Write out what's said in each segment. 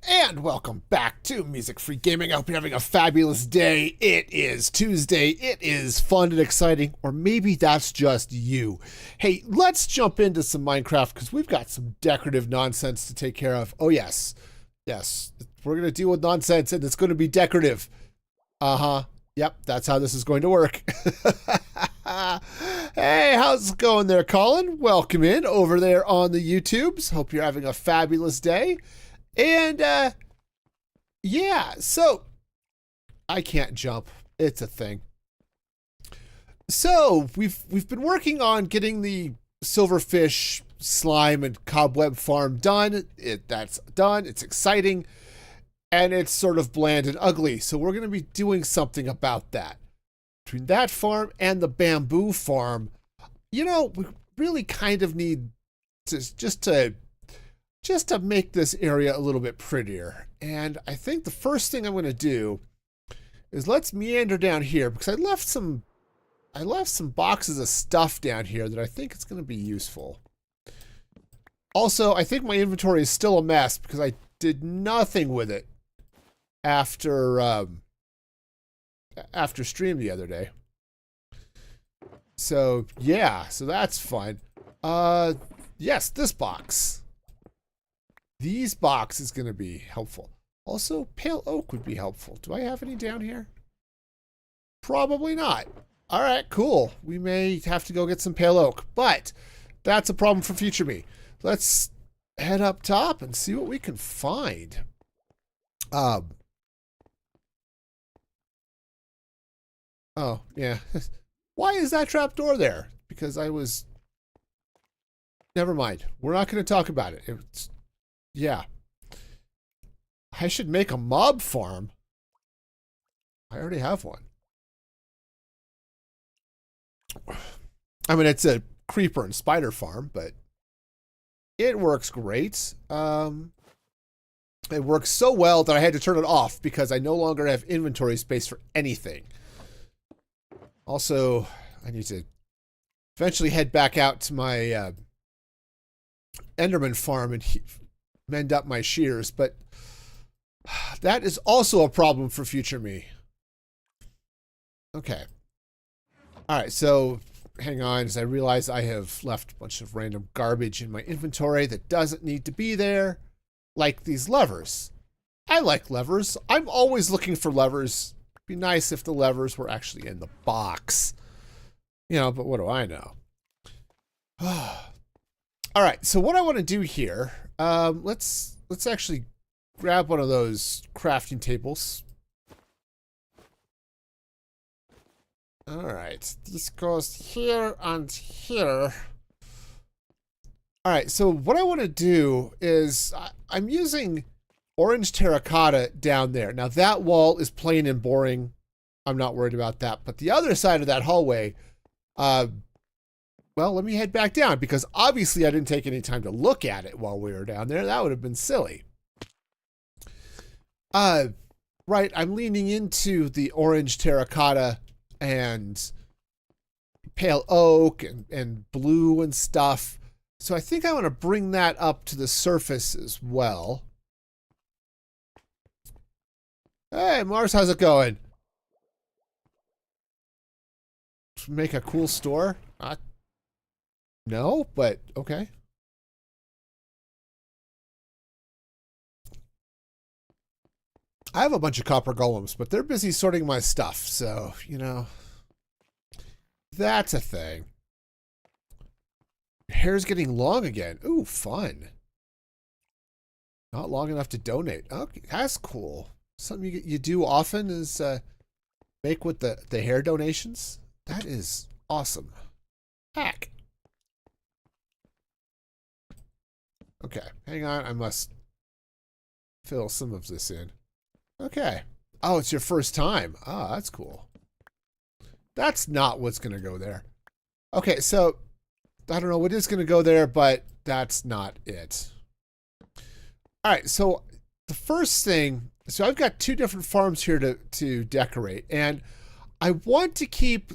And welcome back to Music Free Gaming. I hope you're having a fabulous day. It is Tuesday. It is fun and exciting, or maybe that's just you. Hey, let's jump into some Minecraft because we've got some decorative nonsense to take care of. Oh, yes. Yes. We're going to deal with nonsense and it's going to be decorative. Uh-huh. Yep, that's how this is going to work. Hey, how's it going there, Colin? Welcome in over there on the YouTubes. Hope you're having a fabulous day. And, yeah, so I can't jump. It's a thing. So we've been working on getting the silverfish slime and cobweb farm done. That's done. It's exciting. And it's sort of bland and ugly. So we're going to be doing something about that. Between that farm and the bamboo farm, you know, we really kind of need to just to make this area a little bit prettier. And I think the first thing I'm going to do is let's meander down here because I left some boxes of stuff down here that I think it's going to be useful. Also, I think my inventory is still a mess because I did nothing with it after stream the other day. So yeah, so that's fine. Yes, this box. These box is going to be helpful. Also, pale oak would be helpful. Do I have any down here? Probably not. All right, cool. We may have to go get some pale oak, but that's a problem for future me. Let's head up top and see what we can find. Oh, yeah. Why is that trapdoor there? Because I was... Never mind. We're not going to talk about it. It's... Yeah. I should make a mob farm. I already have one. I mean, it's a creeper and spider farm, but it works great. It works so well that I had to turn it off because I no longer have inventory space for anything. Also, I need to eventually head back out to my Enderman farm and mend up my shears, but that is also a problem for future me. Okay. All right, so hang on, as I realize I have left a bunch of random garbage in my inventory that doesn't need to be there, like these levers. I like levers. I'm always looking for levers. It'd be nice if the levers were actually in the box. You know, but what do I know? All right, so what I want to do here, let's actually grab one of those crafting tables. All right, this goes here and here. All right, so what I want to do is I'm using orange terracotta down there. Now that wall is plain and boring. I'm not worried about that. But the other side of that hallway, well, let me head back down because obviously I didn't take any time to look at it while we were down there. That would have been silly. Right, I'm leaning into the orange terracotta and pale oak and blue and stuff. So I think I want to bring that up to the surface as well. Hey, Mars, how's it going? Make a cool store? No, but okay. I have a bunch of copper golems, but they're busy sorting my stuff, so, you know, that's a thing. Hair's getting long again. Ooh, fun. Not long enough to donate. Okay, that's cool. Something you do often is make with the hair donations. That is awesome. Heck. Okay, hang on. I must fill some of this in. Okay. Oh, it's your first time. Ah, that's cool. That's not what's going to go there. Okay, so I don't know what is going to go there, but that's not it. All right, so the first thing, so I've got two different farms here to decorate, and I want to keep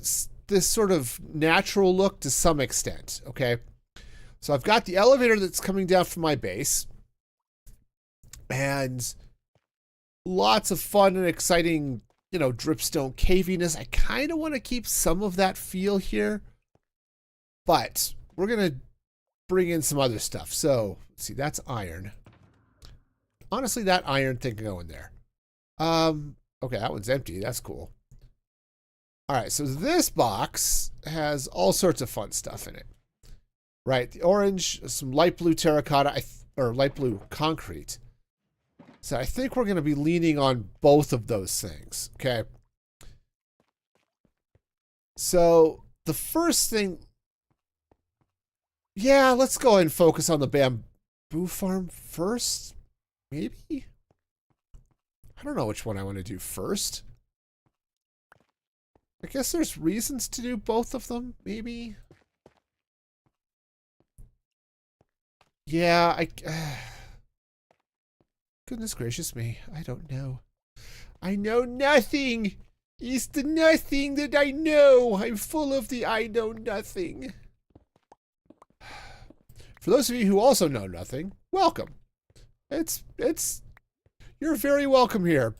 this sort of natural look to some extent, okay? So I've got the elevator that's coming down from my base, And lots of fun and exciting, you know, dripstone caviness. I kind of want to keep some of that feel here, but we're going to bring in some other stuff. So, let's see, that's iron. Honestly, that iron thing can go in there. Okay, that one's empty. That's cool. All right, so this box has all sorts of fun stuff in it. Right, the orange, some light blue terracotta, or light blue concrete. So I think we're going to be leaning on both of those things, okay? So the first thing, yeah, let's go ahead and focus on the bamboo farm first, maybe? I don't know which one I want to do first. I guess there's reasons to do both of them, maybe? Yeah, goodness gracious me, I don't know. I know nothing. It's the nothing that I know. I'm full of the I know nothing. For those of you who also know nothing, welcome. You're very welcome here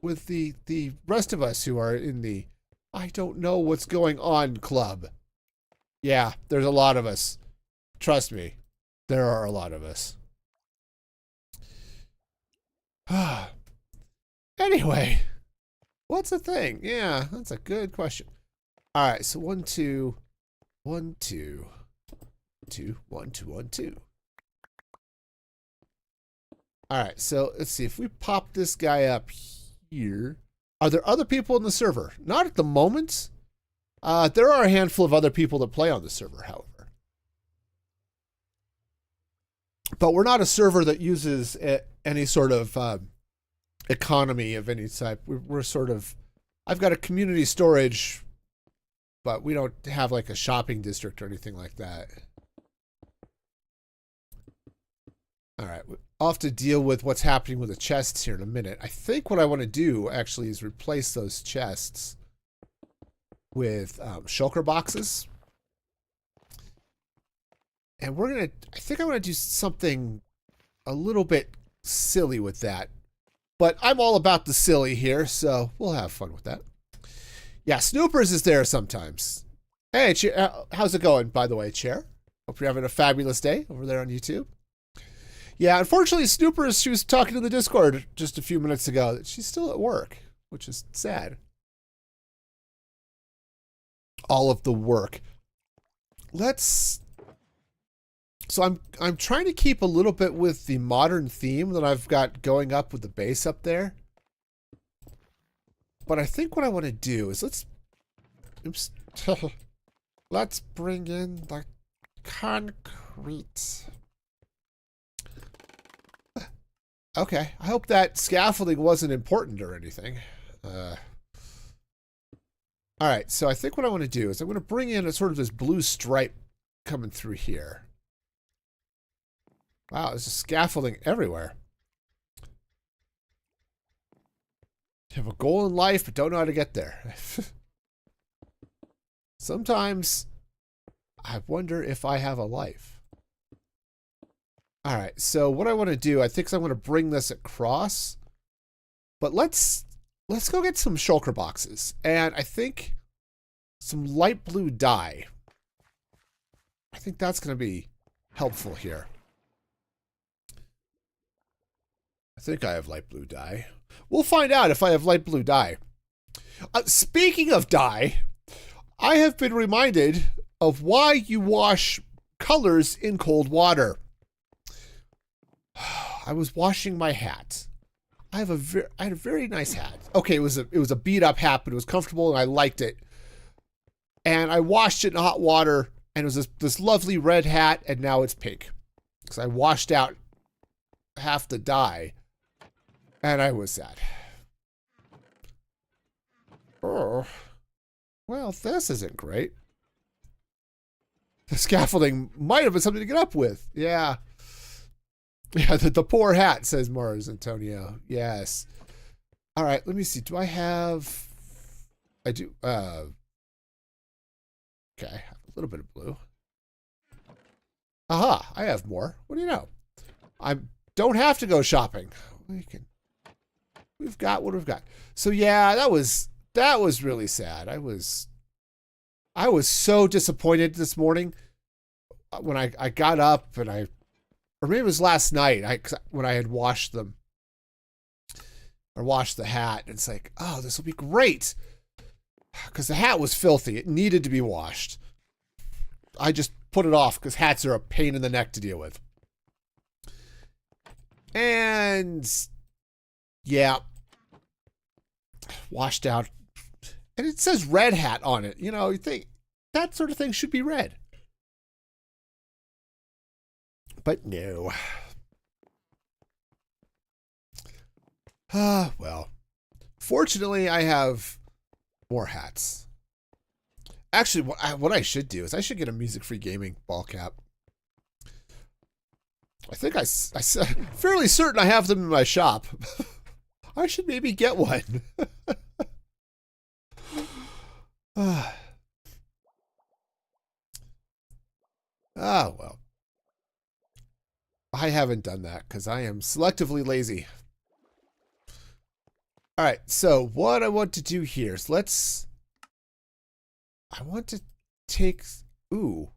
with the rest of us who are in the I don't know what's going on club. Yeah, there's a lot of us. Trust me, there are a lot of us. Anyway, what's the thing? Yeah, that's a good question. All right, so 1, 2, 1, 2, 2, 1, 2, 1, 2. All right, so let's see if we pop this guy up here. Are there other people in the server? Not at the moment. There are a handful of other people that play on the server, however. But we're not a server that uses any sort of economy of any type. We're sort of, I've got a community storage, but we don't have like a shopping district or anything like that. All right, I'll have to deal with what's happening with the chests here in a minute. I think what I want to do actually is replace those chests with shulker boxes. And we're going to, I think I want to do something a little bit silly with that. But I'm all about the silly here, so we'll have fun with that. Yeah, Snoopers is there sometimes. Hey, how's it going, by the way, Chair? Hope you're having a fabulous day over there on YouTube. Yeah, unfortunately, Snoopers, she was talking to the Discord just a few minutes ago that she's still at work, which is sad. All of the work. So I'm trying to keep a little bit with the modern theme that I've got going up with the base up there. But I think what I want to do is let's bring in the concrete. Okay, I hope that scaffolding wasn't important or anything. All right, so I think what I want to do is I'm going to bring in a sort of this blue stripe coming through here. Wow, there's scaffolding everywhere. You have a goal in life, but don't know how to get there. Sometimes I wonder if I have a life. All right, so what I want to do, I think I'm going to bring this across. But let's go get some shulker boxes. And I think some light blue dye. I think that's going to be helpful here. I think I have light blue dye. We'll find out if I have light blue dye. Speaking of dye, I have been reminded of why you wash colors in cold water. I was washing my hat. I had a very nice hat. Okay, it was a beat up hat, but it was comfortable and I liked it. And I washed it in hot water, and it was this lovely red hat, and now it's pink because I washed out half the dye, and I was sad. Oh, well, this isn't great. The scaffolding might have been something to get up with. Yeah. Yeah, the poor hat, says Mars Antonio. Yes. All right, let me see. Do I have... I do. Okay, a little bit of blue. Aha, I have more. What do you know? I don't have to go shopping. We've got what we've got. So yeah, that was really sad. I was so disappointed this morning when I got up and or maybe it was last night when I had washed them or washed the hat. And it's like, oh, this will be great because the hat was filthy. It needed to be washed. I just put it off because hats are a pain in the neck to deal with. And yeah, washed out. And it says red hat on it. You know, you think that sort of thing should be red. But no. Well, fortunately, I have more hats. Actually, what I should do is I should get a music-free gaming ball cap. I think I fairly certain I have them in my shop. I should maybe get one. Ah, well. I haven't done that because I am selectively lazy. All right, so what I want to do here is I want to take, ooh,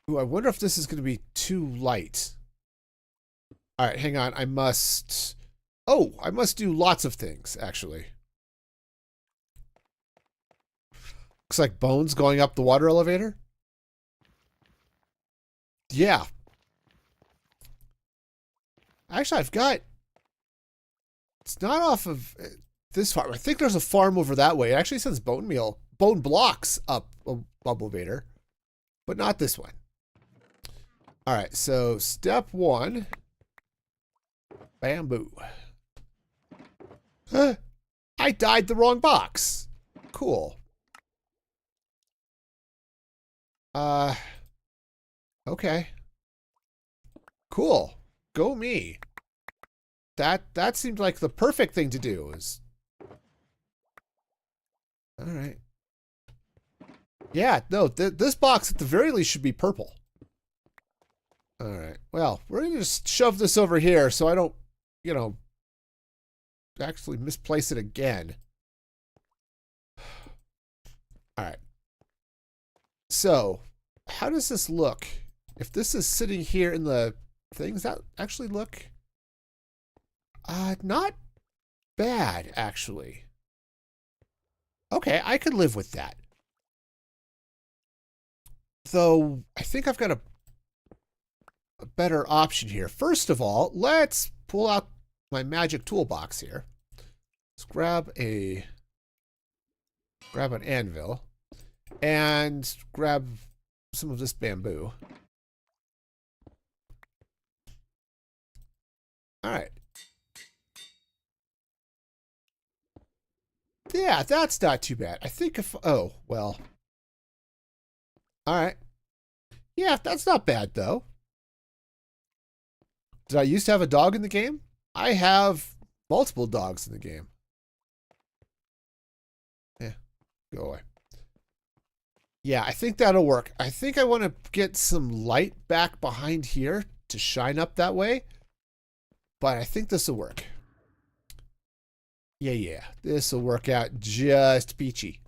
I wonder if this is going to be too light. All right, hang on. I must do lots of things, actually. Looks like bones going up the water elevator. Yeah. Actually, it's not off of this farm. I think there's a farm over that way. It actually says bone blocks up a elevator, but not this one. All right, so step 1, bamboo. I dyed the wrong box. Cool. Okay. Cool. Go me. That seemed like the perfect thing to do. All right. Yeah, no, this box at the very least should be purple. All right. Well, we're going to just shove this over here so I don't, you know, actually misplace it again. All right. So, how does this look? If this is sitting here in the things, that actually look not bad, actually. Okay, I could live with that. Though, I think I've got a better option here. First of all, let's pull out my magic toolbox here. Let's grab an anvil and grab some of this bamboo. All right. Yeah, that's not too bad. I think oh, well. All right. Yeah, that's not bad, though. Did I used to have a dog in the game? I have multiple dogs in the game. Yeah, go away. Yeah, I think that'll work. I think I want to get some light back behind here to shine up that way. But I think this will work. Yeah. This will work out just peachy.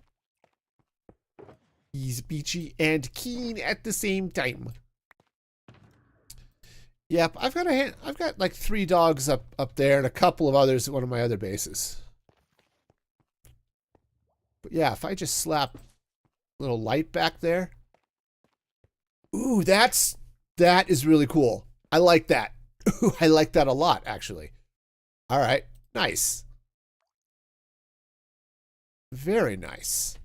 He's peachy and keen at the same time. Yep, I've got like 3 dogs up there and a couple of others at one of my other bases. But yeah, if I just slap a little light back there. Ooh, that is really cool. I like that. Ooh, I like that a lot, actually. All right, nice. Very nice.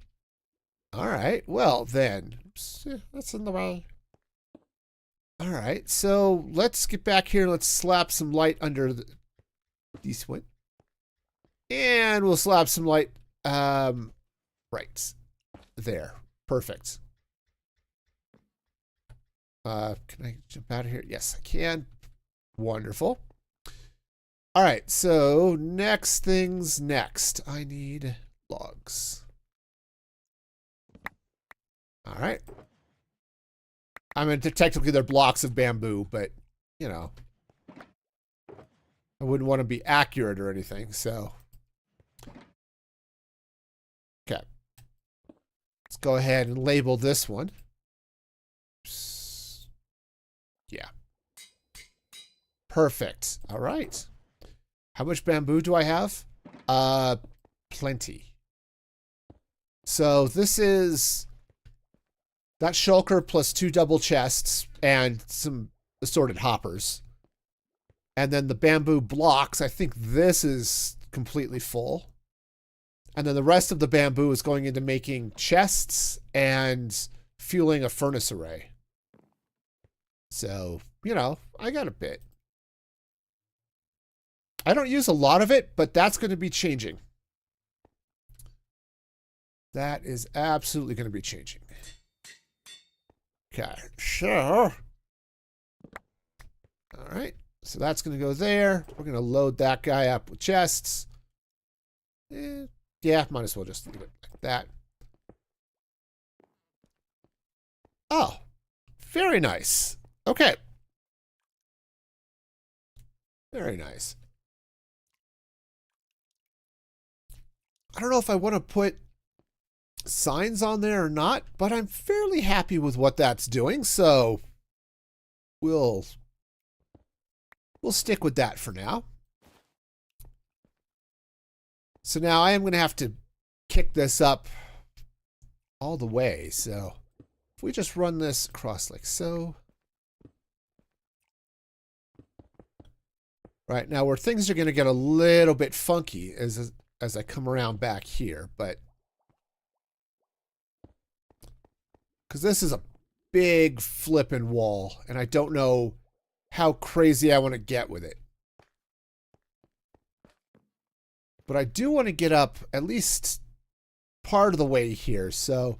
All right, well then, oops, that's in the way. All right, so let's get back here. Let's slap some light under these one. And we'll slap some light right there. Perfect. Can I jump out of here? Yes, I can. Wonderful. All right, so next things next. I need logs. All right. I mean, technically they're blocks of bamboo, but, you know. I wouldn't want to be accurate or anything, so. Okay. Let's go ahead and label this one. Yeah. Perfect. All right. How much bamboo do I have? Plenty. So this is that shulker plus 2 double chests and some assorted hoppers. And then the bamboo blocks, I think this is completely full. And then the rest of the bamboo is going into making chests and fueling a furnace array. So, you know, I got a bit. I don't use a lot of it, but that's going to be changing. That is absolutely going to be changing. Okay, sure. All right, so that's going to go there. We're going to load that guy up with chests. Yeah, might as well just leave it like that. Oh, very nice. Okay. Very nice. I don't know if I want to put signs on there or not, but I'm fairly happy with what that's doing, so we'll stick with that for now. So now I am going to have to kick this up all the way. So if we just run this across like so. Right, now where things are going to get a little bit funky as I come around back here, but because this is a big flipping wall, and I don't know how crazy I want to get with it. But I do want to get up at least part of the way here. So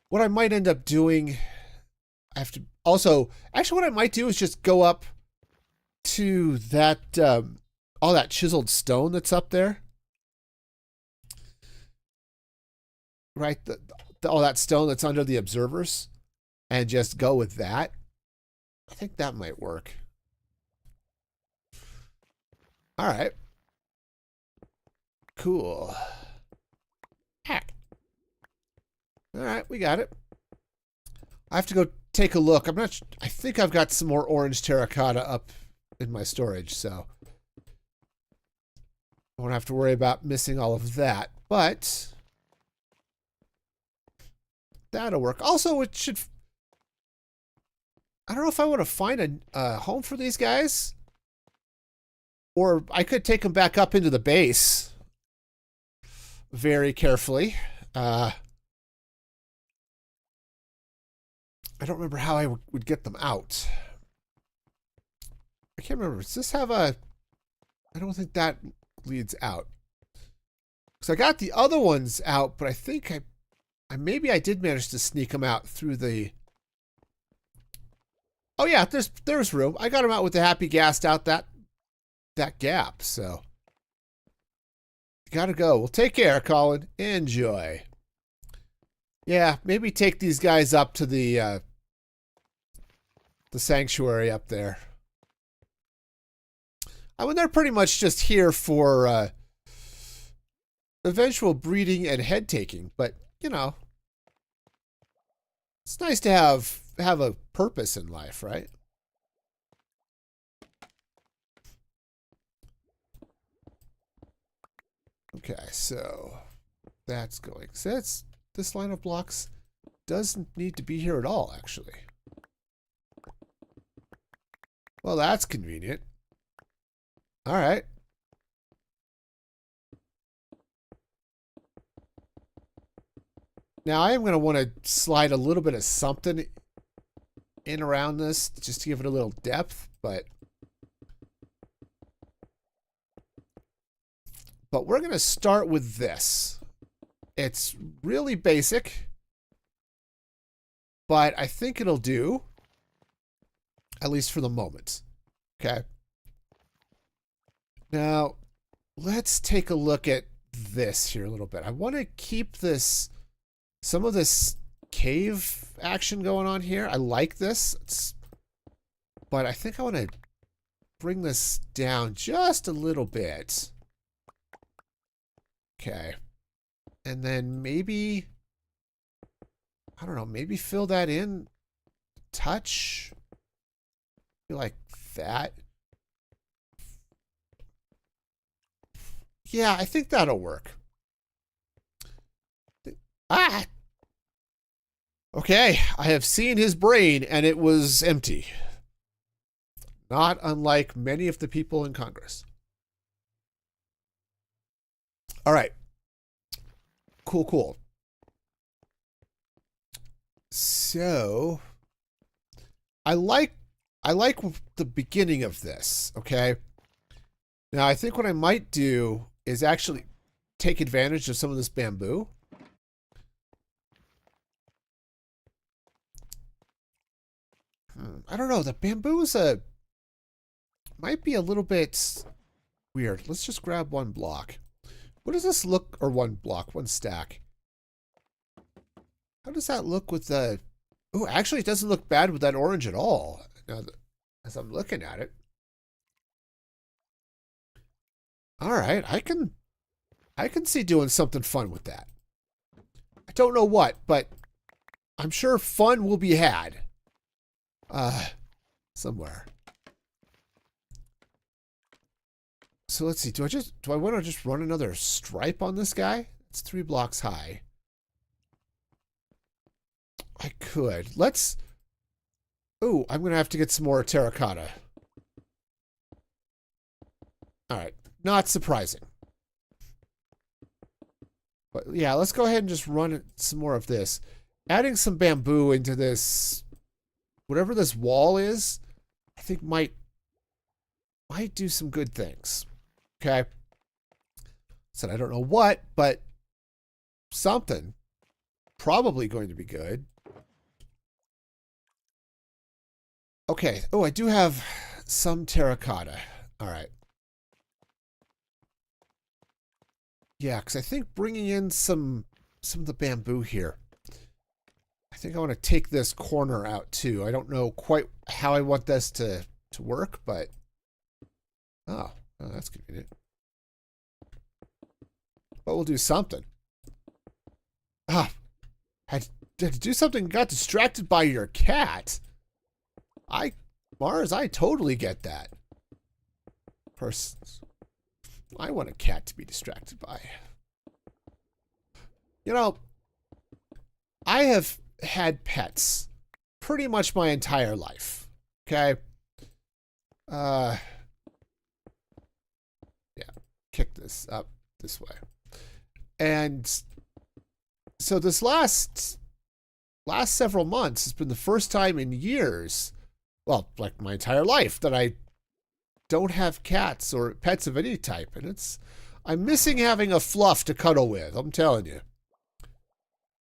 what I might end up doing, I have to also, actually what I might do is just go up to that, all that chiseled stone that's up there. Right, all that stone that's under the observers, and just go with that. I think that might work. All right. Cool. Heck. All right, we got it. I have to go take a look. I think I've got some more orange terracotta up in my storage, so I won't have to worry about missing all of that, but that'll work. Also, it should, I don't know if I want to find a home for these guys, or I could take them back up into the base very carefully. I don't remember how I would get them out. I can't remember. Does this have a... I don't think that leads out. Because I got the other ones out, but I think maybe I did manage to sneak them out through the... Oh yeah, there's room. I got them out with the happy gassed out that gap, so... Gotta go. Well, take care, Colin. Enjoy. Yeah, maybe take these guys up to the sanctuary up there. I mean, they're pretty much just here for eventual breeding and head taking, but you know, it's nice to have a purpose in life, right? Okay, so that's going. So this line of blocks doesn't need to be here at all, actually. Well, that's convenient. All right. Now I am going to want to slide a little bit of something in around this just to give it a little depth, but we're going to start with this. It's really basic, but I think it'll do, at least for the moment. Okay. Now, let's take a look at this here a little bit. I want to keep some of this cave action going on here. I like this, but I think I want to bring this down just a little bit. Okay. And then maybe, I don't know, maybe fill that in. Touch. Like that. Yeah, I think that'll work. Ah! Okay, I have seen his brain and it was empty. Not unlike many of the people in Congress. All right. Cool, cool. So, I like the beginning of this, okay? Now, I think what I might do is actually take advantage of some of this bamboo. I don't know. The bamboo is might be a little bit weird. Let's just grab one block. What does this look, or one block, one stack? How does that look with the... Oh, actually, it doesn't look bad with that orange at all. Now, as I'm looking at it. All right, I can see doing something fun with that. I don't know what, but I'm sure fun will be had. Somewhere. So let's see. Do I want to just run another stripe on this guy? It's 3 blocks high. I could. Let's... Ooh, I'm going to have to get some more terracotta. All right. Not surprising. But yeah, let's go ahead and just run some more of this. Adding some bamboo into this, whatever this wall is, I think might do some good things. Okay. Said I don't know what, but something. Probably going to be good. Okay. Oh, I do have some terracotta. All right. Yeah, because I think bringing in some of the bamboo here. I think I want to take this corner out too. I don't know quite how I want this to work, but oh, that's convenient. But we'll do something. Ah, had to do something. Got distracted by your cat. Mars, I totally get that. Of course, I want a cat to be distracted by. You know, I have had pets pretty much my entire life. Okay. Yeah. Kick this up this way. And so this last several months has been the first time in years, well, like my entire life, that I don't have cats or pets of any type. And I'm missing having a fluff to cuddle with. I'm telling you.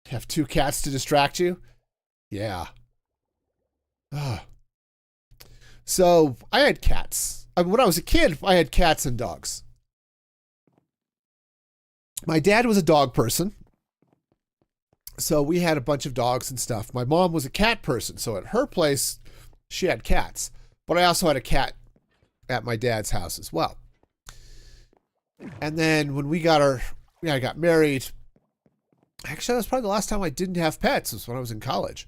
Have 2 cats to distract you? Yeah. So I had cats. I mean, when I was a kid, I had cats and dogs. My dad was a dog person. So we had a bunch of dogs and stuff. My mom was a cat person. So at her place, she had cats. But I also had a cat at my dad's house as well. And then when I got married. Actually, that's probably the last time I didn't have pets was when I was in college.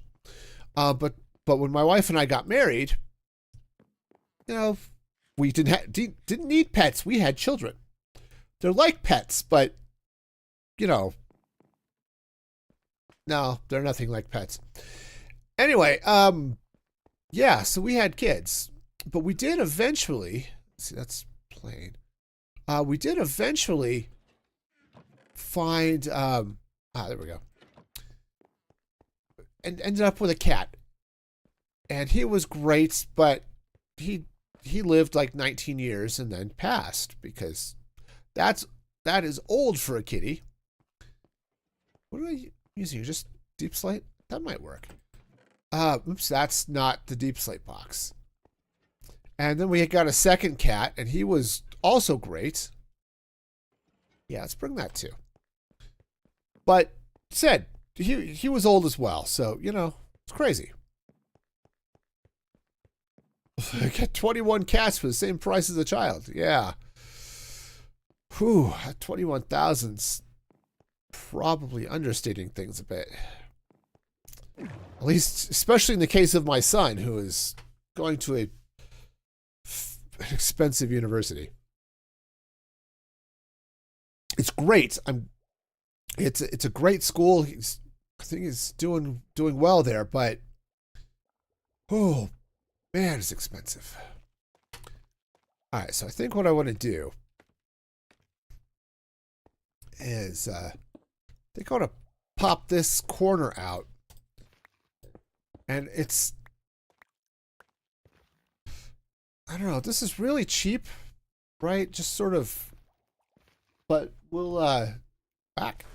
But when my wife and I got married, you know, we didn't need pets. We had children. They're like pets, but you know, no, they're nothing like pets. Anyway, yeah, so we had kids, but we did eventually. See, that's plain. We did eventually find. There we go. And ended up with a cat. And he was great, but he lived like 19 years and then passed because that is old for a kitty. What are I using? Just deep slate? That might work. Oops, that's not the deep slate box. And then we got a second cat, and he was also great. Yeah, let's bring that too. But said he was old as well, so you know it's crazy. I get 21 cats for the same price as a child. Yeah. Whew, 21,000's probably understating things a bit. At least, especially in the case of my son, who is going to an expensive university. It's great. It's a great school. I think he's doing well there, but oh man, it's expensive. All right, so I think what I want to do is I think I want to pop this corner out, and it's, I don't know, this is really cheap, right? Just sort of, but we'll back.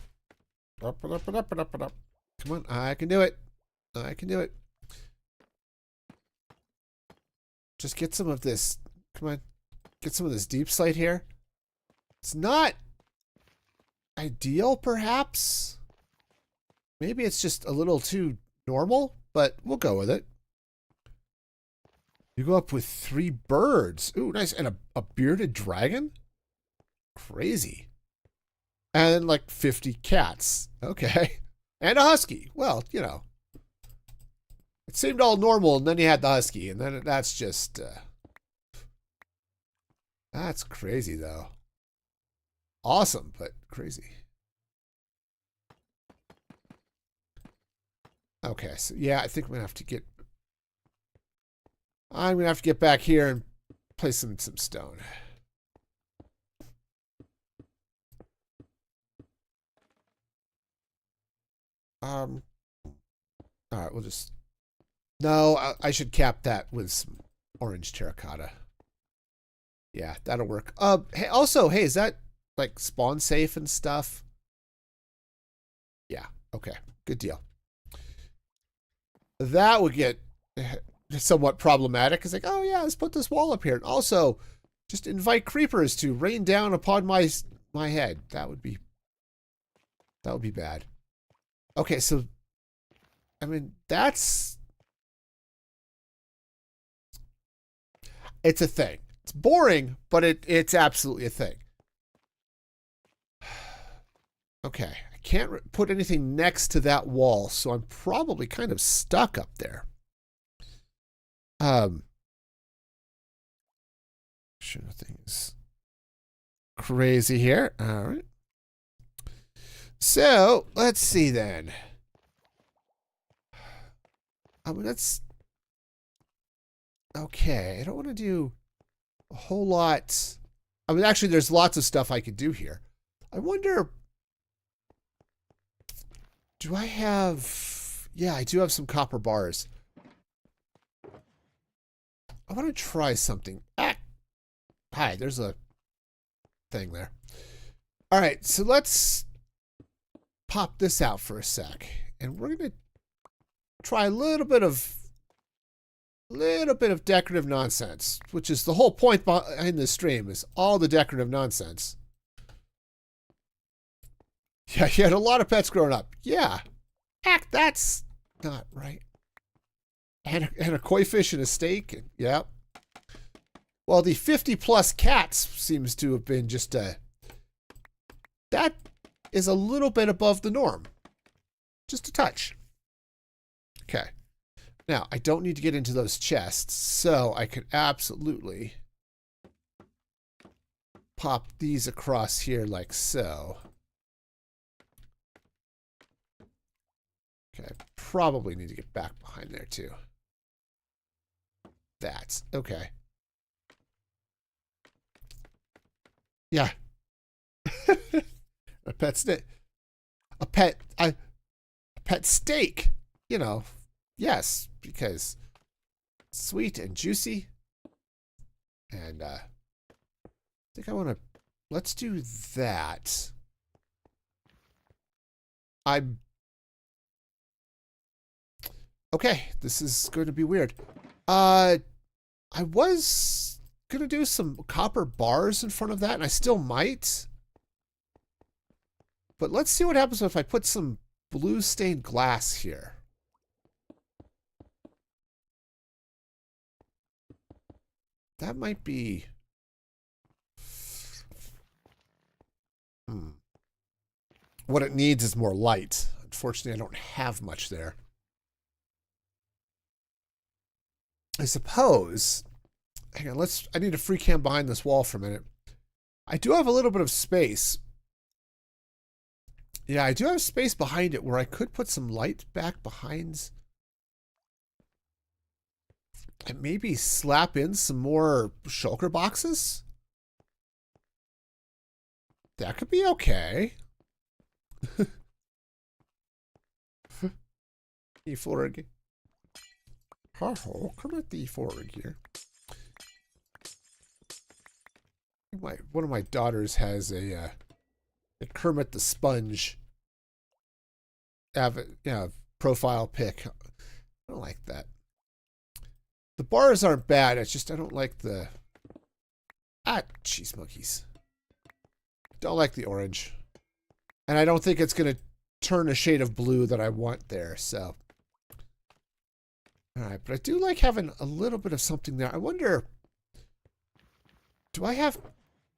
Up. Come on, I can do it. I can do it. Just get some of this. Come on. Get some of this deep slate here. It's not ideal, perhaps. Maybe it's just a little too normal, but we'll go with it. You go up with 3 birds. Ooh, nice. And a bearded dragon? Crazy. And like 50 cats. Okay. And a husky. Well, you know. It seemed all normal, and then you had the husky, and then that's just... that's crazy, though. Awesome, but crazy. Okay, so yeah, I think I'm gonna have to get... I'm gonna have to get back here and place some stone. All right, we'll just... No, I should cap that with some orange terracotta. Yeah, that'll work. Hey, also, hey, is that like spawn safe and stuff? Yeah, okay, good deal. That would get somewhat problematic. It's like, oh yeah, let's put this wall up here. And also, just invite creepers to rain down upon my head. That would be bad. Okay, so I mean, it's a thing. It's boring, but it's absolutely a thing. Okay, I can't put anything next to that wall, so I'm probably kind of stuck up there. Sure, nothing's crazy here. All right. So let's see then. I mean, that's okay. I don't want to do a whole lot. I mean, actually, there's lots of stuff I could do here. I wonder, do I have, yeah, I do have some copper bars. I want to try something. Ah, hi, there's a thing there. All right, so let's pop this out for a sec. And we're going to try a little bit of decorative nonsense, which is the whole point behind this stream, is all the decorative nonsense. Yeah, you had a lot of pets growing up. Yeah. Heck, that's not right. And a koi fish and a steak. Yeah. Well, the 50+ cats seems to have been just that is a little bit above the norm. Just a touch. Okay. Now, I don't need to get into those chests, so I could absolutely pop these across here like so. Okay, I probably need to get back behind there too. That's okay. Yeah. a pet steak. A pet steak. You know, yes, because sweet and juicy. And I think I want to, let's do that. Okay, this is going to be weird. I was going to do some copper bars in front of that, and I still might. But let's see what happens if I put some blue stained glass here. that might be... What it needs is more light. Unfortunately, I don't have much there. I suppose... Hang on, I need a free cam behind this wall for a minute. I do have a little bit of space. Yeah, I do have space behind it where I could put some light back behind. And maybe slap in some more shulker boxes. That could be okay. I forward. Come at the forward here. One of my daughters has a Kermit the Sponge profile pic. I don't like that. The bars aren't bad. It's just I don't like the cheese monkeys. Don't like the orange, and I don't think it's gonna turn a shade of blue that I want there. So, all right, but I do like having a little bit of something there. I wonder, do I have?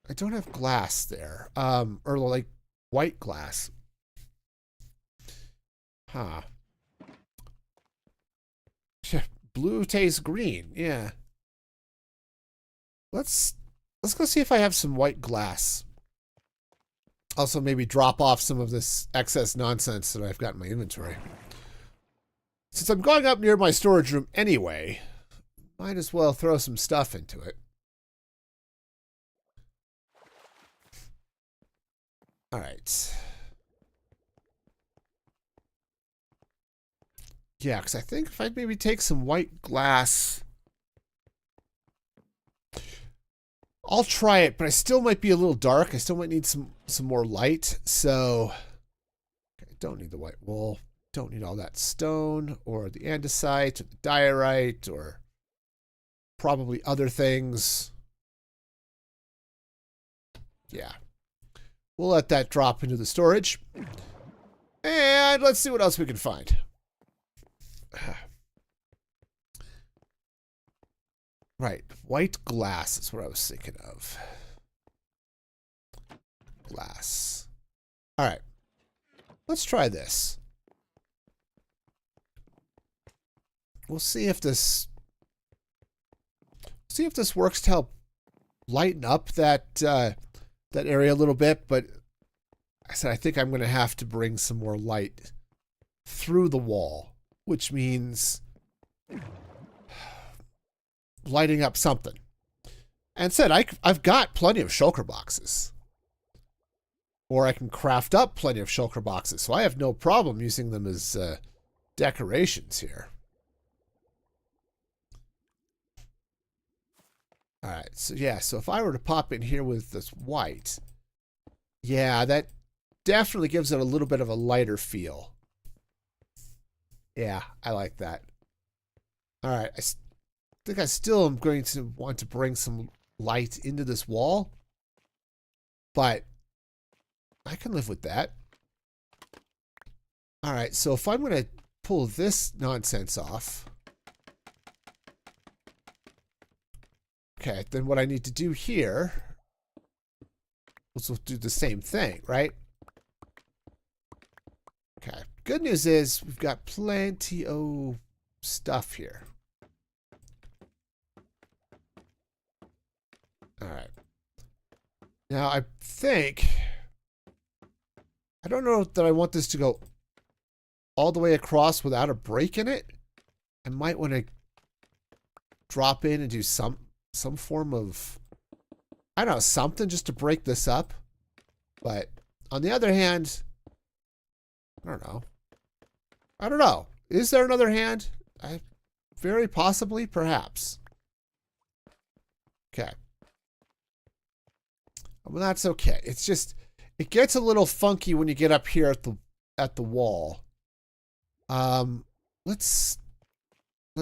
I don't have glass there, or like white glass. Huh. Blue tastes green. Yeah. Let's go see if I have some white glass. Also, maybe drop off some of this excess nonsense that I've got in my inventory. Since I'm going up near my storage room anyway, might as well throw some stuff into it. All right. Yeah, because I think if I maybe take some white glass, I'll try it, but I still might be a little dark. I still might need some more light. So I don't need the white wool. Don't need all that stone or the andesite or the diorite or probably other things. Yeah. We'll let that drop into the storage. And let's see what else we can find. Right, white glass is what I was thinking of. Glass. All right, let's try this. We'll see if this works to help lighten up that that area a little bit. But I said I think I'm going to have to bring some more light through the wall, which means lighting up something. And said I've got plenty of shulker boxes. Or I can craft up plenty of shulker boxes, so I have no problem using them as decorations here. All right, so yeah, so if I were to pop in here with this white, yeah, that definitely gives it a little bit of a lighter feel. Yeah, I like that. All right, I think I still am going to want to bring some light into this wall, but I can live with that. All right, so if I'm going to pull this nonsense off, okay, then what I need to do here is we'll do the same thing, right? Okay, good news is we've got plenty of stuff here. All right. Now I think, I don't know that I want this to go all the way across without a break in it. I might want to drop in and do some form of, I don't know, something just to break this up. But on the other hand, I don't know. Is there another hand? Very possibly, perhaps. Okay. Well, that's okay. It's just, it gets a little funky when you get up here at the wall. Let's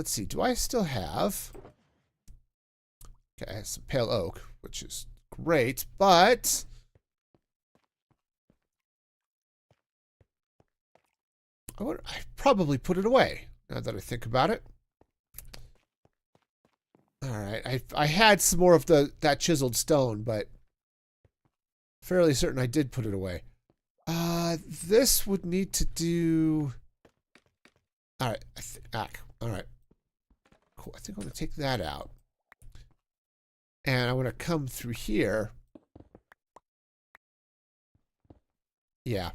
see. Do I still have? Okay, some pale oak, which is great, but I probably put it away now that I think about it. All right, I had some more of that chiseled stone, but fairly certain I did put it away. This would need to do. All right, all right, cool. I think I'm gonna take that out, and I want to come through here. Yeah,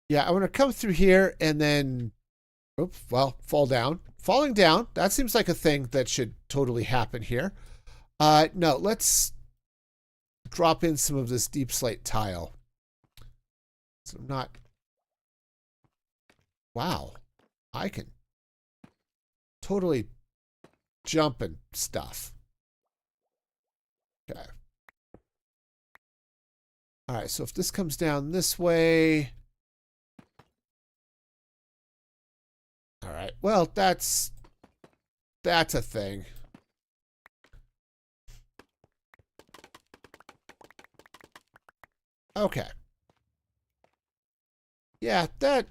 yeah, I want to come through here and then, oops, well, fall down. Falling down. That seems like a thing that should totally happen here. No, let's drop in some of this deep slate tile. So I'm not. Wow, I can totally jump and stuff. Okay. All right, so if this comes down this way. All right, well, that's a thing. Okay. Yeah, that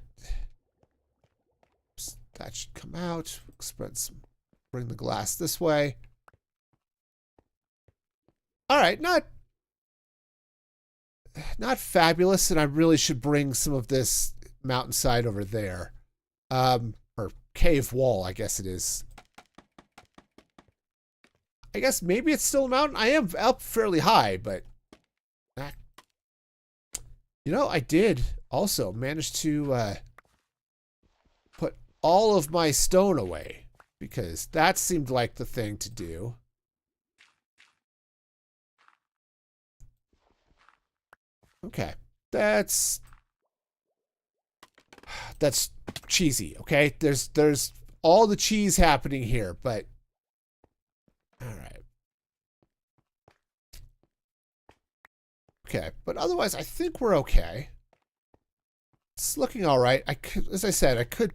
should come out. Spread some, bring the glass this way. All right, not fabulous, and I really should bring some of this mountainside over there. Or cave wall, I guess it is. I guess maybe it's still a mountain. I am up fairly high, but you know, I did also manage to put all of my stone away because that seemed like the thing to do. Okay, that's cheesy, okay? There's all the cheese happening here, but all right. Okay, but otherwise I think we're okay. It's looking all right. I could, as I said, I could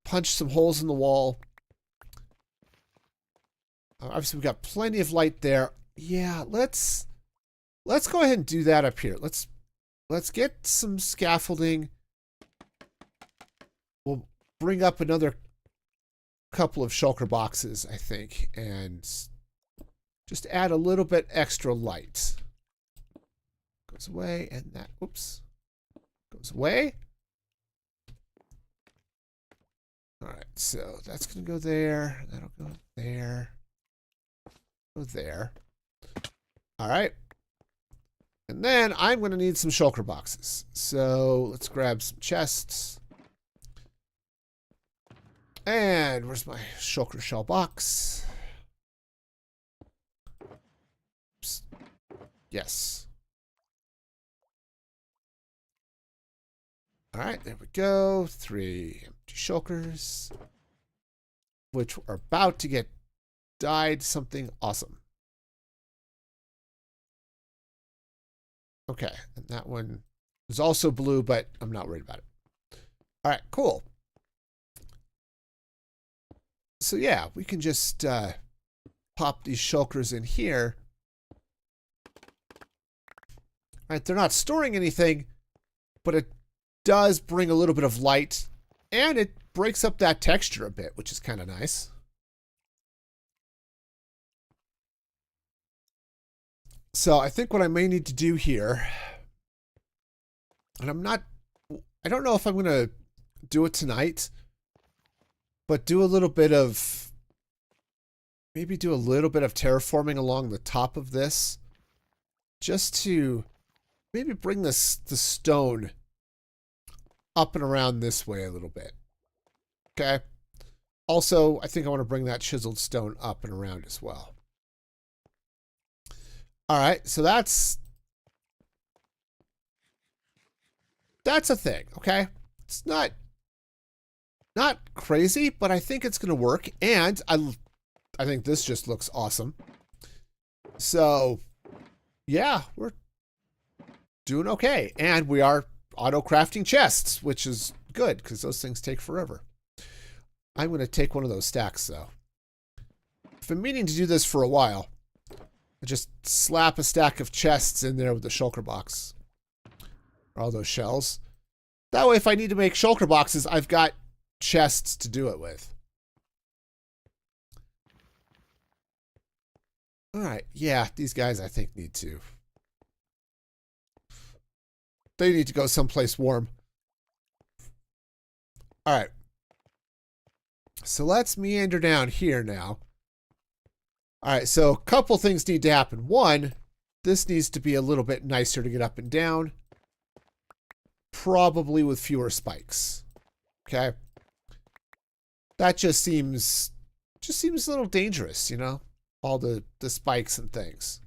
punch some holes in the wall. Obviously we've got plenty of light there. Yeah, let's go ahead and do that up here. Let's get some scaffolding. We'll bring up another couple of shulker boxes, I think, and just add a little bit extra light. Goes away, and that, oops, goes away. All right, so that's going to go there. That'll go there. Go there. All right. And then I'm going to need some shulker boxes. So let's grab some chests. And where's my shulker shell box? Oops. Yes. All right, there we go. 3 empty shulkers, which are about to get dyed something awesome. Okay, and that one is also blue, but I'm not worried about it. All right, cool. So yeah, we can just pop these shulkers in here. All right, they're not storing anything, but it does bring a little bit of light, and it breaks up that texture a bit, which is kind of nice. So I think what I may need to do here, and I don't know if I'm going to do it tonight, but do a little bit of, maybe do a little bit of terraforming along the top of this, just to maybe bring the stone up and around this way a little bit. Okay. Also, I think I want to bring that chiseled stone up and around as well. All right, so that's a thing, okay? It's not crazy, but I think it's going to work, and I think this just looks awesome. So, yeah, we're doing okay, and we are auto-crafting chests, which is good, because those things take forever. I'm going to take one of those stacks, though. I've been meaning to do this for a while. I just slap a stack of chests in there with the shulker box. All those shells. That way, if I need to make shulker boxes, I've got chests to do it with. All right. Yeah, these guys I think need to. They need to go someplace warm. All right. So let's meander down here now. All right, so a couple things need to happen. One, this needs to be a little bit nicer to get up and down. Probably with fewer spikes. Okay. That just seems a little dangerous, you know? All the spikes and things.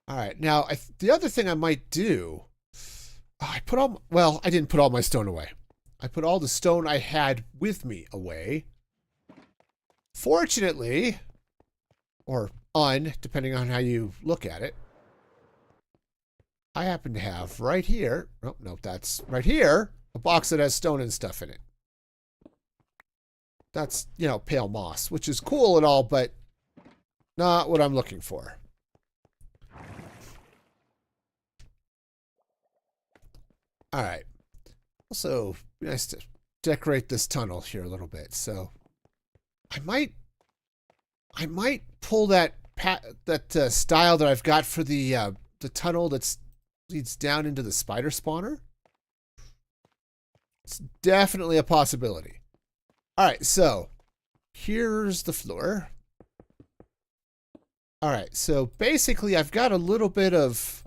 All right, now the other thing I might do, I didn't put all my stone away. I put all the stone I had with me away. Fortunately, or depending on how you look at it, I happen to have right here, oh, no, that's right here, a box that has stone and stuff in it. That's, you know, pale moss, which is cool and all, but not what I'm looking for. All right. Also, nice to decorate this tunnel here a little bit. So, I might pull that style that I've got for the tunnel that leads down into the spider spawner. It's definitely a possibility. All right, so here's the floor. All right, so basically I've got a little bit of,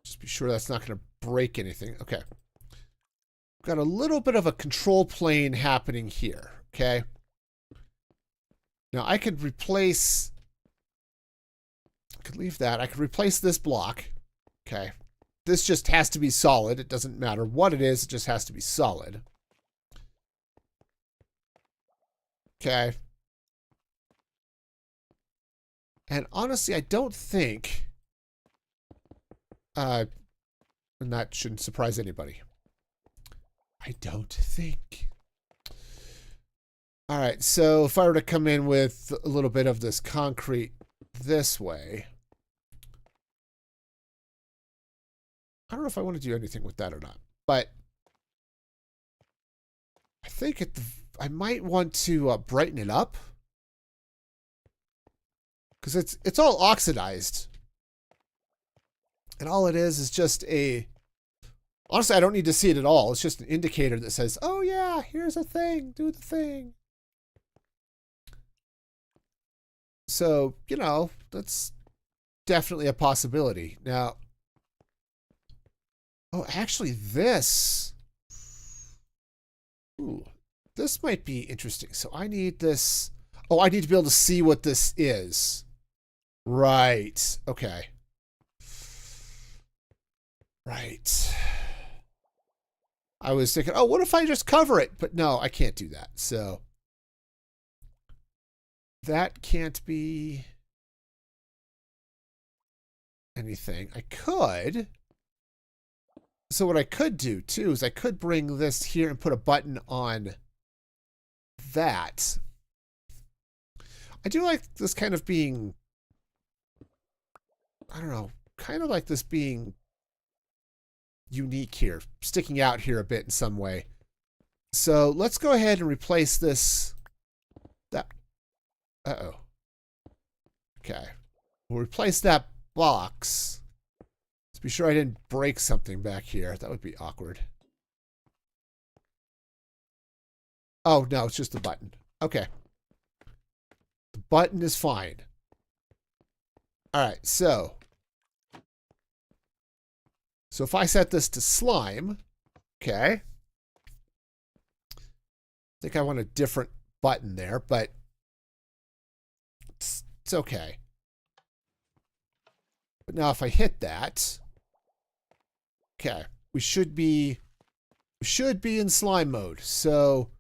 just be sure that's not going to break anything. Okay. Got a little bit of a control plane happening here, okay? Now I could replace, I could leave that. I could replace this block, okay? This just has to be solid. It doesn't matter what it is, it just has to be solid. Okay. And honestly, I don't think, and that shouldn't surprise anybody. I don't think. All right, so if I were to come in with a little bit of this concrete this way, I don't know if I want to do anything with that or not, but I think I might want to brighten it up because it's all oxidized, and all it is just a. Honestly, I don't need to see it at all. It's just an indicator that says, "Oh yeah, here's a thing. Do the thing." So, you know, that's definitely a possibility. Now, oh, actually this, ooh, this might be interesting. So I need this, oh, I need to be able to see what this is. Right, okay. Right. I was thinking, oh, what if I just cover it? But no, I can't do that. So that can't be anything. I could. So what I could do too is I could bring this here and put a button on that. I do like this kind of being, I don't know, kind of like this being unique here, sticking out here a bit in some way. So let's go ahead and replace this. Uh-oh. Okay. We'll replace that box. Let's be sure I didn't break something back here. That would be awkward. Oh, no, it's just the button. Okay. The button is fine. All right, so if I set this to slime, okay. I think I want a different button there, but it's okay. But now if I hit that, okay, we should be in slime mode. So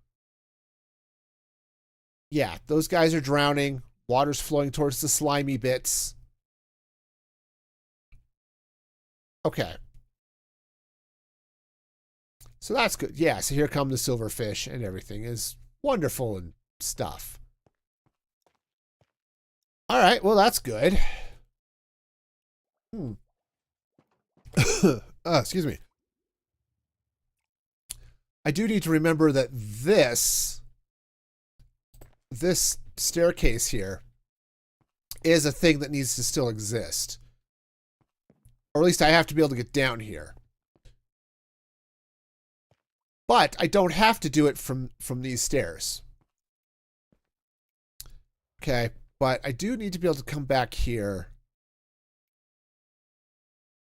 yeah, those guys are drowning. Water's flowing towards the slimy bits. Okay. So that's good. Yeah, so here come the silverfish and everything is wonderful and stuff. All right, well, that's good. Excuse me. I do need to remember that this this staircase here is a thing that needs to still exist. Or at least I have to be able to get down here. But I don't have to do it from these stairs. Okay, but I do need to be able to come back here.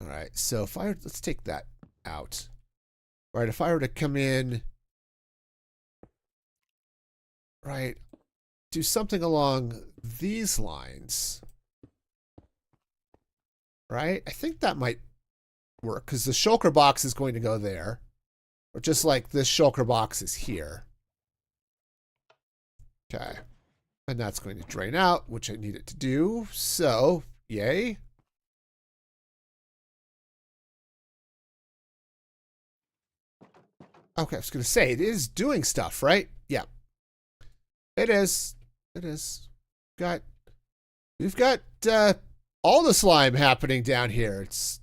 All right, so if I let's take that out. All right, if I were to come in, right, do something along these lines, right? I think that might work because the shulker box is going to go there, or just like this shulker box is here. Okay, and that's going to drain out, which I need it to do. So, yay. Okay, I was going to say, it is doing stuff, right? Yeah. It is. It is. We've got all the slime happening down here. It's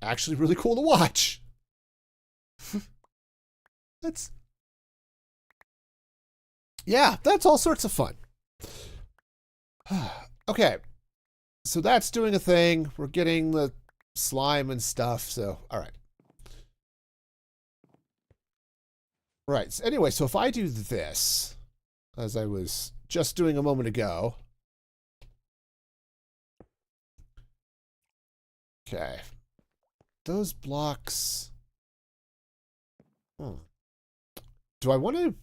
actually really cool to watch. That's all sorts of fun. Okay. So that's doing a thing. We're getting the slime and stuff. So, all right. Right. So anyway, so if I do this, as I was just doing a moment ago. Okay. Those blocks. Do I want to?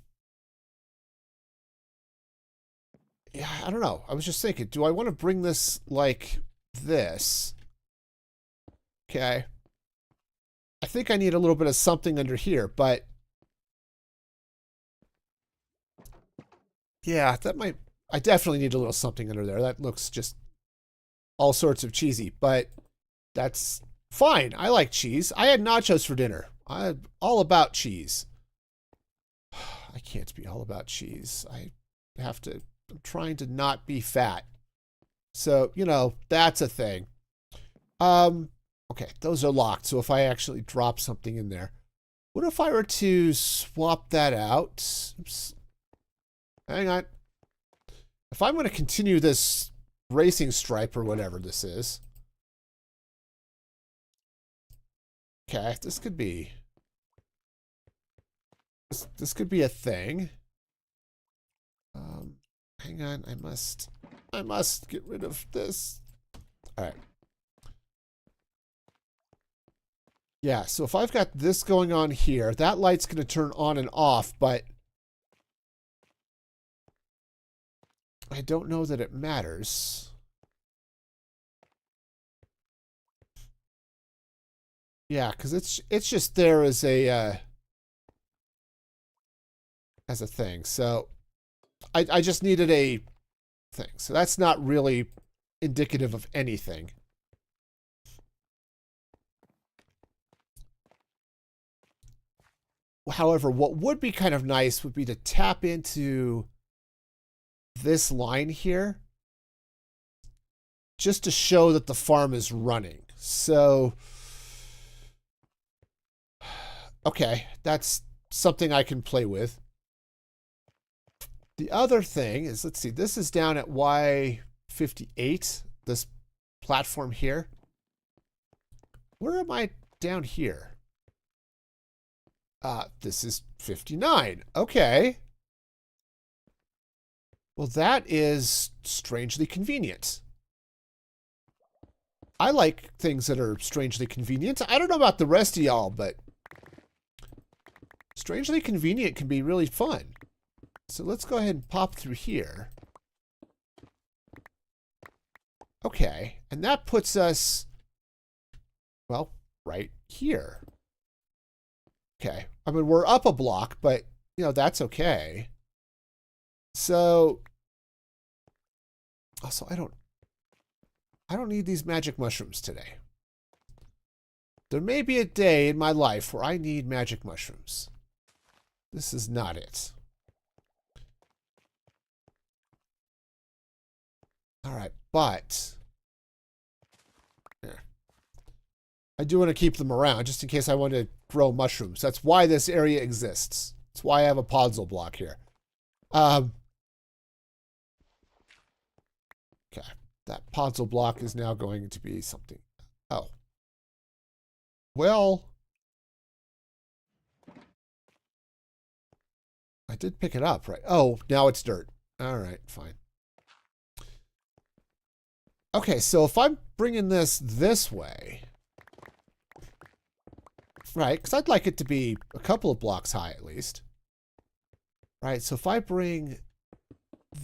Yeah, I don't know. I was just thinking, do I want to bring this like this? Okay. I think I need a little bit of something under here, but yeah, that might, I definitely need a little something under there. That looks just all sorts of cheesy, but that's fine. I like cheese. I had nachos for dinner. I'm all about cheese. I can't be all about cheese. I'm trying to not be fat. So, you know, that's a thing. Okay, those are locked. So if I actually drop something in there, what if I were to swap that out? Oops. Hang on. If I'm going to continue this racing stripe or whatever this is. Okay, this could be. This could be a thing. Hang on, I must get rid of this. All right. Yeah, so if I've got this going on here, that light's going to turn on and off, but I don't know that it matters. Yeah, because it's just there as a thing. So I just needed a thing. So that's not really indicative of anything. However, what would be kind of nice would be to tap into this line here just to show that the farm is running. So, okay, that's something I can play with. The other thing is, let's see, this is down at Y58, this platform here. Where am I down here? This is 59. Okay. Well, that is strangely convenient. I like things that are strangely convenient. I don't know about the rest of y'all, but strangely convenient can be really fun. So let's go ahead and pop through here. Okay, and that puts us, well, right here. Okay, I mean, we're up a block, but, you know, that's okay. So, also, I don't need these magic mushrooms today. There may be a day in my life where I need magic mushrooms. This is not it. All right, but here. I do want to keep them around just in case I want to grow mushrooms. That's why this area exists. That's why I have a podzol block here. That puzzle block is now going to be something. Oh. Well, I did pick it up, right? Oh, now it's dirt. All right, fine. Okay, so if I'm bringing this way, right, because I'd like it to be a couple of blocks high at least. Right, so if I bring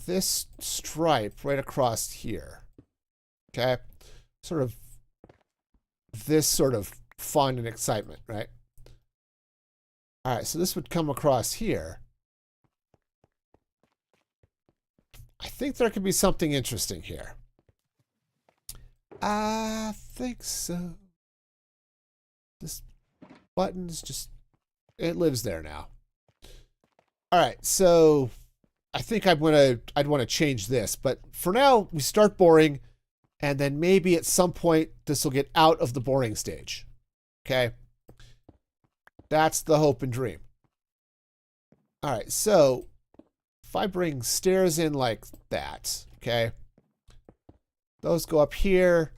this stripe right across here, okay, sort of this sort of fun and excitement, right? All right, so this would come across here. I think there could be something interesting here. I think so. This button is just, it lives there now. All right, so I think I'd want to change this, but for now we start boring, and then maybe at some point this will get out of the boring stage. Okay, that's the hope and dream. All right, so if I bring stairs in like that, okay, those go up here,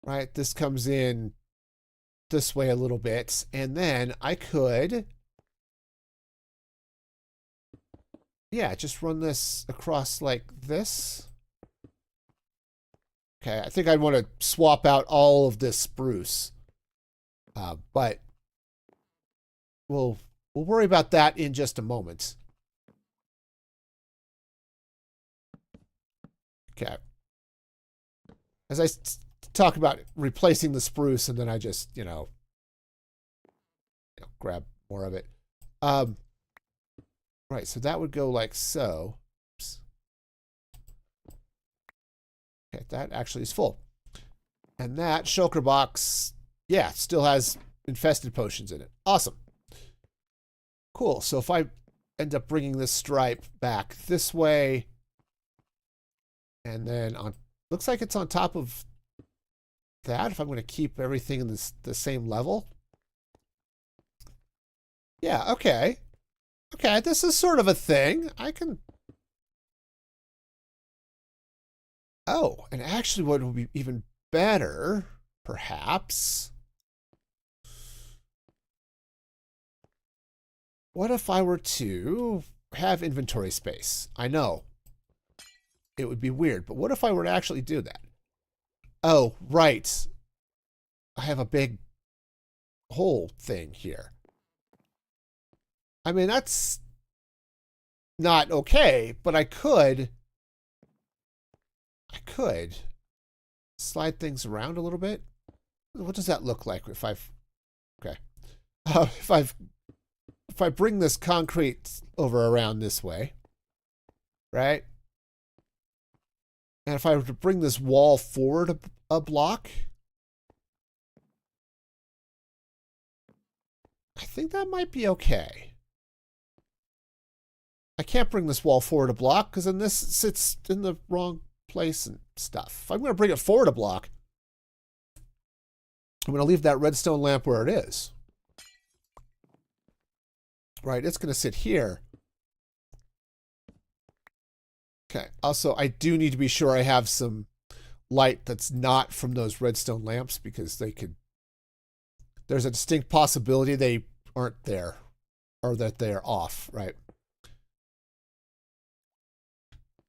right? This comes in this way a little bit, and then I could, yeah, just run this across like this. Okay, I think I'd want to swap out all of this spruce, but we'll worry about that in just a moment. Okay. As I talk about replacing the spruce, and then I just, grab more of it. Right, so that would go like so. Oops. Okay, that actually is full. And that shulker box, yeah, still has infested potions in it. Awesome. Cool, so if I end up bringing this stripe back this way, and then on, looks like it's on top of that, if I'm going to keep everything in the same level. Yeah, okay. Okay, this is sort of a thing. I can... Oh, and actually what would be even better, perhaps... What if I were to have inventory space? I know. It would be weird, but what if I were to actually do that? Oh, right. I have a big hole thing here. I mean, that's not okay, but I could slide things around a little bit. What does that look like if I've, okay. If I bring this concrete over around this way, right? And if I were to bring this wall forward a block, I think that might be okay. I can't bring this wall forward a block because then this sits in the wrong place and stuff. If I'm going to bring it forward a block, I'm going to leave that redstone lamp where it is. Right, it's going to sit here. Okay, also, I do need to be sure I have some light that's not from those redstone lamps because they could... There's a distinct possibility they aren't there or that they're off, right?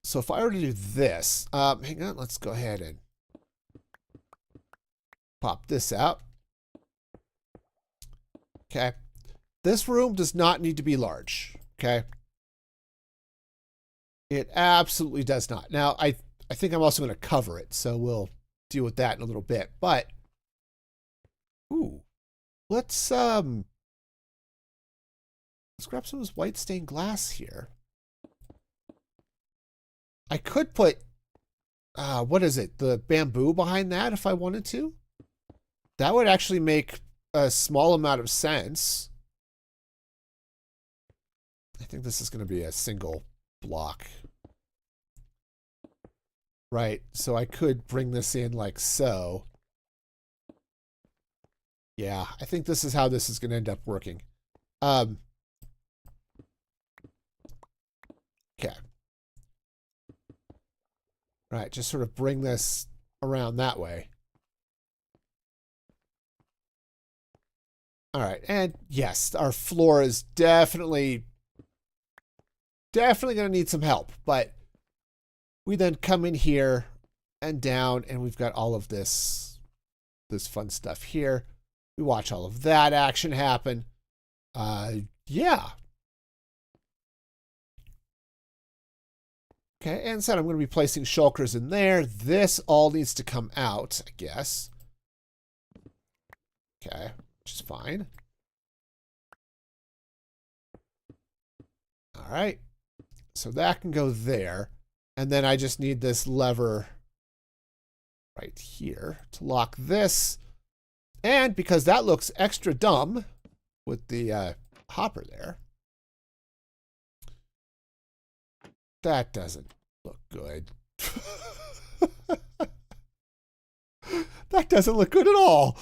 So if I were to do this, hang on, let's go ahead and pop this out. Okay. This room does not need to be large, okay? It absolutely does not. Now, I think I'm also going to cover it, so we'll deal with that in a little bit. But, ooh, let's grab some of this white stained glass here. I could put, what is it, the bamboo behind that if I wanted to. That would actually make a small amount of sense. I think this is going to be a single block. Right, so I could bring this in like so. Yeah, I think this is how this is going to end up working. Okay. All right, just sort of bring this around that way. All right, and yes, our floor is definitely going to need some help, but we then come in here and down, and we've got all of this fun stuff here. We watch all of that action happen. Yeah. Okay, and so I'm going to be placing shulkers in there. This all needs to come out, I guess. Okay, which is fine. All right. So that can go there. And then I just need this lever right here to lock this. And because that looks extra dumb with the hopper there, that doesn't look good. That doesn't look good at all.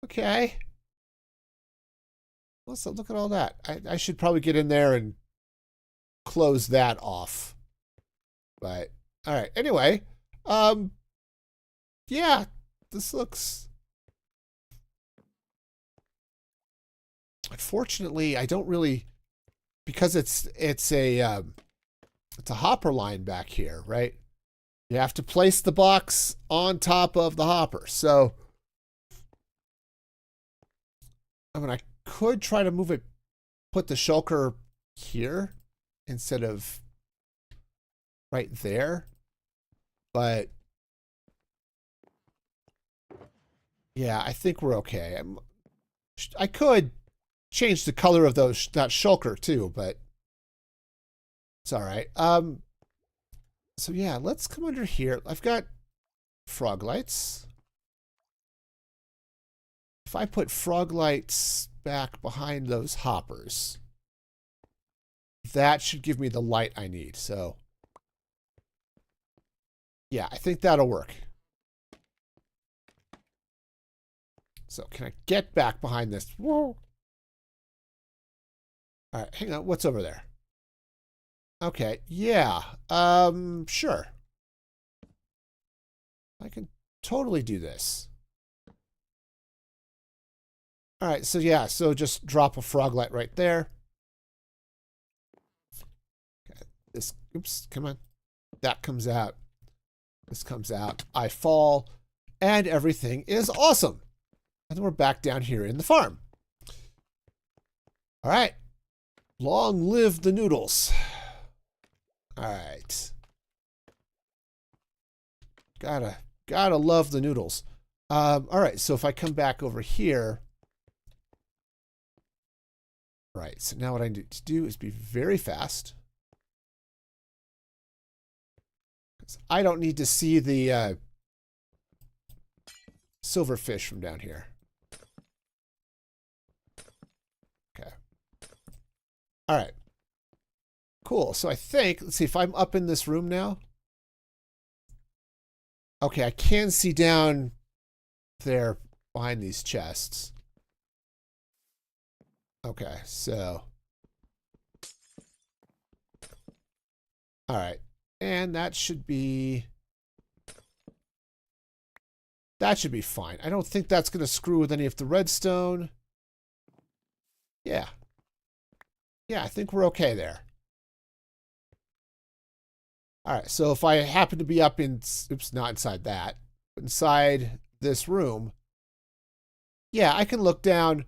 Okay. Let's look at all that. I should probably get in there and close that off. But all right. Anyway, yeah, this looks. Unfortunately, I don't really, because it's a hopper line back here, right? You have to place the box on top of the hopper. So, I mean, I could try to move it, put the shulker here instead of right there. But, yeah, I think we're okay. I could change the color of that shulker too, but it's all right. So yeah, let's come under here. I've got frog lights. If I put frog lights back behind those hoppers, that should give me the light I need. So yeah, I think that'll work. So can I get back behind this? Whoa. All right, hang on. What's over there? Okay, yeah. Sure. I can totally do this. All right, so yeah, so just drop a frog light right there. Okay, this, oops, come on. That comes out. This comes out. I fall, and everything is awesome. And then we're back down here in the farm. All right. Long live the noodles. All right. Gotta love the noodles. All right, so if I come back over here. Right, so now what I need to do is be very fast. I don't need to see the silverfish from down here. Okay. All right. Cool. So I think, let's see if I'm up in this room now. Okay, I can see down there behind these chests. Okay, so. All right. And that should be fine. I don't think that's going to screw with any of the redstone. Yeah. Yeah, I think we're okay there. All right, so if I happen to be up in, oops, not inside that, but inside this room, yeah, I can look down.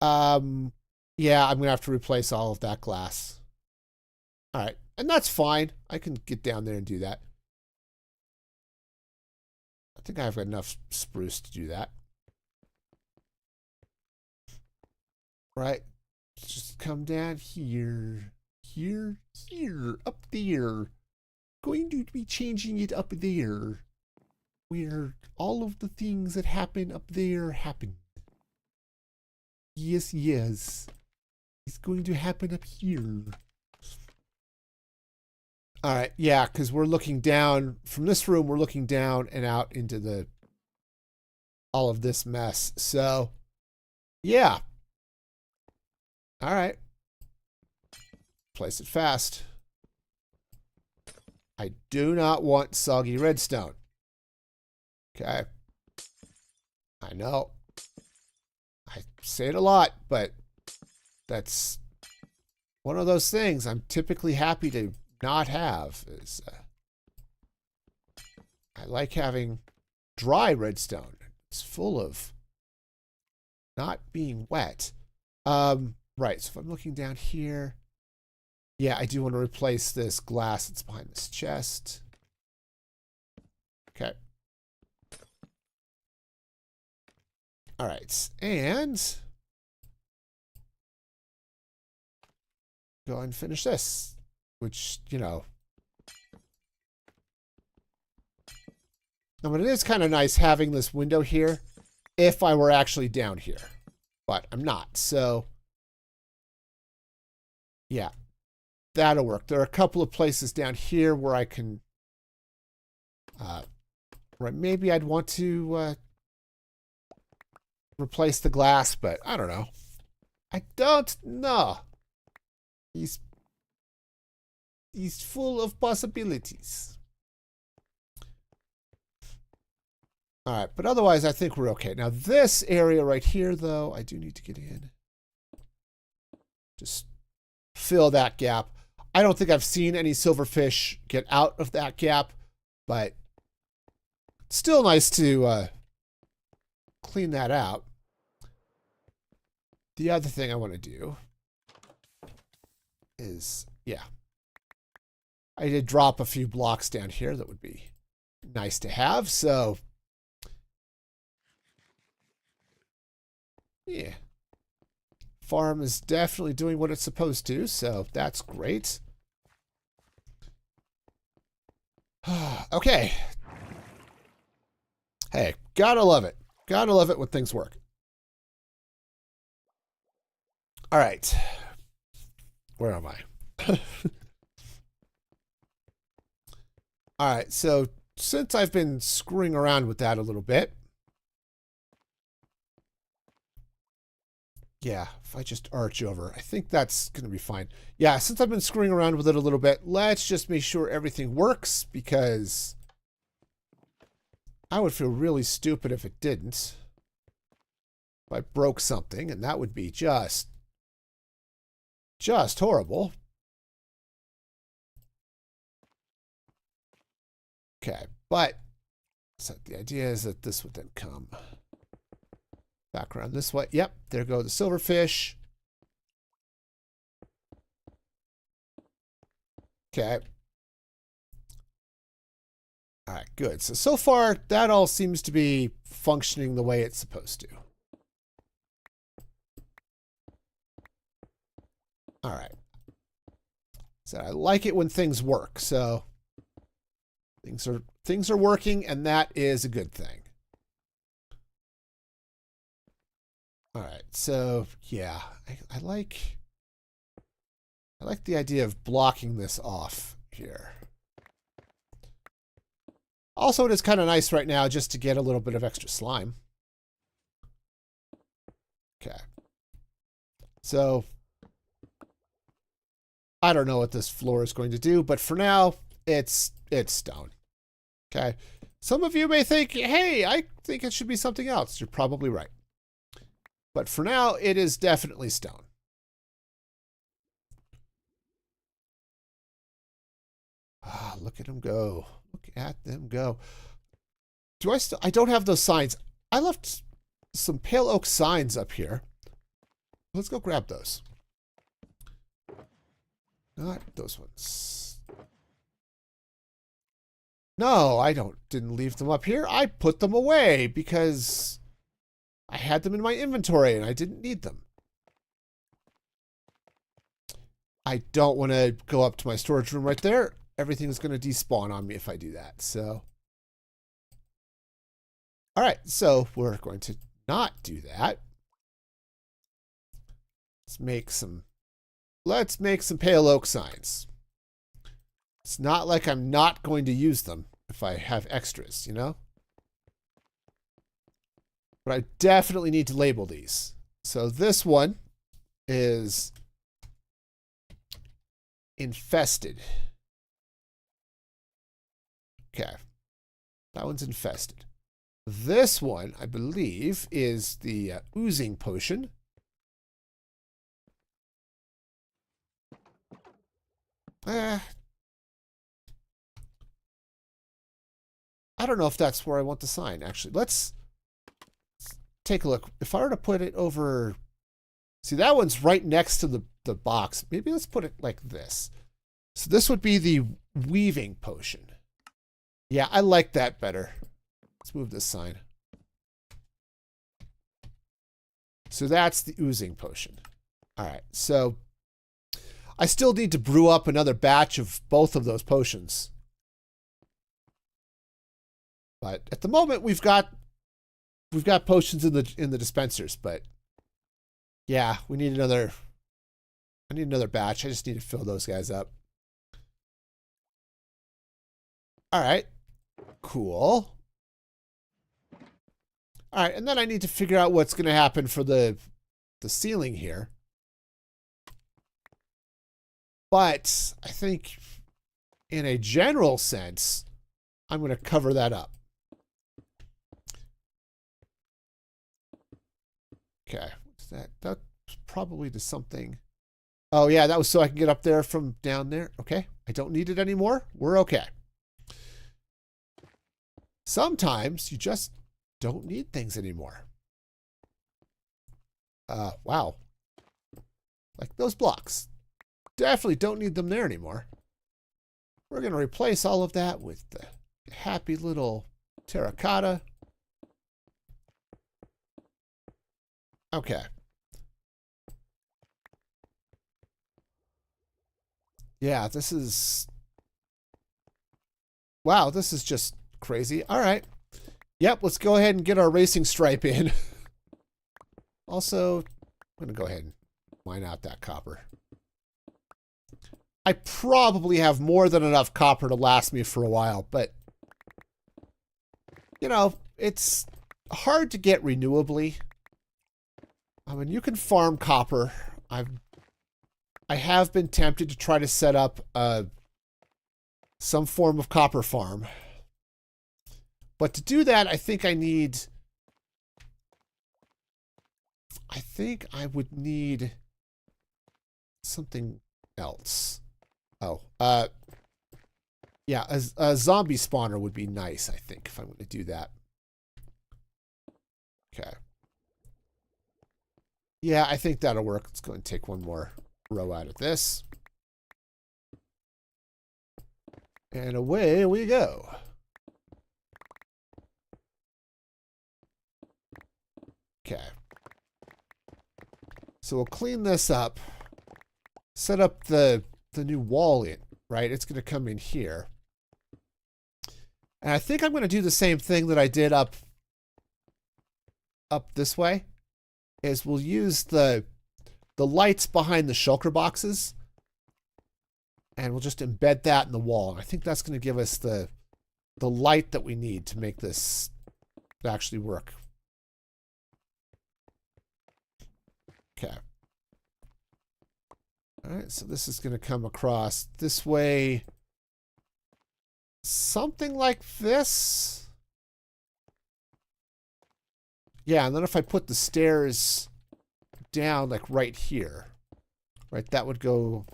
Yeah, I'm going to have to replace all of that glass. All right, and that's fine. I can get down there and do that. I think I've got enough spruce to do that. Right, just come down here. Here, up there. Going to be changing it up there. Where all of the things that happen up there happen. Yes, yes. It's going to happen up here. All right, yeah, because we're looking down from this room. We're looking down and out into all of this mess. So, yeah. All right. Place it fast. I do not want soggy redstone. Okay. I know. I say it a lot, but that's one of those things I'm typically happy to not have. Is I like having dry redstone. It's full of not being wet. Right, so if I'm looking down here, yeah, I do want to replace this glass that's behind this chest. Okay. All right, and go ahead and finish this, which, you know, I mean, it is kind of nice having this window here if I were actually down here, but I'm not, so yeah, that'll work. There are a couple of places down here where I can, where maybe I'd want to replace the glass, but I don't know. I don't know. He's full of possibilities. All right, but otherwise I think we're okay. Now this area right here, though, I do need to get in. Just fill that gap. I don't think I've seen any silverfish get out of that gap, but still nice to clean that out. The other thing I want to do is, yeah, I did drop a few blocks down here that would be nice to have, so yeah. Farm is definitely doing what it's supposed to, so that's great. Okay. Hey, gotta love it. Gotta love it when things work. All right. Where am I? All right, so since I've been screwing around with that a little bit, yeah, if I just arch over, I think that's going to be fine. Yeah, since I've been screwing around with it a little bit, let's just make sure everything works, because I would feel really stupid if it didn't. If I broke something, and that would be just horrible. Okay, but so the idea is that this would then come back around this way. Yep, there go the silverfish. Okay. All right, good. So far, that all seems to be functioning the way it's supposed to. All right. So I like it when things work. So things are working, and that is a good thing. All right, so yeah, I like the idea of blocking this off here. Also, it is kind of nice right now just to get a little bit of extra slime. Okay. So I don't know what this floor is going to do, but for now, it's stone. Okay. Some of you may think, hey, I think it should be something else. You're probably right. But for now, it is definitely stone. Ah, look at them go. Look at them go. I don't have those signs. I left some pale oak signs up here. Let's go grab those. Not those ones. No, I didn't leave them up here. I put them away because I had them in my inventory and I didn't need them. I don't want to go up to my storage room right there. Everything's going to despawn on me if I do that. So, all right. So we're going to not do that. Let's make some pale oak signs. It's not like I'm not going to use them if I have extras, you know? But I definitely need to label these. So this one is infested. Okay. That one's infested. This one, I believe, is the oozing potion. I don't know if that's where I want the sign, actually. Let's take a look. If I were to put it over... See, that one's right next to the box. Maybe let's put it like this. So this would be the weaving potion. Yeah, I like that better. Let's move this sign. So that's the oozing potion. All right, so I still need to brew up another batch of both of those potions. But at the moment, we've got potions in the dispensers. But yeah, we need another. I need another batch. I just need to fill those guys up. All right, cool. All right, and then I need to figure out what's going to happen for the ceiling here. But I think in a general sense, I'm going to cover that up. Okay, what's that? That's probably to something. Oh, yeah, that was so I can get up there from down there. Okay, I don't need it anymore. We're okay. Sometimes you just don't need things anymore. Wow. Like those blocks. Definitely don't need them there anymore. We're going to replace all of that with the happy little terracotta. Okay. Yeah, this is... Wow, this is just crazy. All right. Yep, let's go ahead and get our racing stripe in. Also, I'm going to go ahead and mine out that copper. I probably have more than enough copper to last me for a while, but, you know, it's hard to get renewably. I mean, you can farm copper. I have been tempted to try to set up some form of copper farm. But to do that, I think I would need something else. Oh, yeah, a zombie spawner would be nice, I think, if I'm going to do that. Okay. Yeah, I think that'll work. Let's go and take one more row out of this. And away we go. Okay. So we'll clean this up. Set up the new wall in, right? It's going to come in here. And I think I'm going to do the same thing that I did up this way. Is we'll use the lights behind the shulker boxes. And we'll just embed that in the wall. And I think that's going to give us the light that we need to make this actually work. Okay. All right, so this is going to come across this way. Something like this. Yeah, and then if I put the stairs down, like right here, right, that would go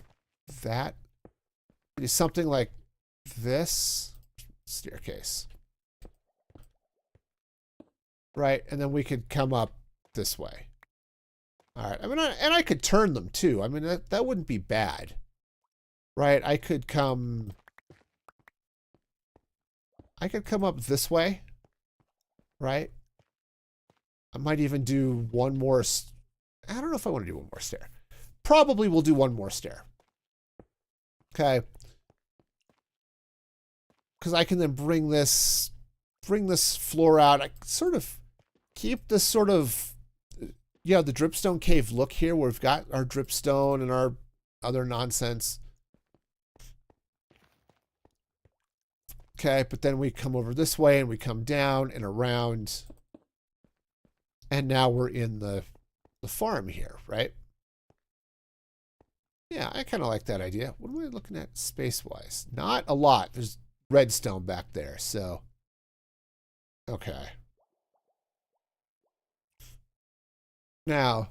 that. It's something like this staircase. Right, and then we could come up this way. All right, I mean, and I could turn them too. I mean, that wouldn't be bad. Right, I could come up this way. Right? I might even do one more. I don't know if I want to do one more stair. Probably we'll do one more stair. Okay. Because I can then bring this floor out. I sort of keep this sort of, yeah, the dripstone cave look here where we've got our dripstone and our other nonsense. Okay, but then we come over this way and we come down and around. And now we're in the farm here, right? Yeah, I kind of like that idea. What am I looking at space-wise? Not a lot. There's redstone back there. So, okay. Now,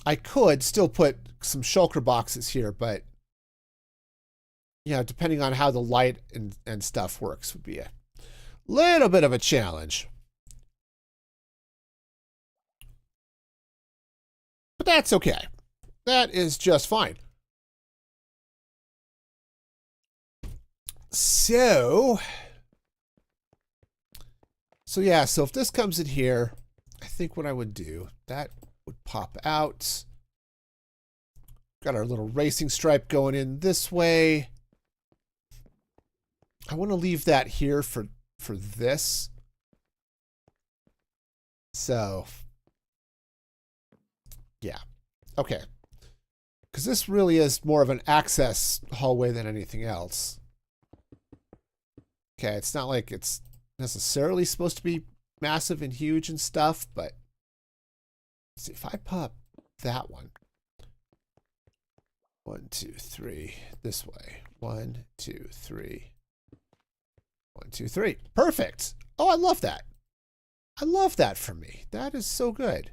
I could still put some shulker boxes here, but you know, depending on how the light and stuff works would be a little bit of a challenge. But that's okay. That is just fine. So yeah, so if this comes in here, I think what I would do, that would pop out. Got our little racing stripe going in this way. I want to leave that here for this. So, yeah. Okay. Because this really is more of an access hallway than anything else. Okay, it's not like it's necessarily supposed to be massive and huge and stuff, but let's see if I pop that one. 1, 2, 3. This way. 1, 2, 3. 1, 2, 3. Perfect. Oh, I love that. I love that for me. That is so good.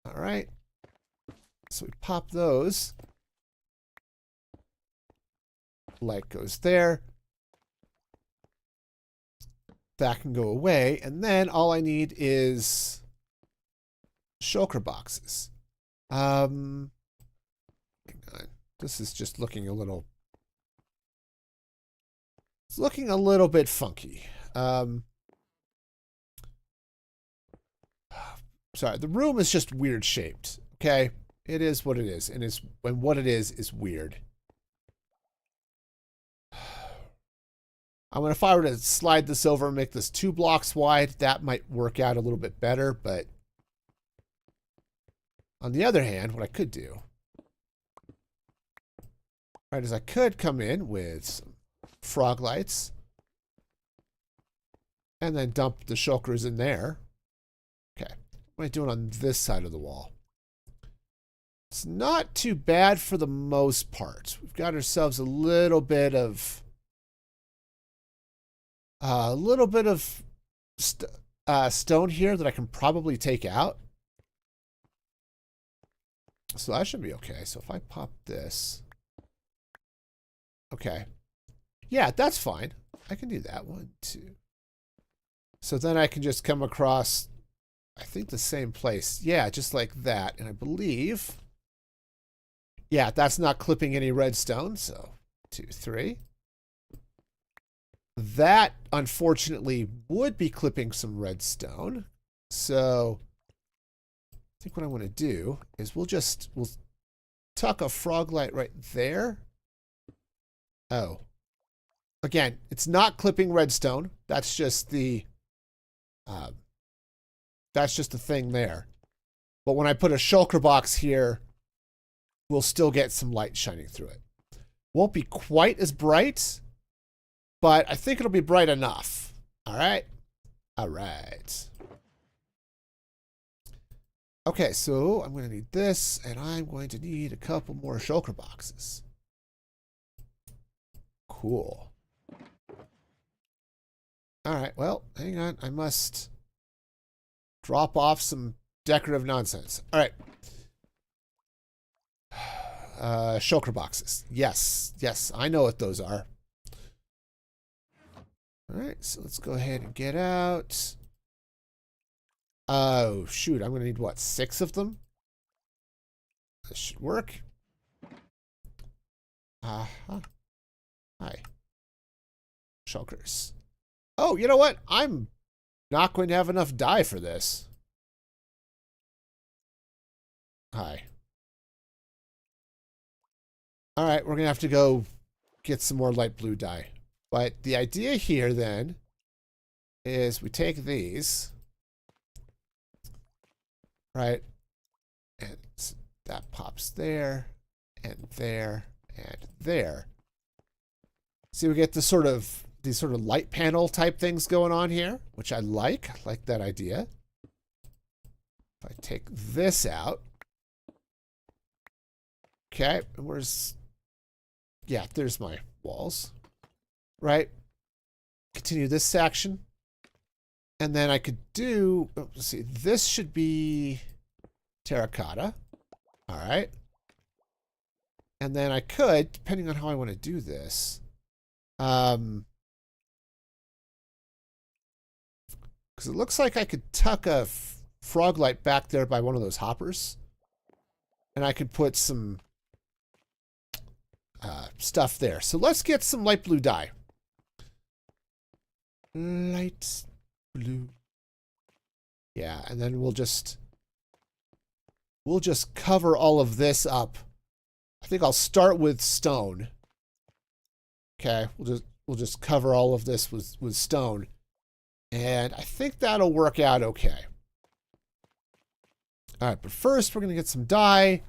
All right. So we pop those. Light goes there. That can go away. And then all I need is shulker boxes. Hang on. This is just looking a little... It's looking a little bit funky. Sorry, the room is just weird shaped. Okay? It is what it is. And what it is weird. I mean, if I were to slide this over and make this 2 blocks wide, that might work out a little bit better, but on the other hand, what I could do, right, is I could come in with some frog lights and then dump the shulkers in there. Okay. What am I doing on this side of the wall? It's not too bad for the most part. We've got ourselves a little bit of stone here that I can probably take out. So that should be okay. So if I pop this. Okay. Yeah, that's fine. I can do that. 1, 2. So then I can just come across, I think, the same place. Yeah, just like that. And I believe, yeah, that's not clipping any redstone. So 2, 3. That, unfortunately, would be clipping some redstone. So I think what I want to do is we'll tuck a frog light right there. Oh. Again, it's not clipping redstone. That's just the thing there. But when I put a shulker box here, we'll still get some light shining through it. Won't be quite as bright, but I think it'll be bright enough. All right? All right. Okay, so I'm going to need this, and I'm going to need a couple more shulker boxes. Cool. All right, well, hang on. I must drop off some decorative nonsense. All right. Shulker boxes. Yes, yes, I know what those are. All right, so let's go ahead and get out. Oh, shoot. I'm going to need, what, 6 of them? This should work. Uh-huh. Hi. Shulkers. Oh, you know what? I'm not going to have enough dye for this. Hi. All right, we're going to have to go get some more light blue dye. But the idea here, then, is we take these, right, and that pops there, and there, and there. See, we get these sort of light panel type things going on here, which I like. I like that idea. If I take this out, okay, where's Yeah, there's my walls. Right? Continue this section. And then I could do, let's see, this should be terracotta. All right. And then I could, depending on how I want to do this, because it looks like I could tuck a frog light back there by one of those hoppers. And I could put some stuff there. So let's get some light blue dye. Light blue. Yeah, and then we'll just cover all of this up. I think I'll start with stone. Okay, we'll just cover all of this with stone. And I think that'll work out okay. All right, but first we're going to get some dye.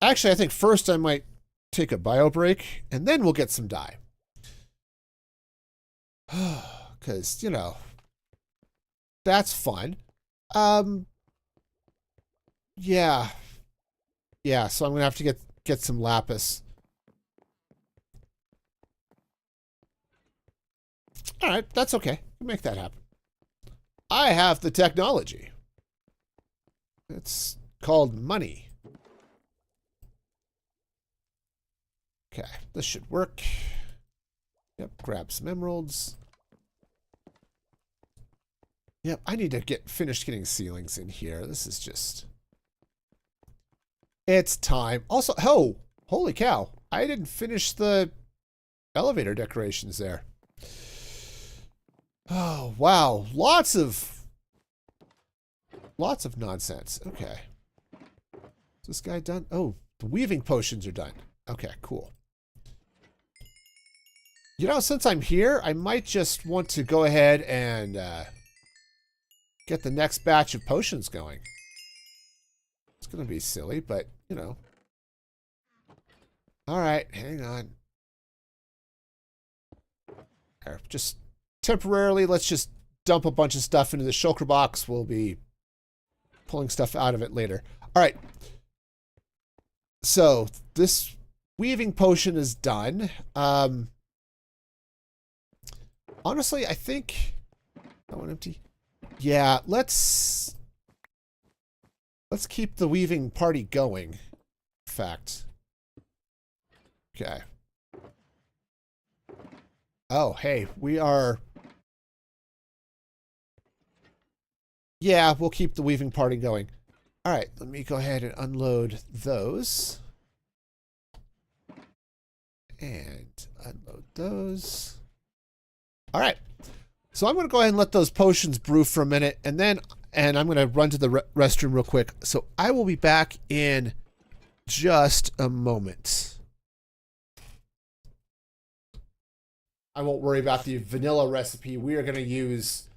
Actually, I think first I might take a bio break, and then we'll get some dye. Because, you know, that's fun. Yeah. Yeah, so I'm going to have to get some lapis. All right, that's okay. We'll make that happen. I have the technology. It's called money. Okay, this should work. Yep, grab some emeralds. Yep, I need to finish getting ceilings in here. This is just... It's time. Also, oh, holy cow. I didn't finish the elevator decorations there. Oh, wow. Lots of nonsense. Okay. Is this guy done? Oh, the weaving potions are done. Okay, cool. You know, since I'm here, I might just want to go ahead and get the next batch of potions going. It's going to be silly, but, you know. All right, hang on. Just temporarily, let's just dump a bunch of stuff into the shulker box. We'll be pulling stuff out of it later. All right. So, this weaving potion is done. Honestly, I think... That one empty. Yeah, let's keep the weaving party going. In fact. Okay. Oh, hey, we are... Yeah, we'll keep the weaving party going. All right, let me go ahead and unload those. And unload those. All right. So I'm going to go ahead and let those potions brew for a minute, and I'm going to run to the restroom real quick. So I will be back in just a moment. I won't worry about the vanilla recipe. We are going to use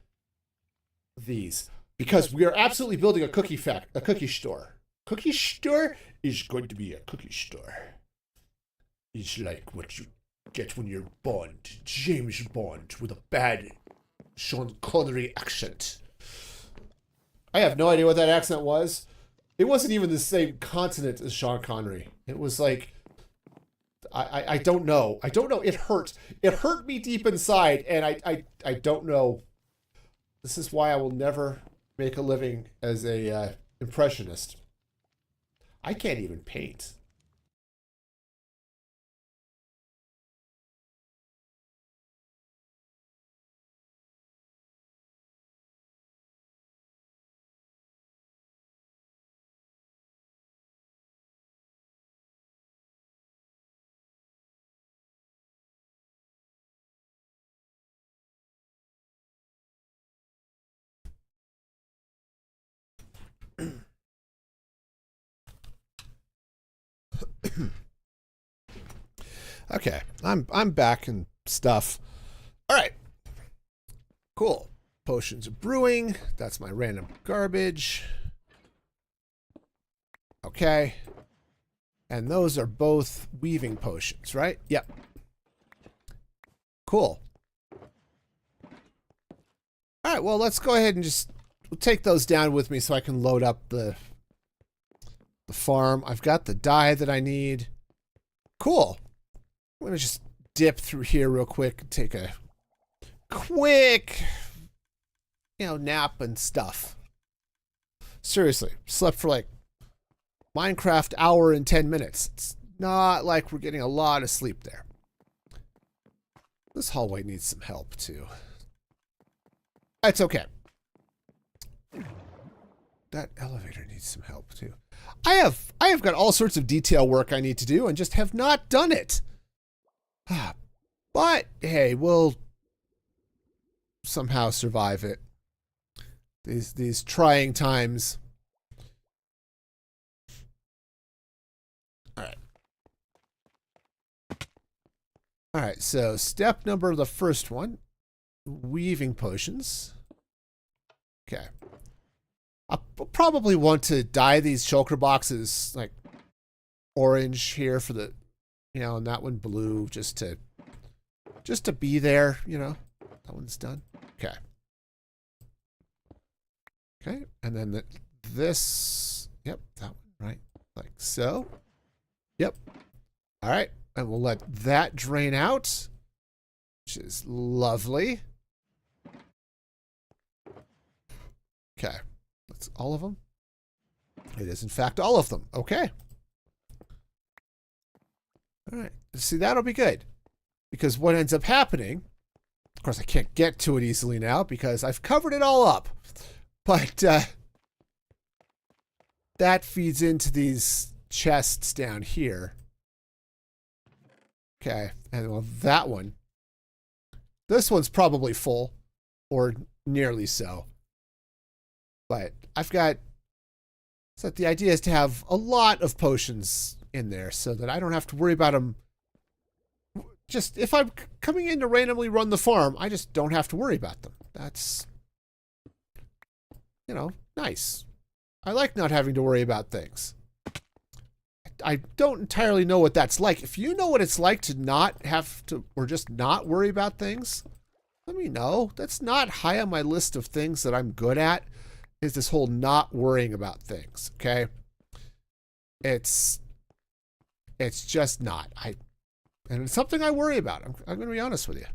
these because we are absolutely building a cookie store. Cookie store is going to be a cookie store. It's like what you get when you're Bond, James Bond, with a bad Sean Connery accent. I have no idea what that accent was. It wasn't even the same continent as Sean Connery. It was like, I don't know. I don't know. It hurt. It hurt me deep inside, and I don't know. This is why I will never make a living as a impressionist. I can't even paint. Okay, I'm back and stuff. All right, cool. Potions are brewing. That's my random garbage. Okay, and those are both weaving potions, right? Yep. Cool. All right, well, let's go ahead and just take those down with me so I can load up the farm. I've got the dye that I need. cool. I'm going to just dip through here real quick and take a quick, nap and stuff. Seriously, slept for like Minecraft hour and 10 minutes. It's not like we're getting a lot of sleep there. This hallway needs some help too. It's okay. That elevator needs some help too. I have got all sorts of detail work I need to do and just have not done it. But hey, we'll somehow survive it. These trying times. All right. All right, so step number, the first one, weaving potions. Okay. I'll probably want to dye these shulker boxes like orange here for the, and that one blue just to be there, That one's done. Okay. Okay, and then this, yep, that one, right? Like so. Yep. All right, and we'll let that drain out, which is lovely. Okay, that's all of them. It is, in fact, all of them. Okay. All right, see, that'll be good. Because what ends up happening, of course, I can't get to it easily now because I've covered it all up. But that feeds into these chests down here. Okay, and well, that one. This one's probably full, or nearly so. But I've got, so the idea is to have a lot of potions in there so that I don't have to worry about them. Just, if I'm coming in to randomly run the farm, I just don't have to worry about them. That's, nice. I like not having to worry about things. I don't entirely know what that's like. If you know what it's like to not have to, or just not worry about things, let me know. That's not high on my list of things that I'm good at, is this whole not worrying about things, okay? It's just not. And it's something I worry about. I'm going to be honest with you.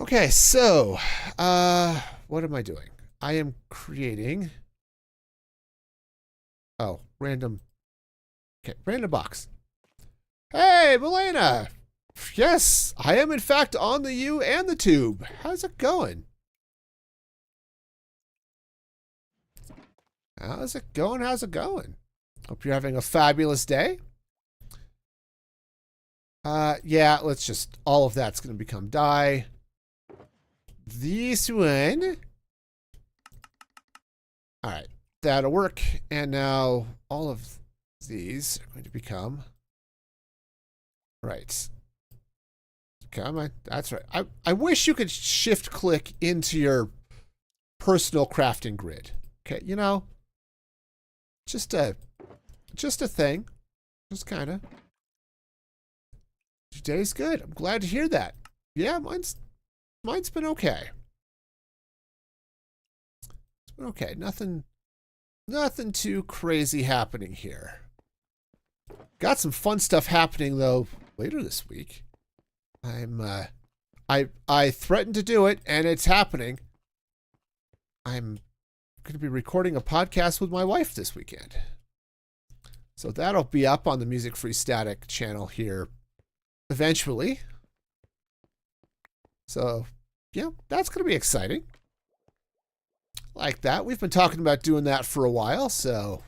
Okay, so, what am I doing? I am creating, random box. Hey, Milena! Yes, I am in fact on the U and the tube. How's it going? How's it going? How's it going? Hope you're having a fabulous day. Yeah, let's just, all of that's going to become dye. This one. All right, that'll work. And now all of these are going to become, right. Come on, that's right. I wish you could shift click into your personal crafting grid. Okay, just a thing. Just kind of. Today's good. I'm glad to hear that. Yeah, mine's been okay. It's been okay. Nothing too crazy happening here. Got some fun stuff happening though later this week. I threatened to do it and it's happening. I'm going to be recording a podcast with my wife this weekend. So that'll be up on the Music Free Static channel here eventually. So, yeah, that's going to be exciting. Like that. We've been talking about doing that for a while, so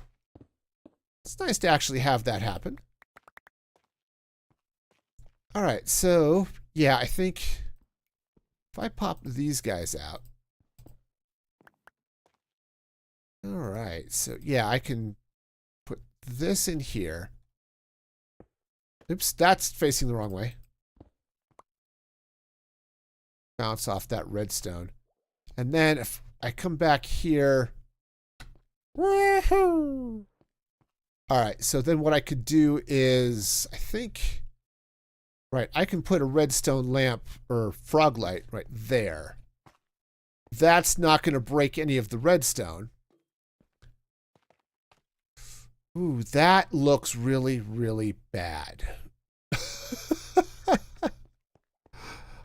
it's nice to actually have that happen. All right, so, yeah, I think if I pop these guys out. All right, so, yeah, I can put this in here. Oops, that's facing the wrong way. Bounce off that redstone. And then if I come back here. Woohoo! All right, so then what I could do is, I think, right, I can put a redstone lamp or frog light right there. That's not going to break any of the redstone. Ooh, that looks really, really bad.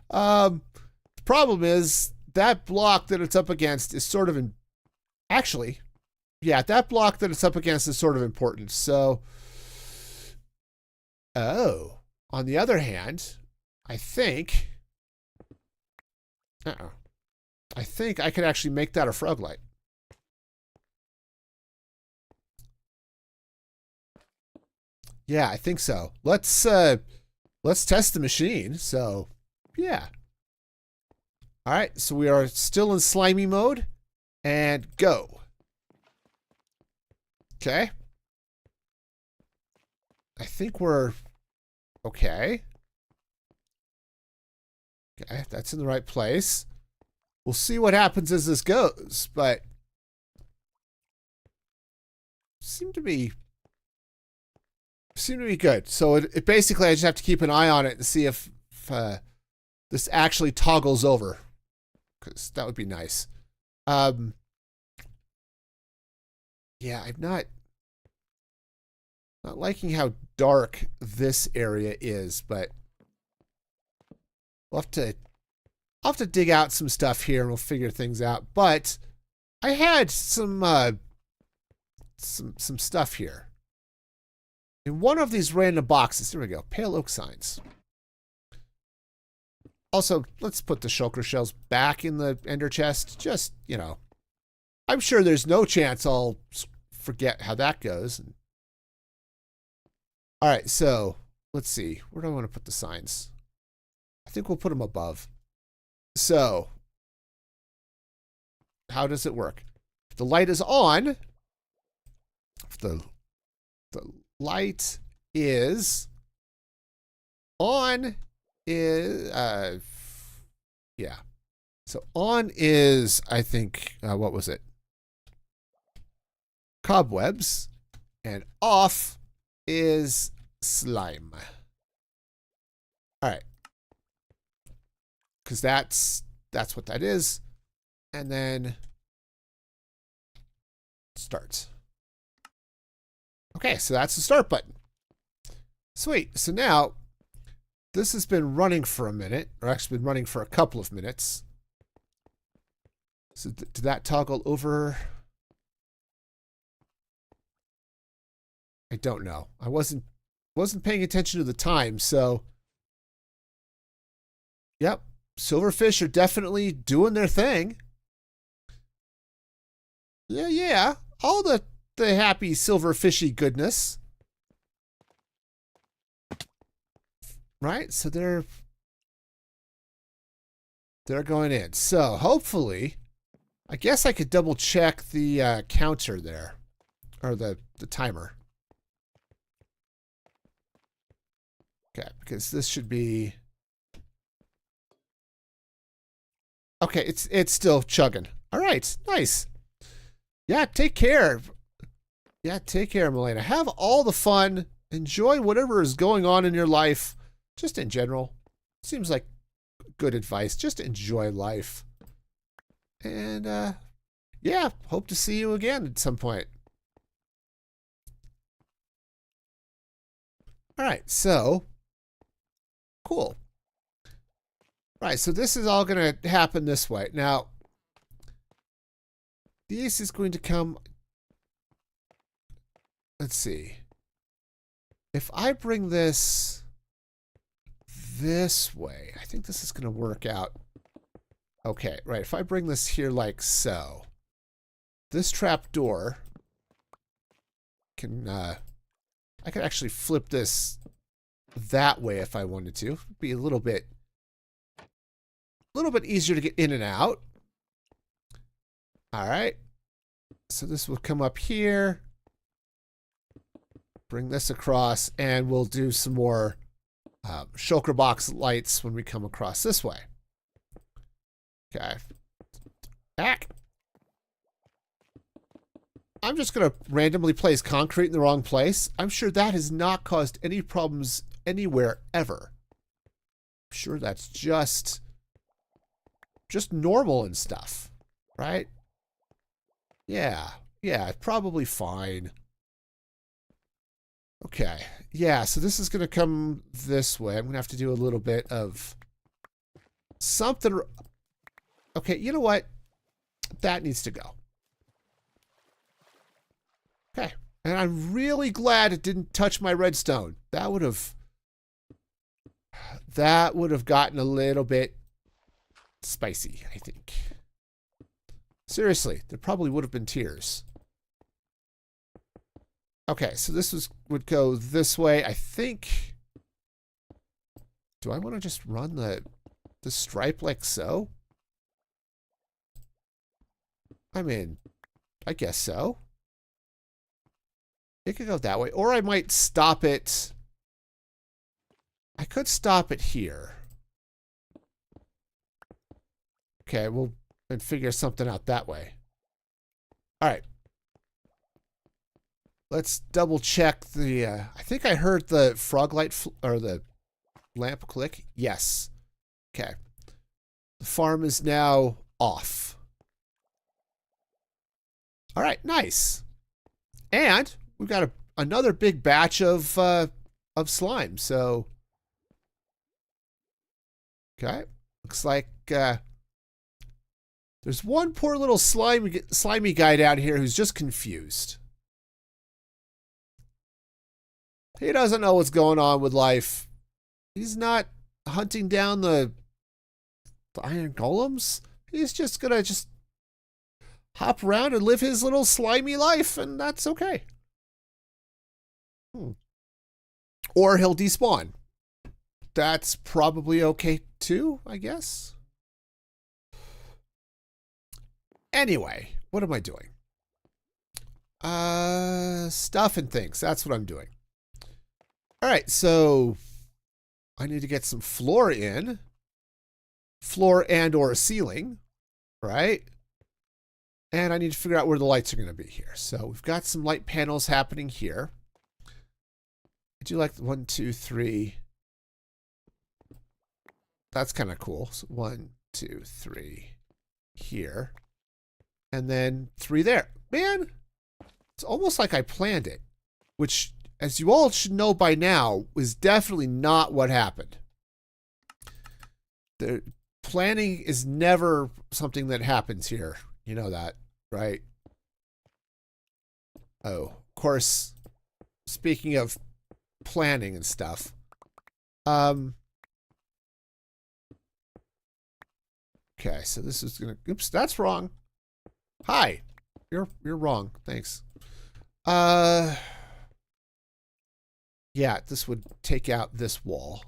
The problem is that block that it's up against is sort of actually, yeah, that block that it's up against is sort of important. So, oh, on the other hand, I think, I think I could actually make that a frog light. Yeah, I think so. Let's test the machine. So, yeah. All right, so we are still in slimy mode, and go. Okay. I think we're okay. Okay, that's in the right place. We'll see what happens as this goes, but seem to be good. So it basically, I just have to keep an eye on it and see if this actually toggles over, because that would be nice. Yeah, I'm not liking how dark this area is, but I'll have to dig out some stuff here and we'll figure things out. But I had some stuff here. In one of these random boxes, there we go, pale oak signs. Also, let's put the shulker shells back in the ender chest. Just, you know, I'm sure there's no chance I'll forget how that goes. All right, so let's see. Where do I want to put the signs? I think we'll put them above. So, how does it work? If the light is on, if the light is on, yeah. So on is, I think, what was it? Cobwebs, and off is slime. All right. Because that's what that is. And then start. Okay, so that's the start button. Sweet. So now this has been running for a minute, or actually been running for a couple of minutes. So did that toggle over? I don't know. I wasn't paying attention to the time, so yep. Silverfish are definitely doing their thing. Yeah. All the happy silverfishy goodness. Right? So they're going in. So hopefully, I guess I could double check the counter there, or the timer. Okay, because this should be okay. It's still chugging. All right, nice. Yeah, take care. Yeah, take care, Milena. Have all the fun. Enjoy whatever is going on in your life. Just in general. Seems like good advice. Just enjoy life. And, yeah, hope to see you again at some point. All right, so, cool. All right, so this is all going to happen this way. Now, this is going to come, let's see. If I bring this way, I think this is going to work out. Okay, right. If I bring this here like so, this trap door can, I could actually flip this that way if I wanted to. It'd be a little bit easier to get in and out. All right. So this will come up here. Bring this across, and we'll do some more shulker box lights when we come across this way. Okay. Back. I'm just going to randomly place concrete in the wrong place. I'm sure that has not caused any problems anywhere ever. I'm sure that's just normal and stuff, right? Yeah, probably fine. Okay. Yeah, so this is going to come this way. I'm going to have to do a little bit of something. Okay, you know what? That needs to go. Okay. And I'm really glad it didn't touch my redstone. That would have gotten a little bit spicy, I think. Seriously, there probably would have been tears. Okay, so this would go this way. I think. Do I want to just run the stripe like so? I mean, I guess so. It could go that way. Or I might stop it. I could stop it here. Okay, we'll figure something out that way. All right. Let's double check the, I think I heard the frog light, or the lamp click. Yes. Okay. The farm is now off. All right, nice. And we've got another big batch of slime. So, okay, looks like there's one poor little slimy guy down here who's just confused. He doesn't know what's going on with life. He's not hunting down the iron golems. He's just gonna hop around and live his little slimy life, and that's okay. Or he'll despawn. That's probably okay too, I guess. Anyway, what am I doing? Stuff and things. That's what I'm doing. All right, so I need to get some floor in. Floor and or a ceiling, right? And I need to figure out where the lights are going to be here. So we've got some light panels happening here. I do like 1, 2, 3. That's kind of cool. So 1, 2, 3 here. And then 3 there. Man, it's almost like I planned it. Which, as you all should know by now, was definitely not what happened. The planning is never something that happens here. You know that, right? Oh, of course, speaking of planning and stuff. Okay, so this is gonna, oops, that's wrong. Hi. You're wrong. Thanks. Yeah, this would take out this wall.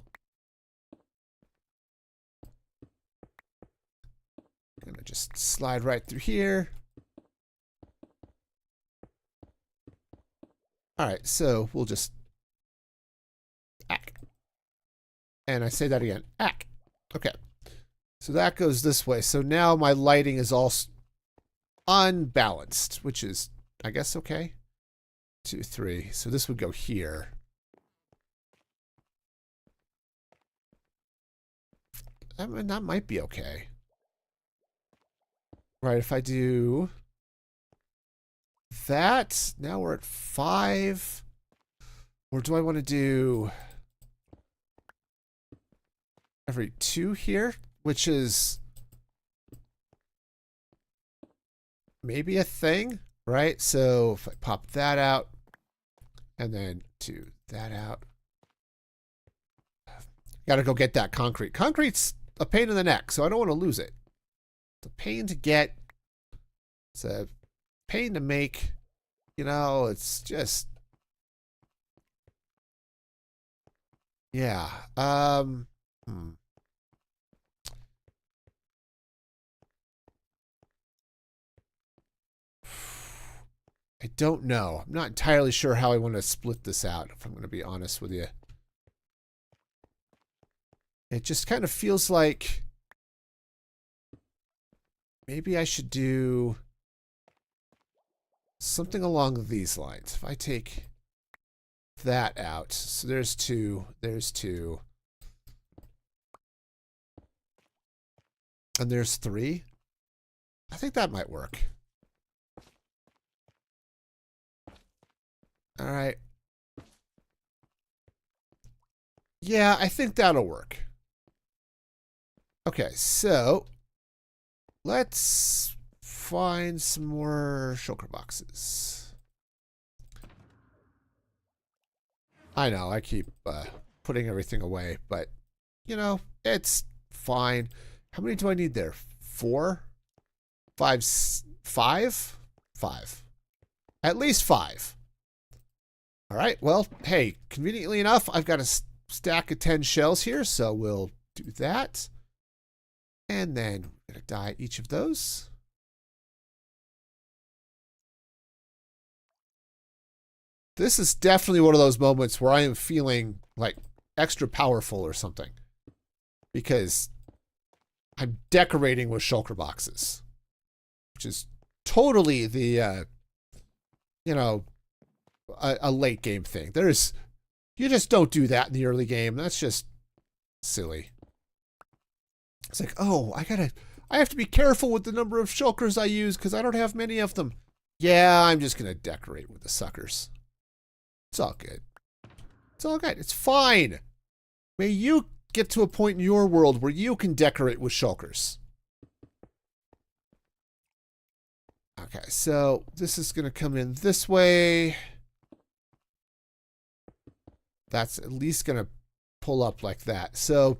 Gonna just slide right through here. All right, so we'll just ack. And I say that again, ack. Okay. So that goes this way. So now my lighting is all unbalanced, which is, I guess, okay. 2, 3. So this would go here. I mean, that might be okay. Right, if I do that, now we're at 5. Or do I want to do every 2 here? Which is maybe a thing, right? So if I pop that out and then do that out. Gotta go get that concrete. Concrete's a pain in the neck, so I don't want to lose it. It's a pain to get. It's a pain to make. You know, it's just. Yeah. I don't know. I'm not entirely sure how I want to split this out, if I'm going to be honest with you. It just kind of feels like maybe I should do something along these lines. If I take that out, so there's 2, there's 2, and there's 3. I think that might work. All right. Yeah, I think that'll work. Okay, so let's find some more shulker boxes. I know, I keep putting everything away, but, you know, it's fine. How many do I need there? 4? 5? 5? 5. At least 5. All right, well, hey, conveniently enough, I've got a stack of 10 shells here, so we'll do that. And then we're going to dye each of those. This is definitely one of those moments where I am feeling like extra powerful or something. Because I'm decorating with shulker boxes. Which is totally the, you know, a late game thing. You just don't do that in the early game. That's just silly. It's like, oh, I have to be careful with the number of shulkers I use because I don't have many of them. Yeah, I'm just going to decorate with the suckers. It's all good. It's all good. It's fine. May you get to a point in your world where you can decorate with shulkers. Okay, so this is going to come in this way. That's at least going to pull up like that. So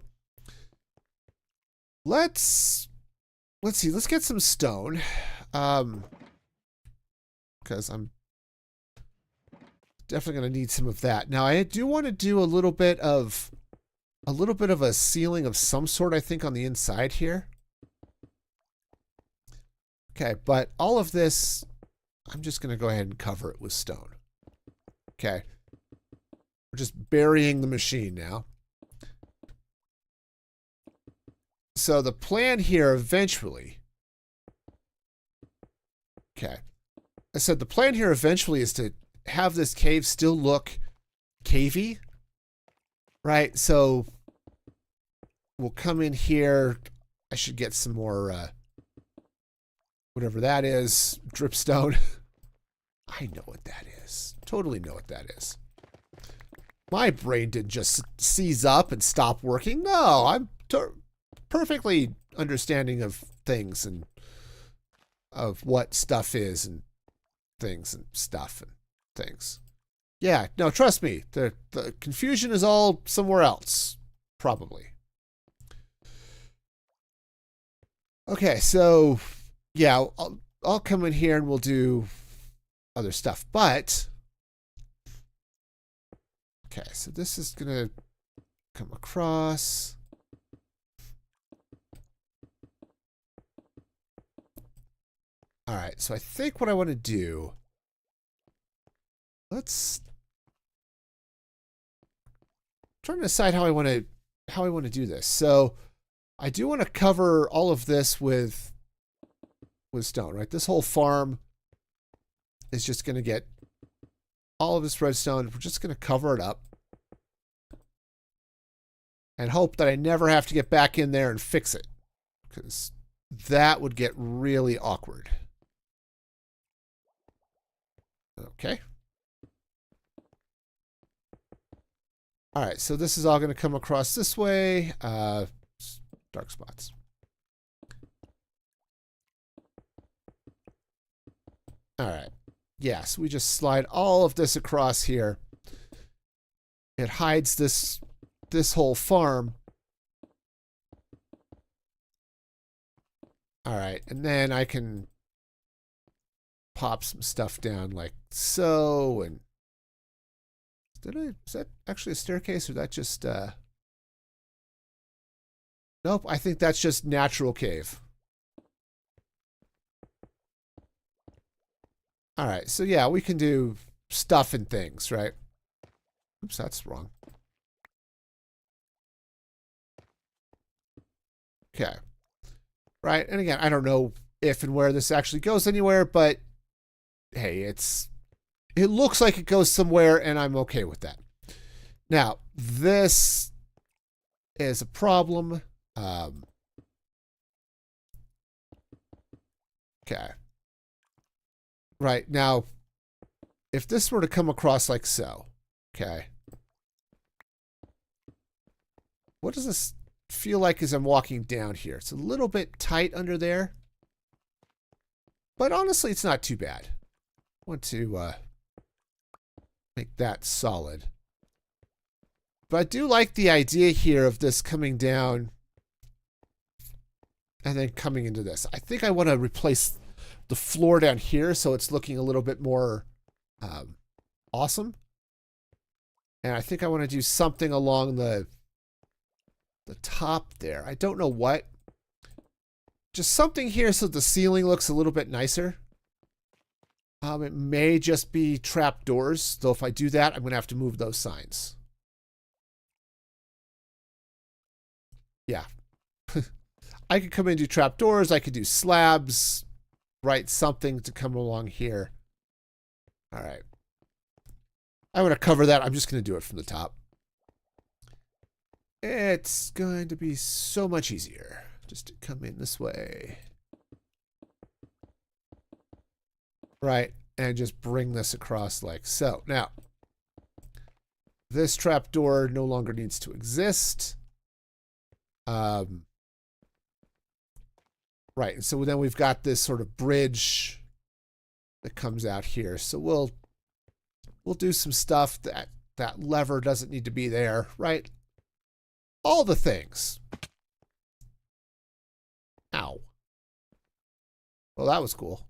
let's see. Let's get some stone. Because I'm definitely going to need some of that. Now I do want to do a little bit of a ceiling of some sort, I think, on the inside here. Okay, but all of this, I'm just going to go ahead and cover it with stone. Okay. We're just burying the machine now. So the plan here eventually... Okay. I said the plan here eventually is to have this cave still look cavey. Right? So we'll come in here. I should get some more... whatever that is, dripstone. I know what that is. Totally know what that is. My brain didn't just seize up and stop working. No, I'm perfectly understanding of things and of what stuff is and things and stuff and things. Yeah, no, trust me. The confusion is all somewhere else, probably. Okay, so... yeah, I'll come in here and we'll do other stuff. But, okay, so this is going to come across. All right, so I think what I want to do, I'm trying to decide how I want to do this. So I do want to cover all of this with stone, right? This whole farm is just going to get all of this redstone. We're just going to cover it up and hope that I never have to get back in there and fix it, because that would get really awkward. Okay. All right, so this is all going to come across this way. Dark spots. All right. Yes, we just slide all of this across here. It hides this whole farm. All right, and then I can pop some stuff down like so. And is that actually a staircase, or that just nope, I think that's just natural cave. All right, so yeah, we can do stuff and things, right? Oops, that's wrong. Okay. Right, and again, I don't know if and where this actually goes anywhere, but hey, it looks like it goes somewhere, and I'm okay with that. Now, this is a problem. Okay. Right, now, if this were to come across like so, okay. what does this feel like as I'm walking down here? It's a little bit tight under there. But honestly, it's not too bad. I want to make that solid. But I do like the idea here of this coming down and then coming into this. I think I want to replace the floor down here so it's looking a little bit more awesome. And I think I want to do something along the top there. I don't know what. Just something here so the ceiling looks a little bit nicer. It may just be trap doors, though if I do that, I'm going to have to move those signs. Yeah. I could come in and do trap doors. I could do slabs. Right, something to come along here. All right. I want to cover that. I'm just going to do it from the top. It's going to be so much easier just to come in this way. Right, and just bring this across like so. Now, this trapdoor no longer needs to exist. Right, and so then we've got this sort of bridge that comes out here. So we'll do some stuff that lever doesn't need to be there, right? All the things. Ow. Well, that was cool.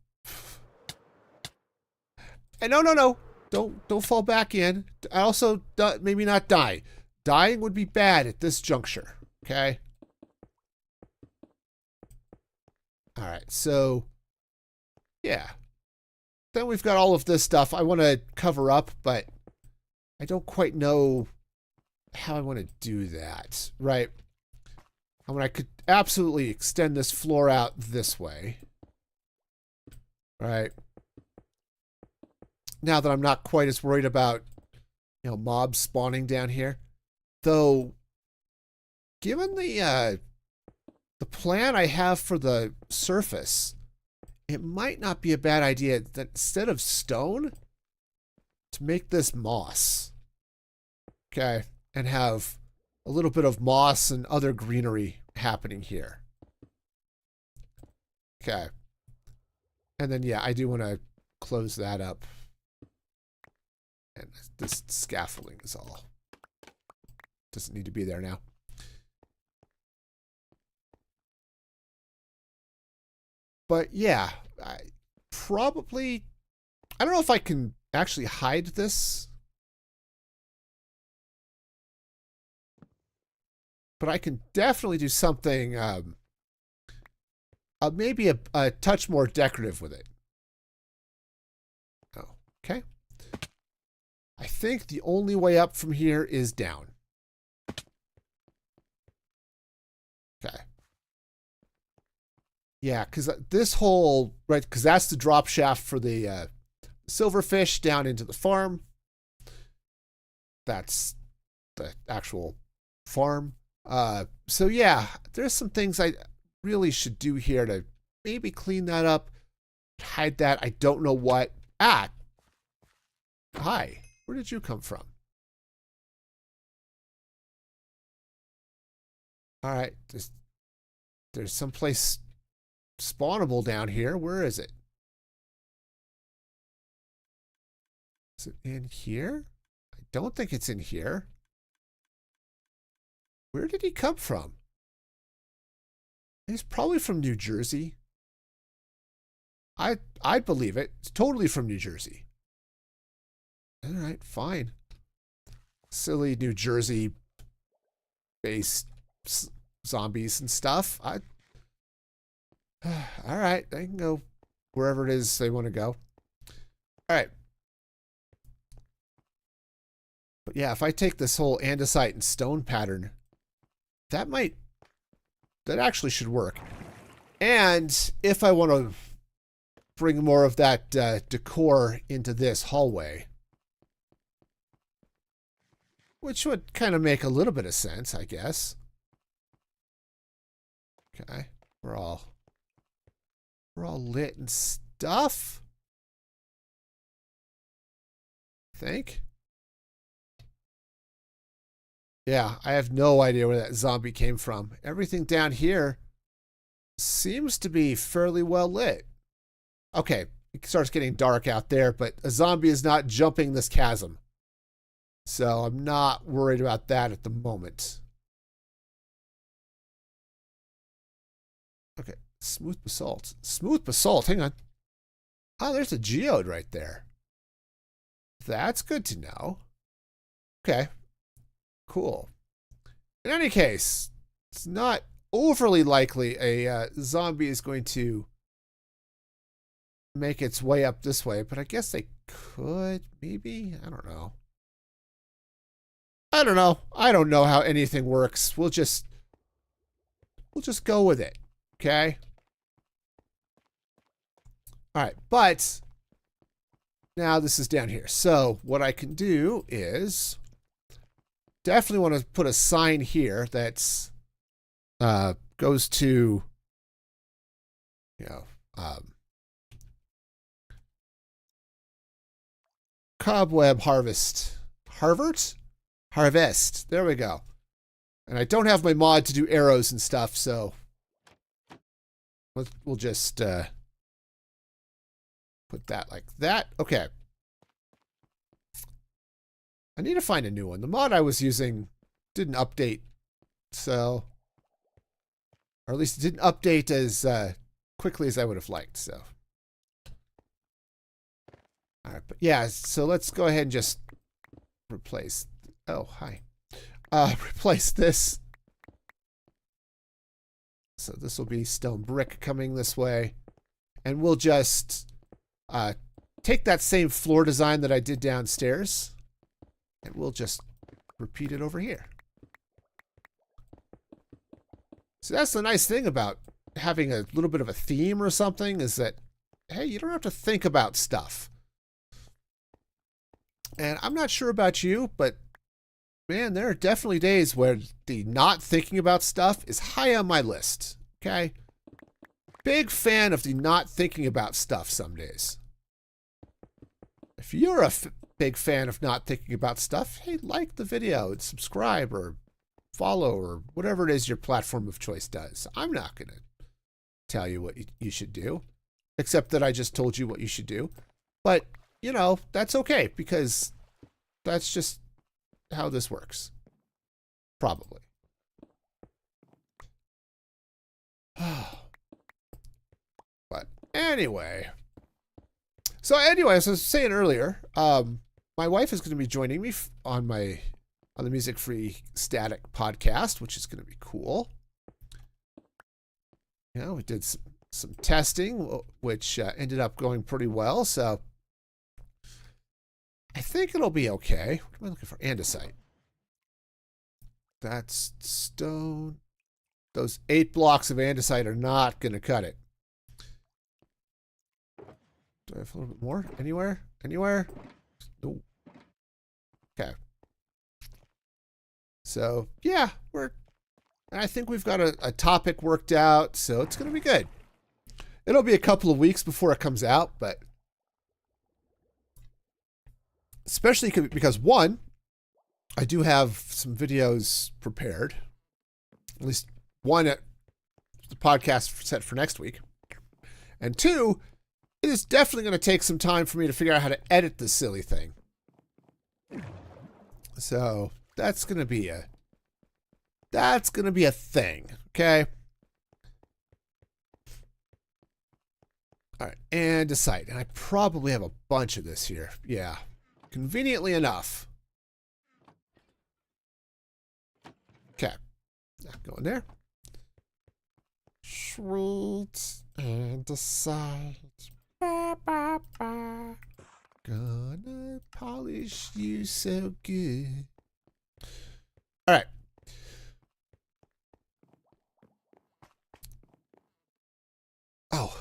And no. Don't fall back in. I also maybe not die. Dying would be bad at this juncture, okay? All right, so yeah. Then we've got all of this stuff I want to cover up, but I don't quite know how I want to do that, right? I mean, I could absolutely extend this floor out this way, right? Now that I'm not quite as worried about, mobs spawning down here. Though, given the plan I have for the surface, it might not be a bad idea that instead of stone, to make this moss. Okay, and have a little bit of moss and other greenery happening here. Okay. And then, yeah, I do want to close that up. And this scaffolding is all. Doesn't need to be there now. But yeah, I don't know if I can actually hide this. But I can definitely do something, maybe a touch more decorative with it. Oh, okay. I think the only way up from here is down. Okay. Yeah, because this whole, right, because that's the drop shaft for the silverfish down into the farm. That's the actual farm. So yeah, there's some things I really should do here to maybe clean that up, hide that. I don't know what. Ah, hi. Where did you come from? All right, there's someplace spawnable down here. Where is it? Is it in here? I don't think it's in here. Where did he come from? He's probably from New Jersey. I'd believe it. It's totally from New Jersey. All right, fine. Silly New Jersey based zombies and stuff. All right, they can go wherever it is they want to go. All right. But yeah, if I take this whole andesite and stone pattern, that actually should work. And if I want to bring more of that decor into this hallway, which would kind of make a little bit of sense, I guess. Okay, we're all lit and stuff. I think. Yeah, I have no idea where that zombie came from. Everything down here seems to be fairly well lit. Okay, it starts getting dark out there, but a zombie is not jumping this chasm. So I'm not worried about that at the moment. Okay, smooth basalt. Smooth basalt, hang on. Oh, there's a geode right there. That's good to know. Okay, cool. In any case, it's not overly likely a zombie is going to make its way up this way, but I guess they could, maybe? I don't know. I don't know. I don't know how anything works. We'll just go with it, okay? All right, but now this is down here. So what I can do is definitely want to put a sign here that's goes to, you know, cobweb harvest. Harvest. There we go. And I don't have my mod to do arrows and stuff, so we'll just put that like that. Okay. I need to find a new one. The mod I was using didn't update, so, or at least it didn't update as quickly as I would have liked, so. All right, but yeah, so let's go ahead and just replace, oh, hi. Replace this. So this will be stone brick coming this way. And we'll just take that same floor design that I did downstairs, and we'll just repeat it over here. So that's the nice thing about having a little bit of a theme or something, is that, hey, you don't have to think about stuff. And I'm not sure about you, but man, there are definitely days where the not thinking about stuff is high on my list. Okay? Big fan of the not thinking about stuff some days. If you're a big fan of not thinking about stuff, hey, like the video and subscribe or follow or whatever it is your platform of choice does. I'm not going to tell you what you should do, except that I just told you what you should do. But, you know, that's okay, because that's just how this works. Probably. But anyway. So anyway, as I was saying earlier, my wife is going to be joining me on the Music Free Static podcast, which is going to be cool. Yeah, we did some testing, which ended up going pretty well. So I think it'll be okay. What am I looking for? Andesite. That's stone. Those 8 blocks of andesite are not going to cut it. Do I have a little bit more? Anywhere? Anywhere? No. Okay. So, yeah, I think we've got a topic worked out, so it's going to be good. It'll be a couple of weeks before it comes out, but especially because, one, I do have some videos prepared. At least one at the podcast set for next week. And two, it is definitely going to take some time for me to figure out how to edit this silly thing. So that's going to be a thing, okay? All right, andesite. And I probably have a bunch of this here. Yeah, conveniently enough. Okay, now go in there. Sweet andesite. Ba, ba, ba. Gonna polish you so good. All right. Oh,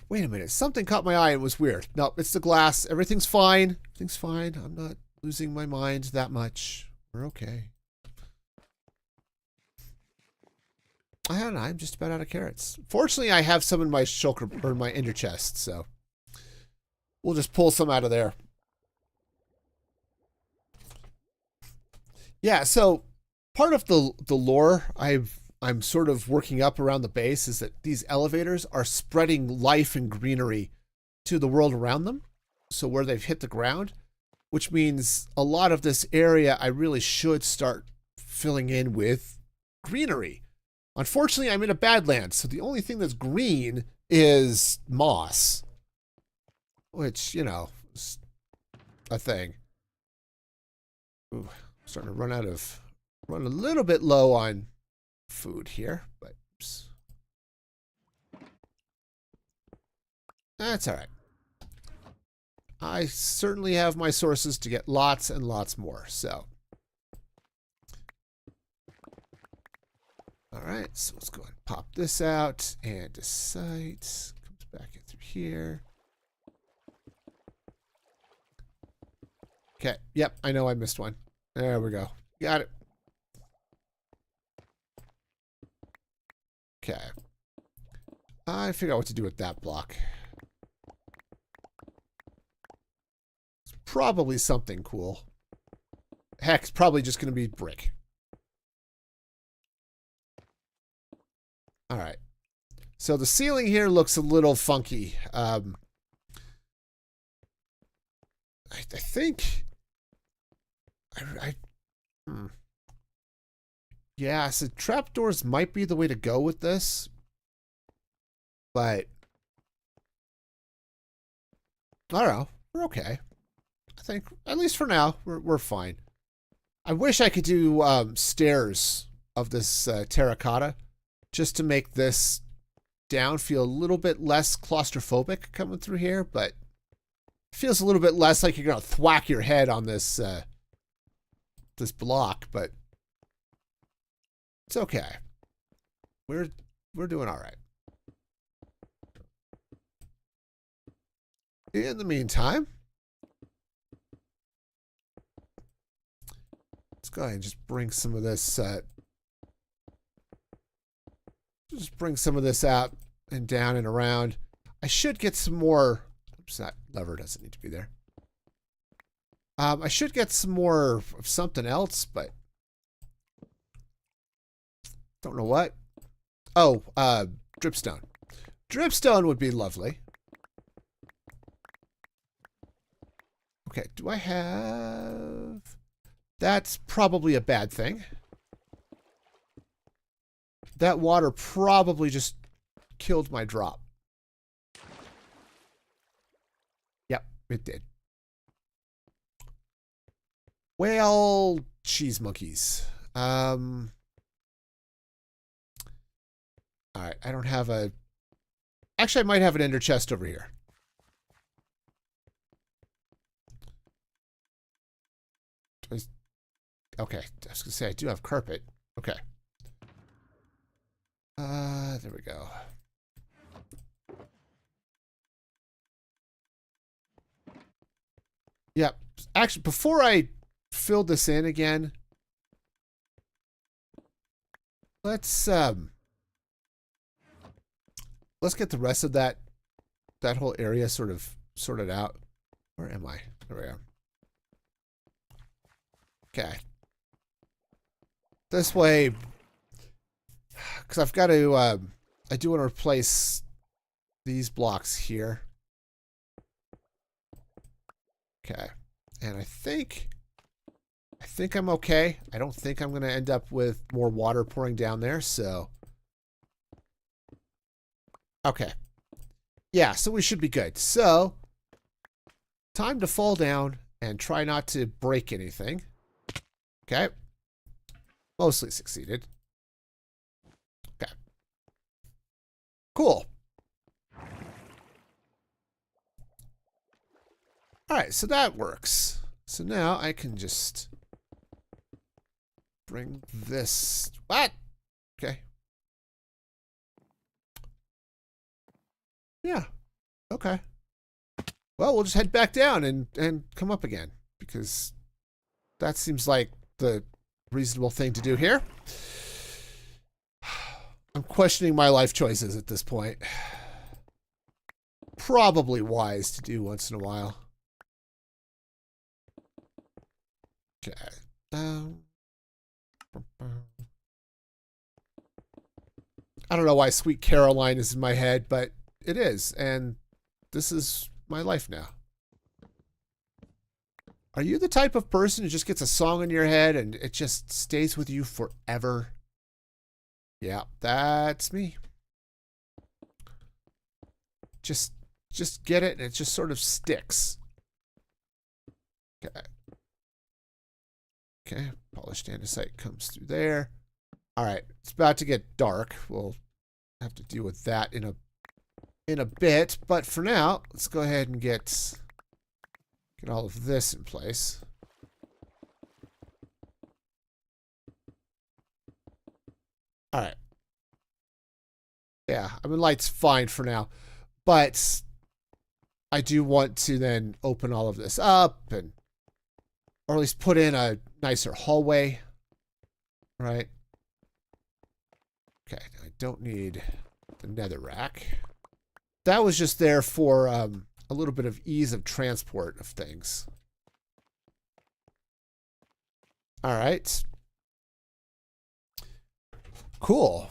wait a minute. Something caught my eye and was weird. No, it's the glass. Everything's fine. Everything's fine. I'm not losing my mind that much. We're okay. I don't know. I'm just about out of carrots. Fortunately, I have some in my shulker, or my ender chest, so we'll just pull some out of there. Yeah, so part of the lore I'm sort of working up around the base is that these elevators are spreading life and greenery to the world around them. So where they've hit the ground, which means a lot of this area I really should start filling in with greenery. Unfortunately, I'm in a badlands, so the only thing that's green is moss, which, you know, is a thing. Ooh, I'm starting to run a little bit low on food here, but oops. That's all right. I certainly have my sources to get lots and lots more, so. All right, so let's go ahead and pop this out and to site. Comes back in through here. Okay, yep, I know I missed one. There we go. Got it. Okay. I figure out what to do with that block. It's probably something cool. Heck, it's probably just going to be brick. All right. So the ceiling here looks a little funky. I think... Yeah, so trapdoors might be the way to go with this. But... I don't know. We're okay. I think, at least for now, we're fine. I wish I could do stairs of this terracotta, just to make this down feel a little bit less claustrophobic coming through here, but it feels a little bit less like you're going to thwack your head on this this block, but it's okay. We're doing all right. In the meantime, let's go ahead and just bring some of this out and down and around. I should get some more. Oops, that lever doesn't need to be there. I should get some more of something else, but don't know what. Oh, dripstone. Dripstone would be lovely. Okay, do I have... That's probably a bad thing. That water probably just killed my drop. Yep, it did. Well, cheese monkeys. All right, I don't have a... Actually, I might have an ender chest over here. Okay, I was gonna say I do have carpet. Okay. There we go. Yep. Actually, before I fill this in again, let's get the rest of that whole area sort of sorted out. Where am I? There we go. Okay. This way, because I've got to, I do want to replace these blocks here. Okay. And I think I'm okay. I don't think I'm going to end up with more water pouring down there, so. Okay. Yeah, so we should be good. So, time to fall down and try not to break anything. Okay. Mostly succeeded. Okay. Cool. All right, so that works. So now I can just bring this. What? Okay. Yeah. Okay. Well, we'll just head back down and come up again, because that seems like the reasonable thing to do here. I'm questioning my life choices at this point. Probably wise to do once in a while. Okay. I don't know why Sweet Caroline is in my head, but it is. And this is my life now. Are you the type of person who just gets a song in your head and it just stays with you forever? Yeah, that's me. Just get it and it just sort of sticks. Okay. Okay, polished andesite comes through there. All right, it's about to get dark. We'll have to deal with that in a bit, but for now, let's go ahead and get all of this in place. All right. Yeah, I mean, light's fine for now, but I do want to then open all of this up or at least put in a nicer hallway, right? Okay, I don't need the nether rack. That was just there for a little bit of ease of transport of things. All right. Cool.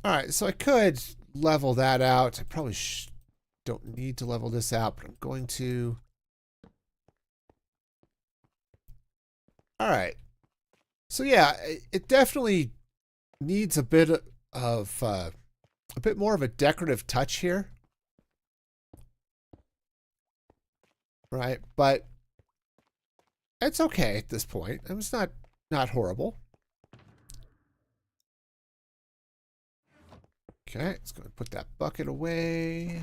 All right, so I could level that out. I probably don't need to level this out, but I'm going to. All right. So yeah, it definitely needs a bit of a bit more of a decorative touch here. Right? But it's okay at this point. It's not horrible. Okay, let's go and put that bucket away.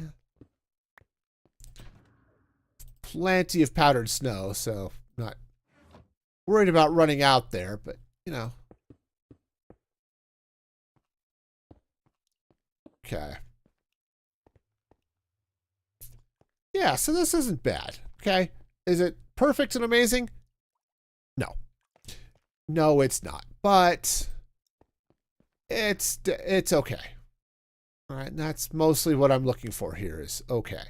Plenty of powdered snow, so not worried about running out there, but you know. Okay. Yeah, so this isn't bad. Okay. Is it perfect and amazing? No. No, it's not. But it's okay. All right, and that's mostly what I'm looking for here is okay.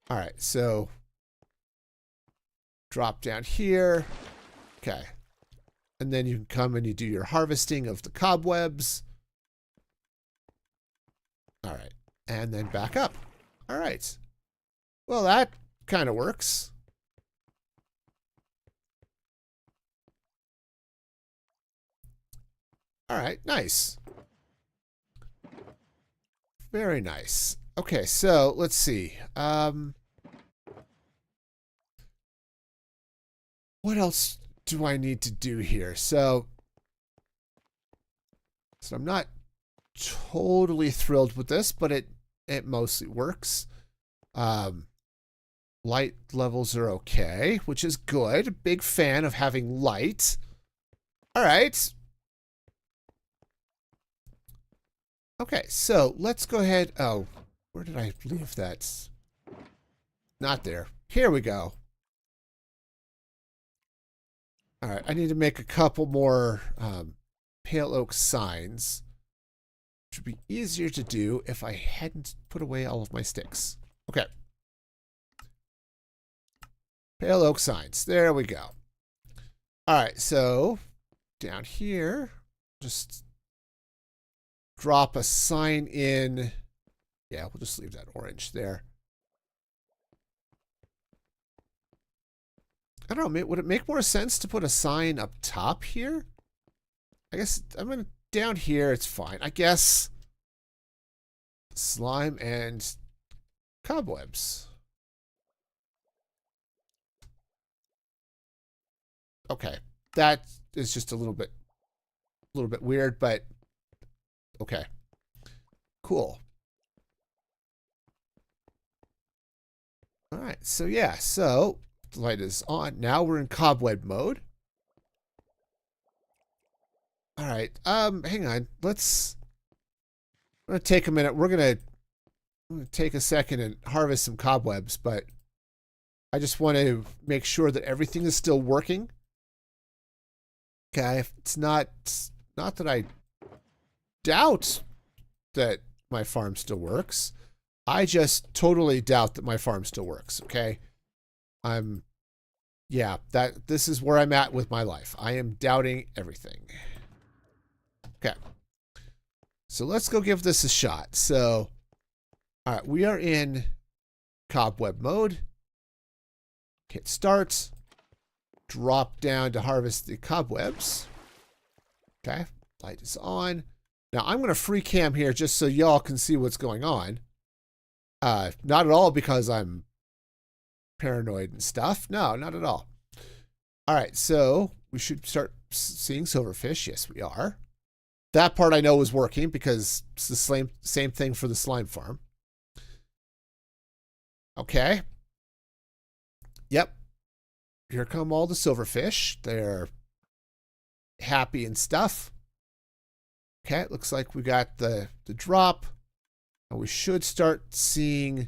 All right, so drop down here. Okay. And then you can come and you do your harvesting of the cobwebs. All right. And then back up. All right. Well, that kind of works. All right, nice. Very nice. Okay, so let's see. What else do I need to do here? So I'm not totally thrilled with this, but it mostly works. Light levels are okay, which is good. Big fan of having light. All right. Okay, so let's go ahead. Oh, where did I leave that? Not there. Here we go. All right, I need to make a couple more pale oak signs, which would be easier to do if I hadn't put away all of my sticks. Okay. Pale oak signs. There we go. All right, so down here, just drop a sign in. Yeah, we'll just leave that orange there. I don't know, would it make more sense to put a sign up top here? I guess I'm gonna down here, it's fine. I guess slime and cobwebs. Okay, that is just a little bit weird, but okay, cool. All right, so yeah, so the light is on. Now we're in cobweb mode. All right, hang on. I'm gonna take a minute. I'm gonna take a second and harvest some cobwebs, but I just want to make sure that everything is still working. Okay, if it's not that I doubt that my farm still works. I just totally doubt that my farm still works, okay? I'm Yeah, this is where I'm at with my life. I am doubting everything. Okay. So let's go give this a shot. So, all right, we are in cobweb mode. Hit start. Drop down to harvest the cobwebs. Okay, light is on. Now I'm going to free cam here just so y'all can see what's going on. Not at all because I'm paranoid and stuff. No, not at all. All right, so we should start seeing silverfish. Yes, we are. That part I know is working because it's the same thing for the slime farm. Okay. Yep. Here come all the silverfish. They're happy and stuff. Okay, it looks like we got the drop. And we should start seeing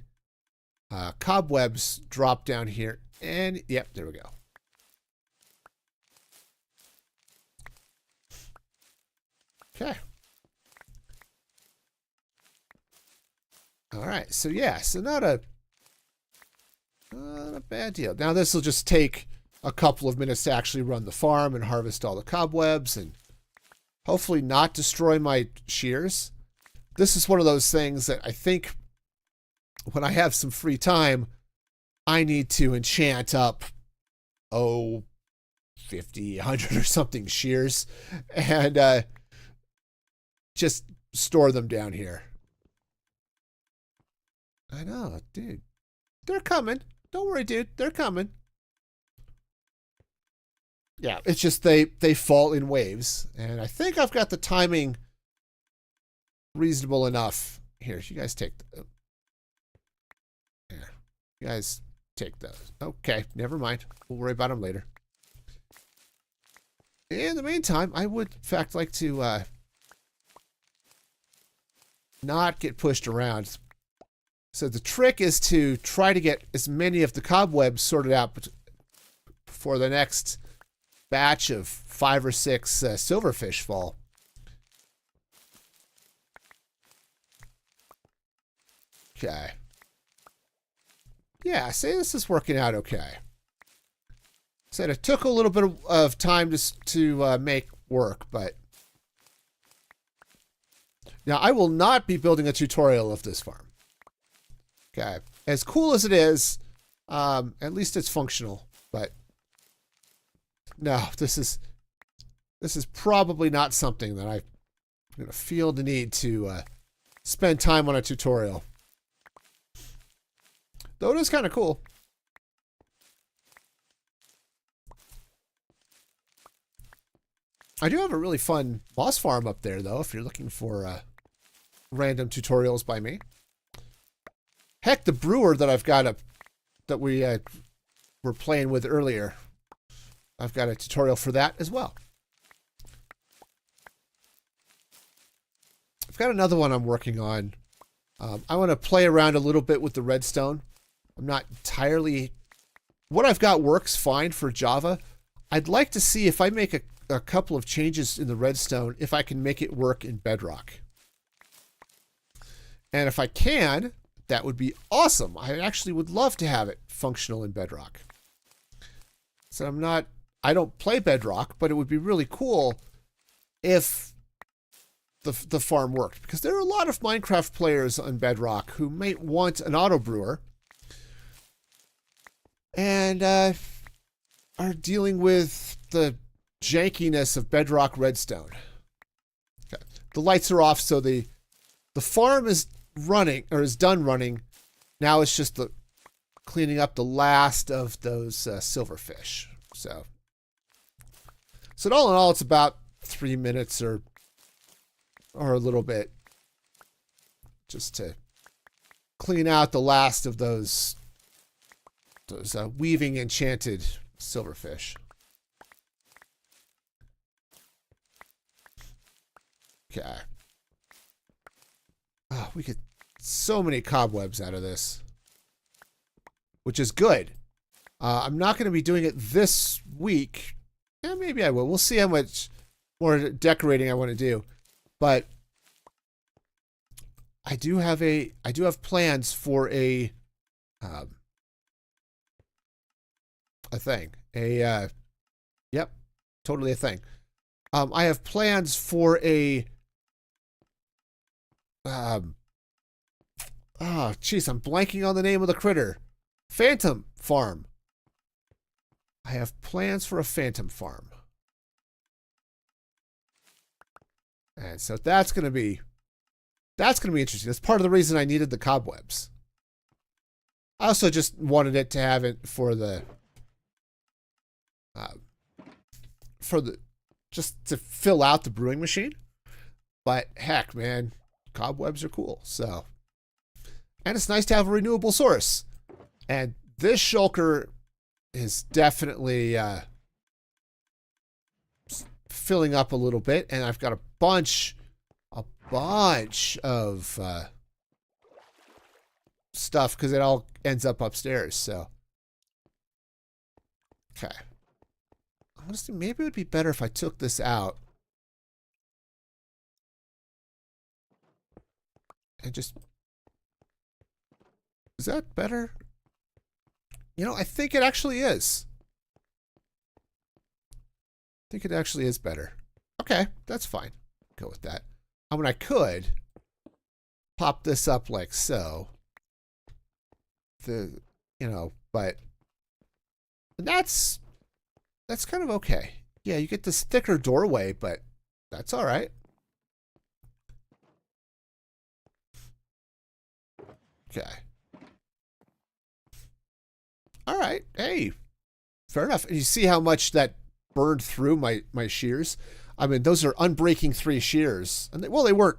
cobwebs drop down here. And, yep, there we go. Okay. All right, so yeah, so not a bad deal. Now this will just take a couple of minutes to actually run the farm and harvest all the cobwebs and hopefully not destroy my shears. This is one of those things that I think when I have some free time, I need to enchant up, 50, 100 or something shears and just store them down here. I know, dude. They're coming. Don't worry, dude. They're coming. Yeah, it's just they fall in waves. And I think I've got the timing reasonable enough. Here, you guys take here. You guys take those. Okay, never mind. We'll worry about them later. In the meantime, I would, in fact, like to not get pushed around. So the trick is to try to get as many of the cobwebs sorted out before the next batch of 5 or 6 silverfish fall. Okay. Yeah, see, this is working out okay. Said it took a little bit of time to make work, but now I will not be building a tutorial of this farm. Okay, as cool as it is, at least it's functional. But no, this is probably not something that I'm going to feel the need to spend time on a tutorial. Though it is kind of cool. I do have a really fun boss farm up there, though, if you're looking for random tutorials by me. Heck, the brewer that I've got that we were playing with earlier, I've got a tutorial for that as well. I've got another one I'm working on. I want to play around a little bit with the redstone. I'm not entirely... What I've got works fine for Java. I'd like to see if I make a couple of changes in the redstone, if I can make it work in Bedrock. And if I can, that would be awesome. I actually would love to have it functional in Bedrock. So I don't play Bedrock, but it would be really cool if the farm worked. Because there are a lot of Minecraft players on Bedrock who may want an auto brewer and are dealing with the jankiness of Bedrock redstone. Okay. The lights are off, so the farm is running, or is done running. Now it's just the cleaning up the last of those silverfish. So all in all, it's about 3 minutes or a little bit just to clean out the last of those weaving enchanted silverfish. Okay. Oh, we get so many cobwebs out of this, which is good. I'm not going to be doing it this week. Maybe I will. We'll see how much more decorating I want to do. But I do have plans for a thing, Yep, totally a thing. I have plans for a oh, jeez, I'm blanking on the name of the critter. Phantom farm. I have plans for a phantom farm. And so that's going to be interesting. That's part of the reason I needed the cobwebs. I also just wanted it to have it for the just to fill out the brewing machine. But heck, man, cobwebs are cool. So, and it's nice to have a renewable source. And this shulker is definitely filling up a little bit, and I've got a bunch of stuff because it all ends up upstairs. So, okay. Honestly, maybe it would be better if I took this out and just... Is that better? You know, I think it actually is. I think it actually is better. Okay, that's fine. Go with that. I mean, I could pop this up like so. But that's kind of okay. Yeah, you get this thicker doorway, but that's all right. Okay. All right. Hey, fair enough. And you see how much that burned through my shears? I mean, those are unbreaking 3 shears. And they weren't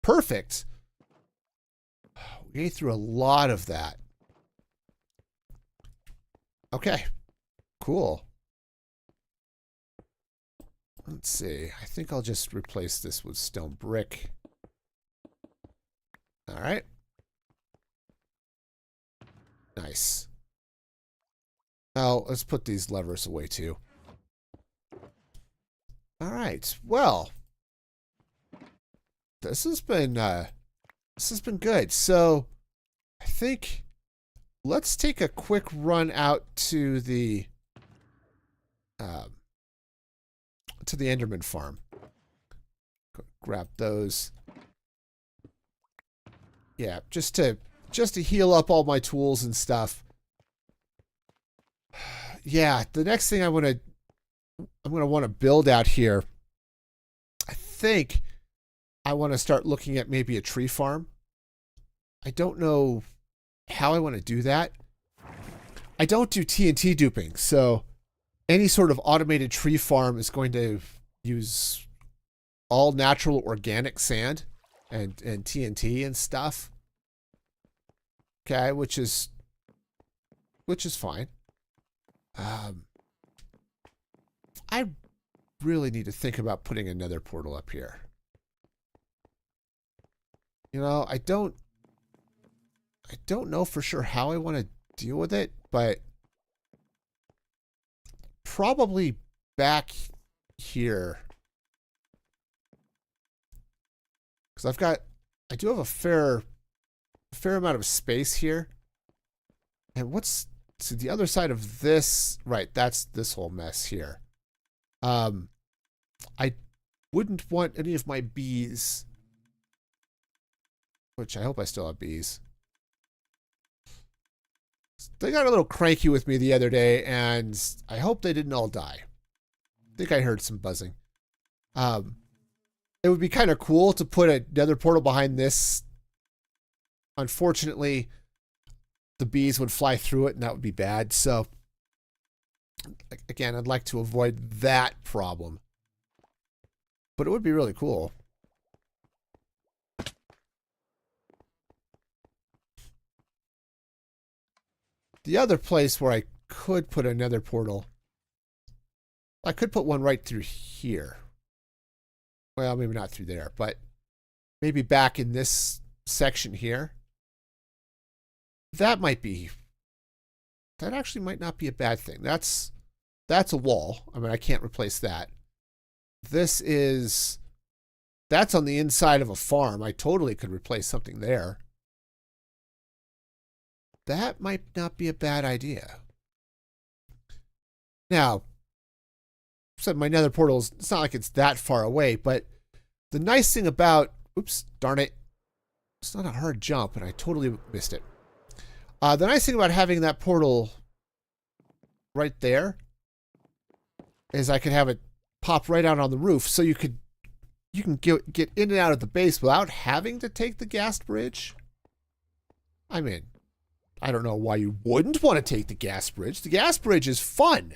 perfect. We ate through a lot of that. Okay. Cool. Let's see. I think I'll just replace this with stone brick. All right. Nice. Now, let's put these levers away too. All right. Well, this has been good. So, I think let's take a quick run out to the Enderman farm. Grab those. Yeah, just to heal up all my tools and stuff. Yeah, the next thing I'm gonna want to build out here. I think I want to start looking at maybe a tree farm. I don't know how I want to do that. I don't do TNT duping, so any sort of automated tree farm is going to use all natural organic sand and TNT and stuff. Okay, which is fine. I really need to think about putting another portal up here. You know, I don't know for sure how I want to deal with it, but probably back here. Because I do have a fair amount of space here. And what's to the other side of this? Right, that's this whole mess here. I wouldn't want any of my bees, which I hope I still have bees. They got a little cranky with me the other day, and I hope they didn't all die. I think I heard some buzzing. It would be kind of cool to put another portal behind this. Unfortunately, the bees would fly through it, and that would be bad. So, again, I'd like to avoid that problem. But it would be really cool. The other place where I could put another portal, I could put one right through here. Well, maybe not through there, but maybe back in this section here. That actually might not be a bad thing. That's a wall. I mean, I can't replace that. That's on the inside of a farm. I totally could replace something there. That might not be a bad idea. Now, so my nether portal, it's not like it's that far away, but the nice thing about, oops, darn it, it's not a hard jump, and I totally missed it. The nice thing about having that portal right there is I could have it pop right out on the roof, so you can get in and out of the base without having to take the gas bridge. I mean, I don't know why you wouldn't want to take the gas bridge. The gas bridge is fun.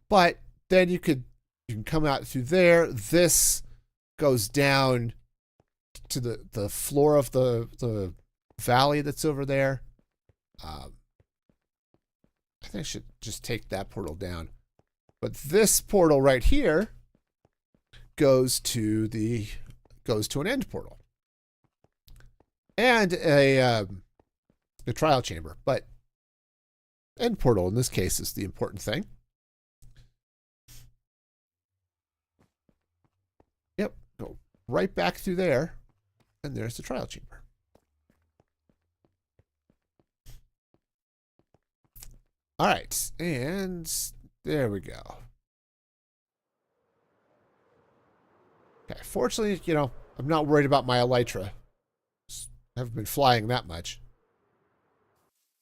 But then you can come out through there. This goes down to the floor of the valley that's over there. I think I should just take that portal down. But this portal right here goes to an end portal. And a trial chamber. But end portal in this case is the important thing. Yep, go right back through there. And there's the trial chamber. All right, and there we go. Okay, fortunately, you know, I'm not worried about my elytra. I haven't been flying that much.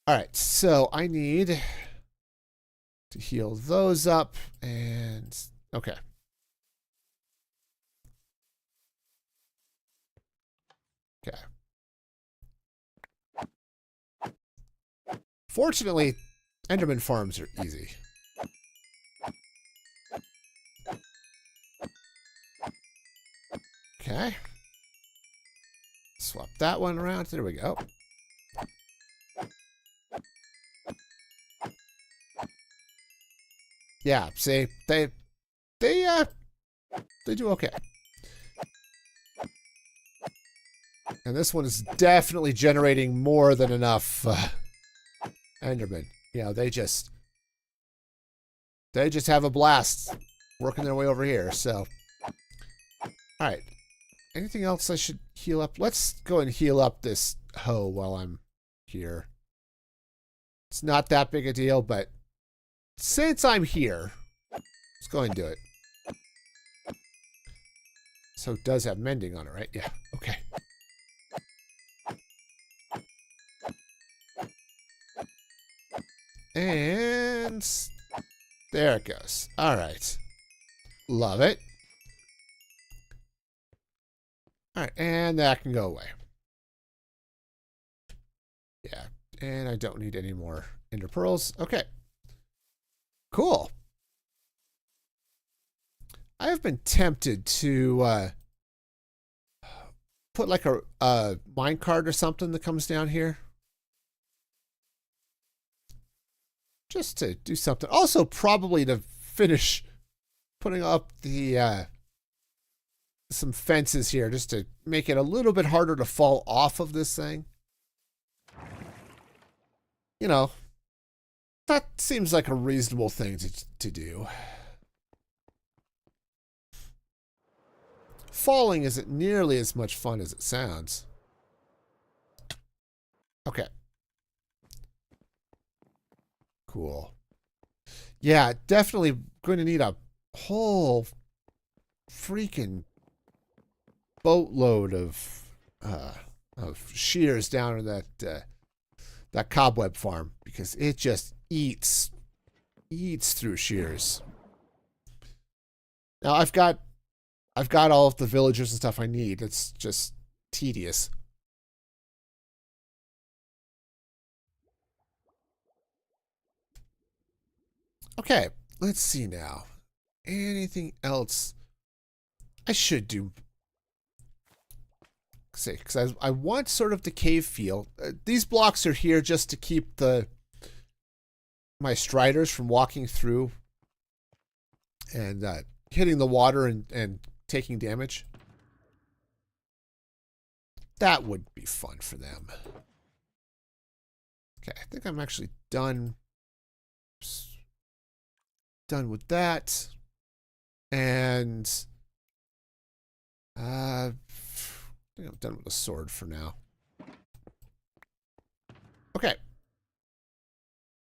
All right, so I need to heal those up, and okay. Okay. Fortunately, Enderman farms are easy. Okay. Swap that one around. There we go. Yeah, see, they do okay. And this one is definitely generating more than enough Enderman. You know, they just have a blast working their way over here. So, all right. Anything else I should heal up? Let's go and heal up this hoe while I'm here. It's not that big a deal, but since I'm here, let's go and do it. So it does have mending on it, right? Yeah, okay. And there it goes. All right. Love it. All right, and that can go away. Yeah, and I don't need any more ender pearls. Okay. Cool. I have been tempted to put like a minecart or something that comes down here. Just to do something. Also, probably to finish putting up the some fences here, just to make it a little bit harder to fall off of this thing. You know, that seems like a reasonable thing to do. Falling isn't nearly as much fun as it sounds. Okay. Cool. Yeah, definitely going to need a whole freaking boatload of shears down in that cobweb farm, because it just eats through shears. Now I've got all of the villagers and stuff I need. It's just tedious. Okay, let's see now. Anything else I should do? Say, because I want sort of the cave feel. These blocks are here just to keep my striders from walking through and hitting the water and taking damage. That would be fun for them. Okay, I think I'm actually done with that. And I think I'm done with the sword for now. Okay.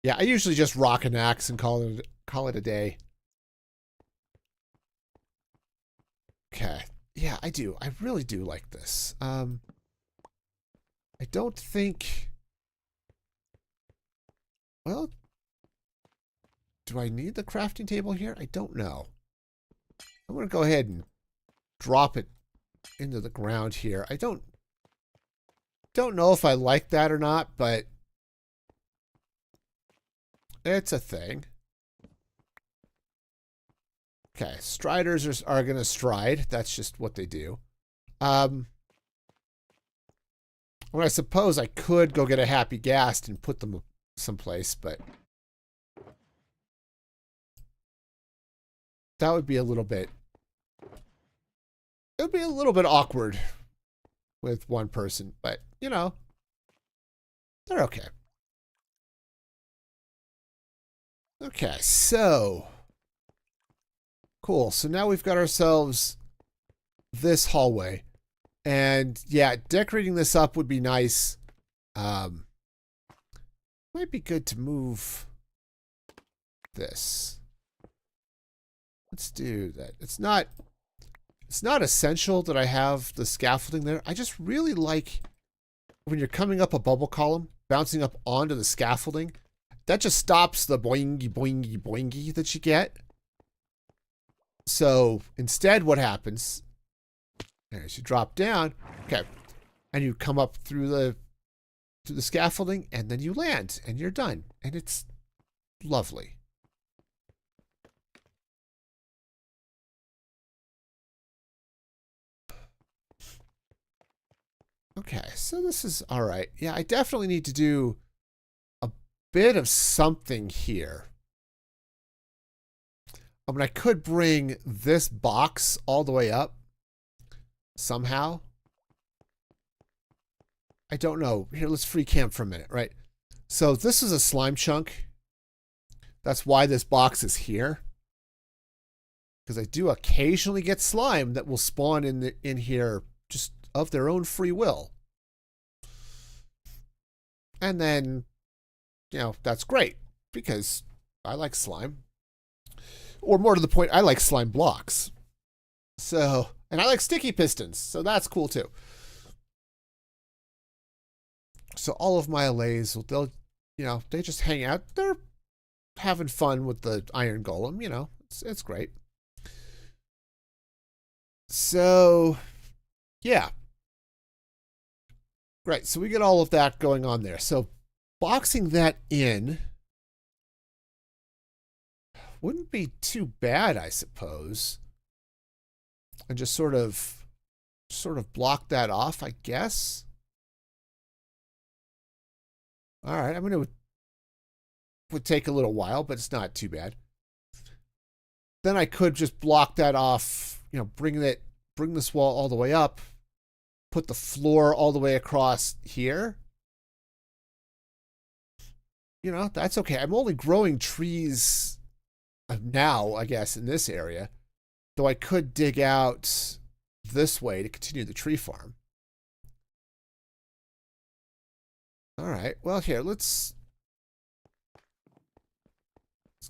Yeah, I usually just rock an axe and call it a day. Okay. Yeah, I do. I really do like this. I don't think... Well, do I need the crafting table here? I don't know. I'm going to go ahead and drop it into the ground here. I don't know if I like that or not, but it's a thing. Okay, striders are going to stride. That's just what they do. Well, I suppose I could go get a happy ghast and put them someplace, but that would be a little bit... It would be a little bit awkward with one person, but, you know, they're okay. Okay, so... Cool. So now we've got ourselves this hallway. And, yeah, decorating this up would be nice. Might be good to move this. Let's do that. It's not essential that I have the scaffolding there. I just really like when you're coming up a bubble column, bouncing up onto the scaffolding. That just stops the boingy, boingy, boingy that you get. So instead what happens is you drop down, okay, and you come up through the scaffolding, and then you land, and you're done. And it's lovely. Okay, so this is all right. Yeah, I definitely need to do a bit of something here. I mean, I could bring this box all the way up somehow. I don't know. Here, let's free camp for a minute, right? So this is a slime chunk. That's why this box is here. Because I do occasionally get slime that will spawn in here just of their own free will. And then, you know, that's great because I like slime. Or more to the point, I like slime blocks. So, and I like sticky pistons, so that's cool too. So all of my allays, they'll, you know, they just hang out. They're having fun with the iron golem, you know, it's great. So, yeah. Right, so we get all of that going on there. So boxing that in wouldn't be too bad, I suppose. And just sort of block that off, I guess. All right, I mean, it would take a little while, but it's not too bad. Then I could just block that off, you know, bring this wall all the way up, put the floor all the way across here. You know, that's okay. I'm only growing trees now, I guess, in this area. Though I could dig out this way to continue the tree farm. All right. Well, here, let's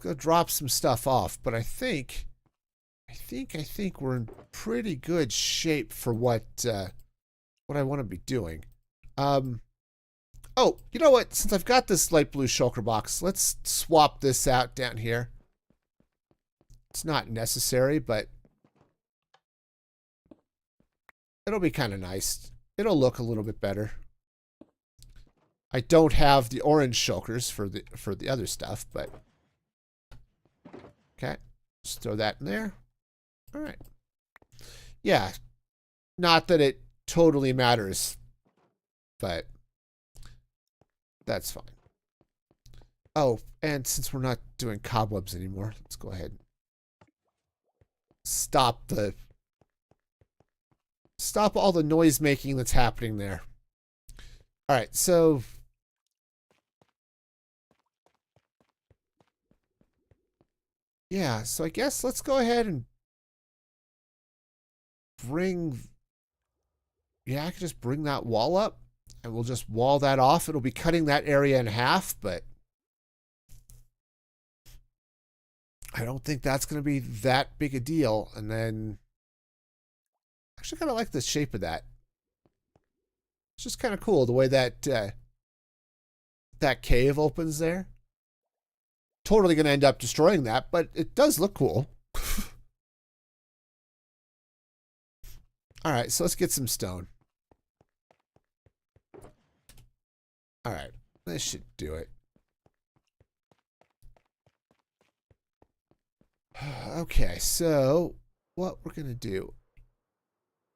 go drop some stuff off. But I think we're in pretty good shape for what I want to be doing. Oh, you know what? Since I've got this light blue shulker box, let's swap this out down here. It's not necessary, but it'll be kind of nice. It'll look a little bit better. I don't have the orange shulkers for the other stuff, but okay. Just throw that in there. All right. Yeah. Not that it totally matters, but that's fine. Oh, and since we're not doing cobwebs anymore, let's go ahead and stop all the noise making that's happening there. All right, so yeah, so I guess let's go ahead and I could just bring that wall up and we'll just wall that off. It'll be cutting that area in half, but I don't think that's going to be that big a deal. And then, actually kind of like the shape of that. It's just kind of cool the way that that cave opens there. Totally going to end up destroying that, but it does look cool. All right, so let's get some stone. All right, this should do it. Okay, so what we're going to do.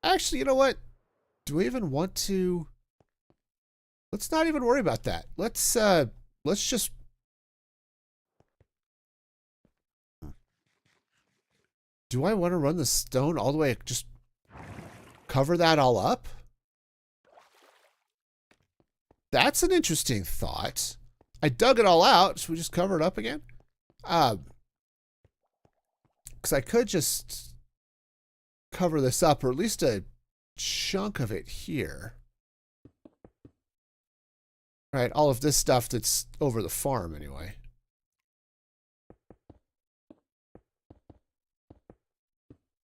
Actually, you know what? Do we even want to? Let's not even worry about that. Let's just. Do I want to run the stone all the way? Just cover that all up? That's an interesting thought. I dug it all out. Should we just cover it up again? Because I could just cover this up, or at least a chunk of it here. Right, all of this stuff that's over the farm anyway.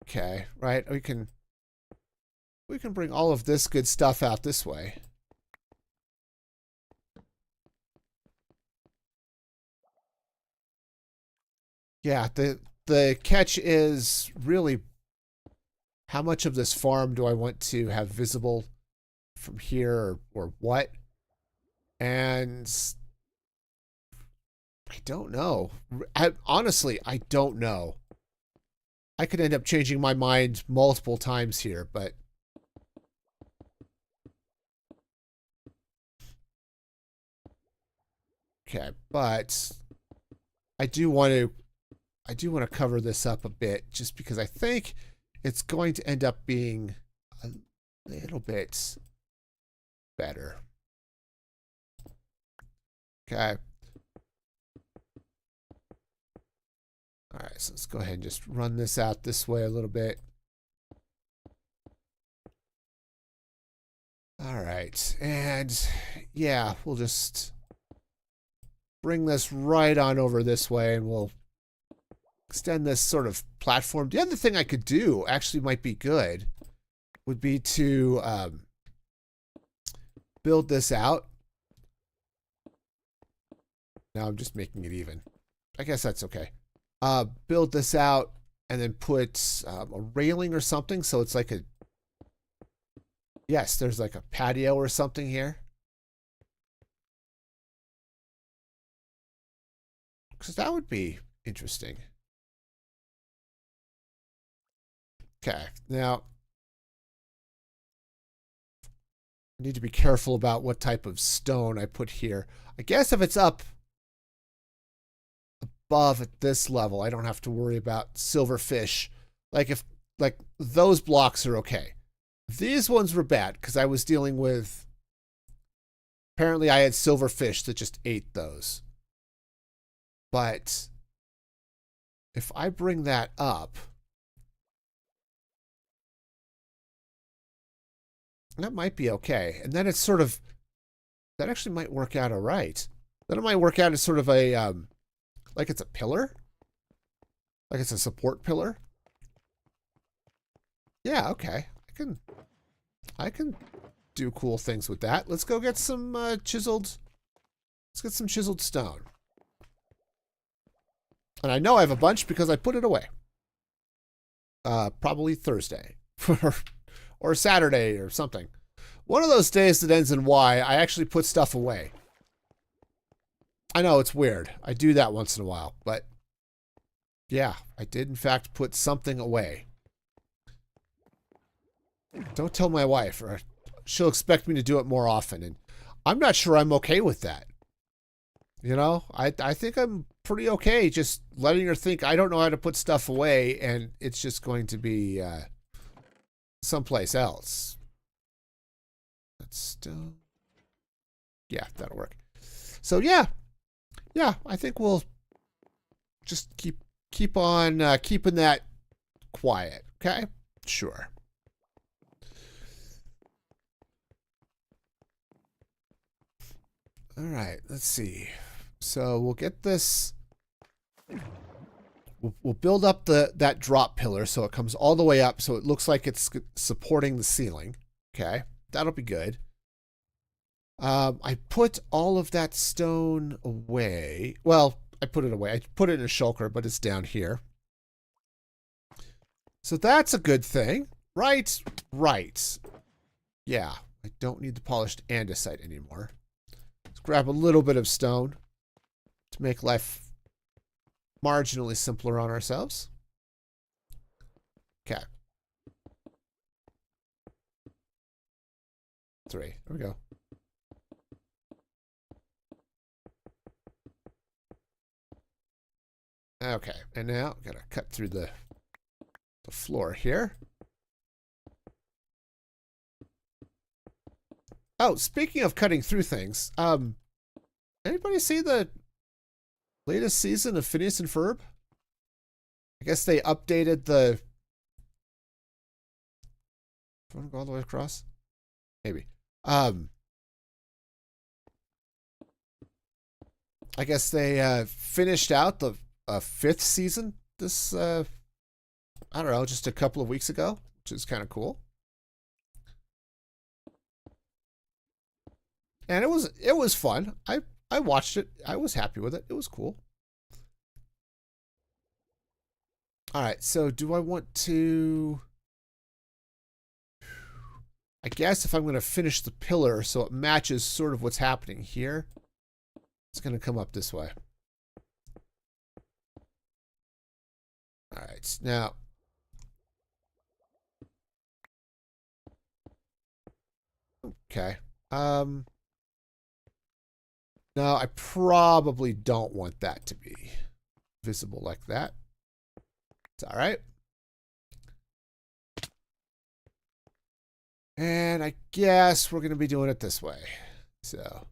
Okay, right, we can bring all of this good stuff out this way. Yeah, the catch is really how much of this farm do I want to have visible from here, or what? And I don't know. Honestly, I don't know. I could end up changing my mind multiple times here, but okay, but I do want to cover this up a bit just because I think it's going to end up being a little bit better. Okay. All right, so let's go ahead and just run this out this way a little bit. All right, and yeah, we'll just bring this right on over this way, and we'll extend this sort of platform. The other thing I could do, actually might be good, would be to build this out. Now I'm just making it even. I guess that's okay. Build this out and then put a railing or something, so it's like a... Yes, there's like a patio or something here. Because that would be interesting. Okay, now I need to be careful about what type of stone I put here. I guess if it's up above at this level, I don't have to worry about silverfish. Like those blocks are okay. These ones were bad because I was dealing with... Apparently I had silverfish that just ate those. But if I bring that up, that might be okay. And then it's sort of... That actually might work out all right. Then it might work out as sort of a... like it's a pillar? Like it's a support pillar? Yeah, okay. I can do cool things with that. Let's go get some chiseled... Let's get some chiseled stone. And I know I have a bunch because I put it away. Probably Thursday. Or Saturday or something. One of those days that ends in Y, I actually put stuff away. I know, it's weird. I do that once in a while, but yeah, I did in fact put something away. Don't tell my wife, or she'll expect me to do it more often, and I'm not sure I'm okay with that. You know, I think I'm pretty okay just letting her think I don't know how to put stuff away, and it's just going to be someplace else. That's still... Yeah, that'll work. So yeah, I think we'll just keep on keeping that quiet. Okay, sure. All right, let's see. So we'll get this we'll build up that drop pillar so it comes all the way up so it looks like it's supporting the ceiling. Okay, that'll be good. I put all of that stone away. Well, I put it away. I put it in a shulker, but it's down here. So that's a good thing. Right. Yeah, I don't need the polished andesite anymore. Let's grab a little bit of stone to make life marginally simpler on ourselves. Okay. 3. There we go. Okay, and now I'm gonna cut through the floor here. Oh, speaking of cutting through things, anybody see the latest season of Phineas and Ferb? I guess they updated the. Want to go all the way across? Maybe. I guess they finished out the 5th season this I don't know, just a couple of weeks ago, which is kind of cool. And it was fun. I watched it. I was happy with it. It was cool. All right, so do I want to... I guess if I'm going to finish the pillar so it matches sort of what's happening here, it's going to come up this way. All right, now... Okay. No, I probably don't want that to be visible like that. It's all right. And I guess we're going to be doing it this way. So.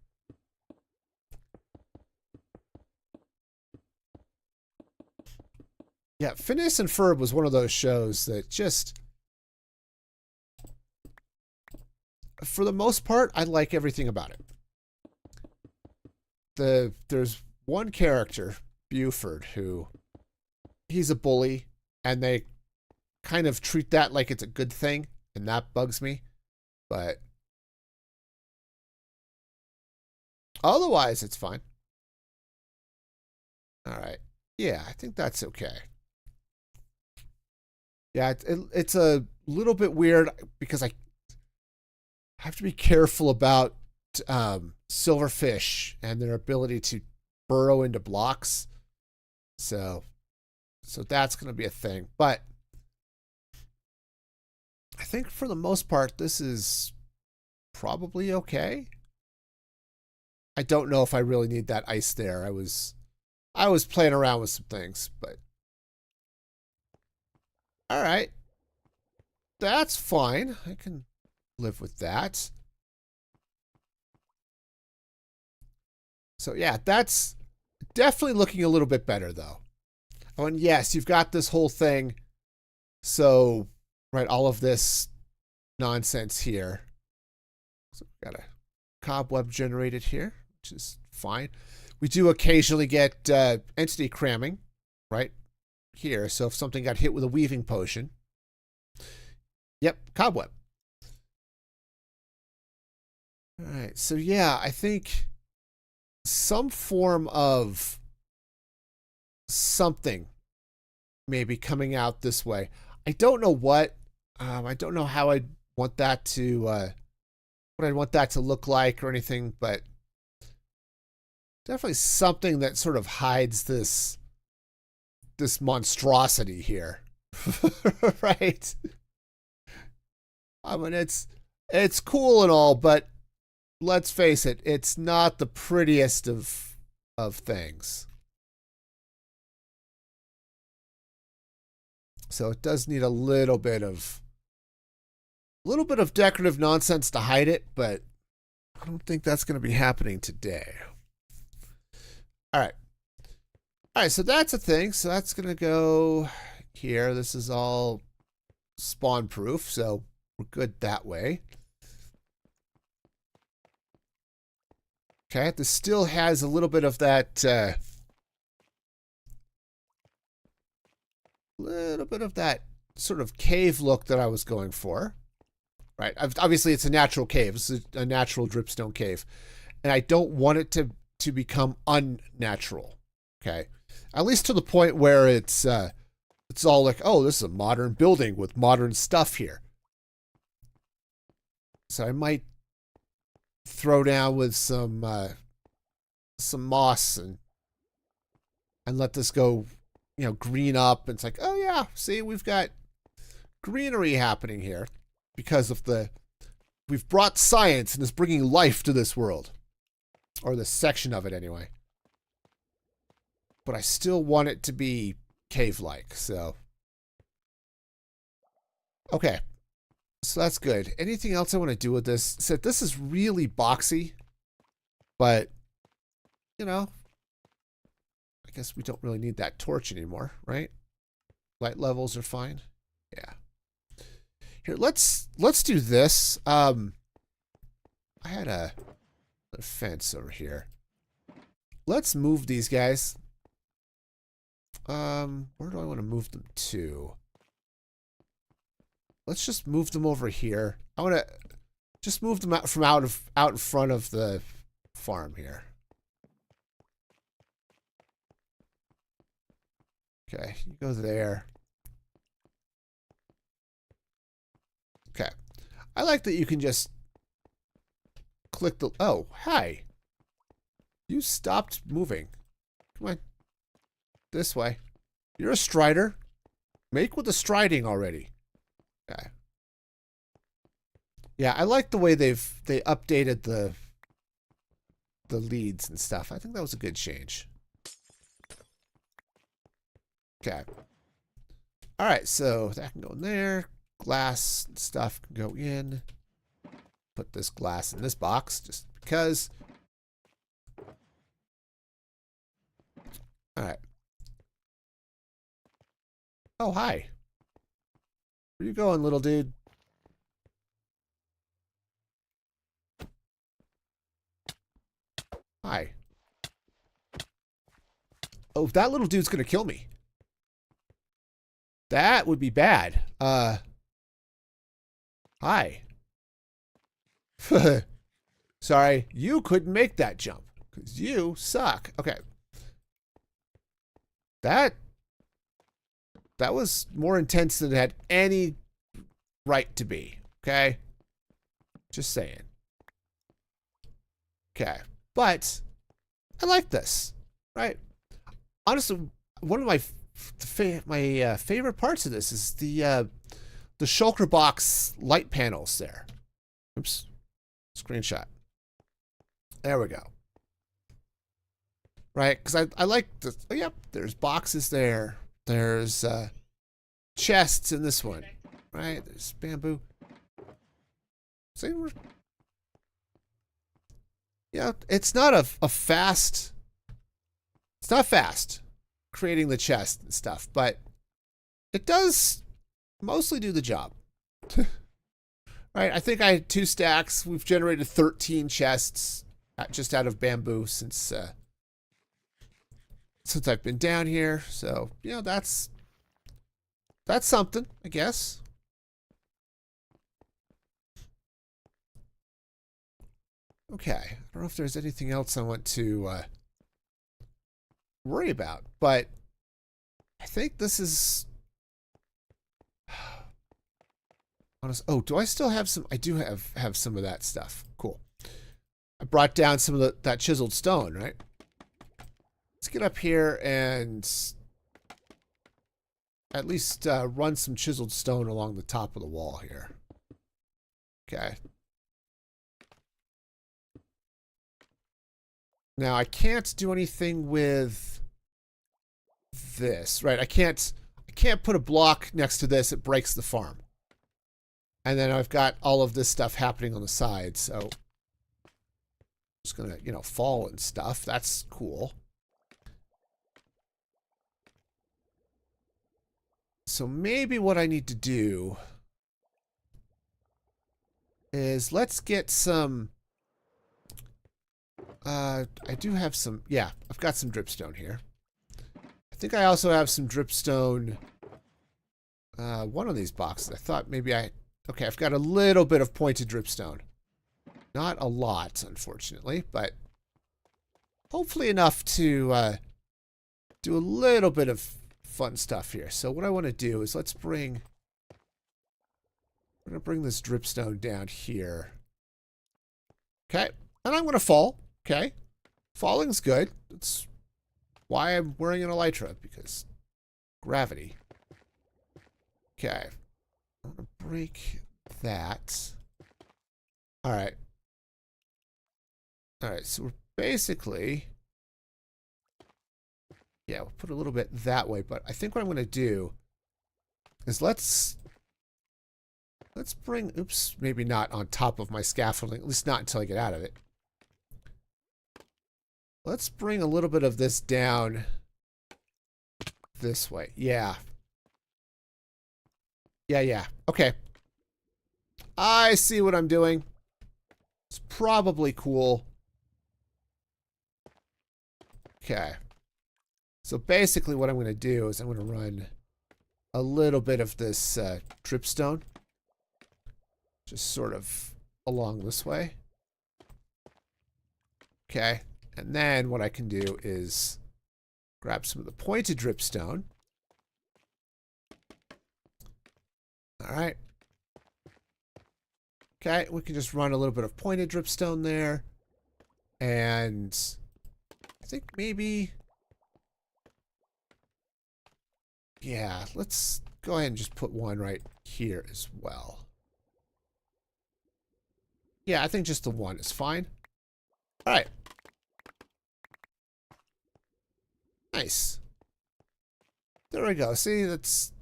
Yeah, Phineas and Ferb was one of those shows that just... For the most part, I like everything about it. There's one character, Buford, who he's a bully, and they kind of treat that like it's a good thing, and that bugs me. But otherwise, it's fine. All right. Yeah, I think that's okay. Yeah, it's a little bit weird because I have to be careful about silverfish and their ability to burrow into blocks. So that's going to be a thing. But I think for the most part, this is probably okay. I don't know if I really need that ice there. I was playing around with some things, but all right. That's fine. I can live with that. So yeah, that's definitely looking a little bit better though. Oh, and yes, you've got this whole thing. So, right, all of this nonsense here. So we've got a cobweb generated here, which is fine. We do occasionally get entity cramming, right here. So if something got hit with a weaving potion, yep, cobweb. All right, so yeah, I think some form of something maybe coming out this way. I don't know what. I don't know how I'd want that to what I'd want that to look like or anything, but definitely something that sort of hides this monstrosity here. Right? I mean, it's cool and all, but let's face it, it's not the prettiest of things. So it does need a little bit of decorative nonsense to hide it, but I don't think that's going to be happening today. All right. All right, so that's a thing. So that's going to go here. This is all spawn proof, so we're good that way. Okay, this still has a little bit of that a little bit of that sort of cave look that I was going for. Right. Obviously, it's a natural cave. It's a natural dripstone cave. And I don't want it to become unnatural. Okay. At least to the point where it's all like, oh, this is a modern building with modern stuff here. So I might throw down with some moss and let this go, green up. And it's like, oh yeah, see, we've got greenery happening here. Because of we've brought science and it's bringing life to this world. Or this section of it anyway. But I still want it to be cave-like, so. Okay. So that's good. Anything else I want to do with this? So this is really boxy. But, I guess we don't really need that torch anymore, right? Light levels are fine. Yeah. Here, let's do this. I had a fence over here. Let's move these guys. Where do I want to move them to? Let's just move them over here. I want to just move them out from out in front of the farm here. Okay, you go there. Okay. I like that you can just click the... Oh, hi. You stopped moving. Come on. This way. You're a strider. Make with the striding already. Okay. Yeah, I like the way they updated the leads and stuff. I think that was a good change. Okay. All right, so that can go in there. Glass and stuff can go in. Put this glass in this box just because. All right. Oh, hi. Where you going, little dude? Hi. Oh, that little dude's gonna kill me. That would be bad. Hi. Sorry, you couldn't make that jump because you suck. Okay. That was more intense than it had any right to be. Okay. Just saying. Okay. But I like this, right? Honestly, one of my favorite parts of this is the shulker box light panels there. Oops. Screenshot. There we go. Right? Because I like the... Oh, yep. There's boxes there. There's chests in this one. Right? There's bamboo. See, it's not a fast... It's not fast creating the chest and stuff, but it does mostly do the job. Right, I think I had 2 stacks. We've generated 13 chests just out of bamboo since I've been down here. So, that's something, I guess. Okay, I don't know if there's anything else I want to worry about, but I think this is... Oh, do I still have some? I do have some of that stuff. Cool. I brought down some of that chiseled stone, right? Let's get up here and at least run some chiseled stone along the top of the wall here. Okay. Now I can't do anything with this, right? I can't put a block next to this. It breaks the farm. And then I've got all of this stuff happening on the side, so it's gonna, fall and stuff. That's cool. So maybe what I need to do is let's get some... I do have some... Yeah, I've got some dripstone here. I think I also have some dripstone one of these boxes. I thought maybe okay, I've got a little bit of pointed dripstone. Not a lot, unfortunately, but hopefully enough to do a little bit of fun stuff here. So what I want to do is we're going to bring this dripstone down here. Okay, and I'm going to fall. Okay, falling's good. That's why I'm wearing an elytra, because gravity. Okay, I'm going to break that. All right. All right, so we're basically, yeah, we'll put a little bit that way, but I think what I'm going to do is let's bring, oops, maybe not on top of my scaffolding, at least not until I get out of it. Let's bring a little bit of this down this way. Yeah. Yeah. Okay. I see what I'm doing. It's probably cool. Okay. So basically what I'm going to do is I'm going to run a little bit of this dripstone just sort of along this way. Okay. And then what I can do is grab some of the pointed dripstone. All right. Okay, we can just run a little bit of pointed dripstone there. And I think maybe, yeah, let's go ahead and just put one right here as well. Yeah, I think just the one is fine. All right. Nice. There we go. See, that's,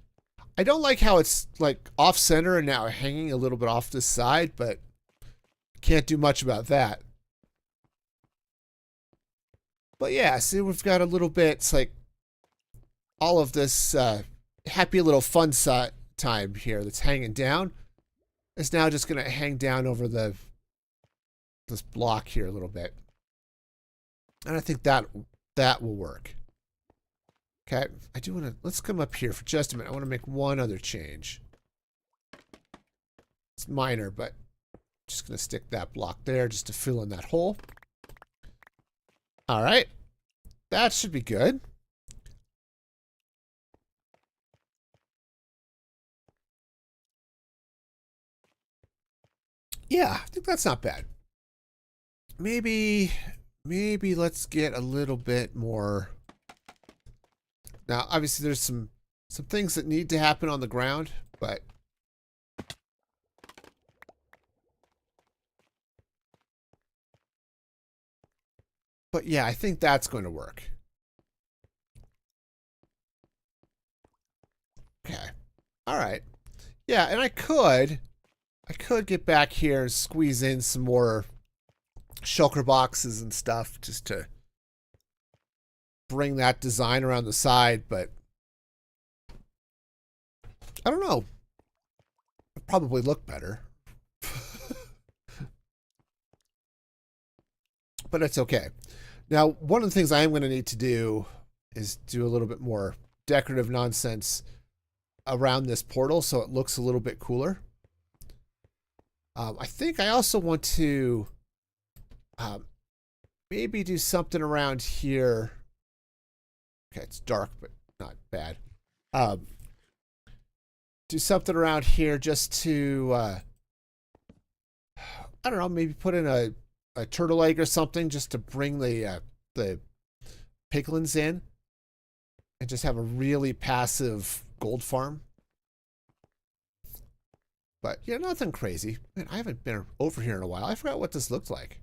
I don't like how it's like off center and now hanging a little bit off this side, but can't do much about that. But yeah, see, we've got a little bit, it's like all of this happy little fun time here that's hanging down. It's now just going to hang down over this block here a little bit. And I think that will work. Okay, I do want to, let's come up here for just a minute. I want to make one other change. It's minor, but I'm just going to stick that block there just to fill in that hole. All right, that should be good. Yeah, I think that's not bad. Maybe let's get a little bit more. Now, obviously, there's some things that need to happen on the ground, but yeah, I think that's going to work. Okay. All right. Yeah, and I could get back here and squeeze in some more shulker boxes and stuff just to bring that design around the side, but I don't know. It'd probably look better. But it's okay. Now, one of the things I am going to need to do is do a little bit more decorative nonsense around this portal so it looks a little bit cooler. I think I also want to maybe do something around here. Okay, it's dark, but not bad. Do something around here just to, I don't know, maybe put in a turtle egg or something just to bring the piglins in and just have a really passive gold farm. But yeah, nothing crazy. Man, I haven't been over here in a while. I forgot what this looked like.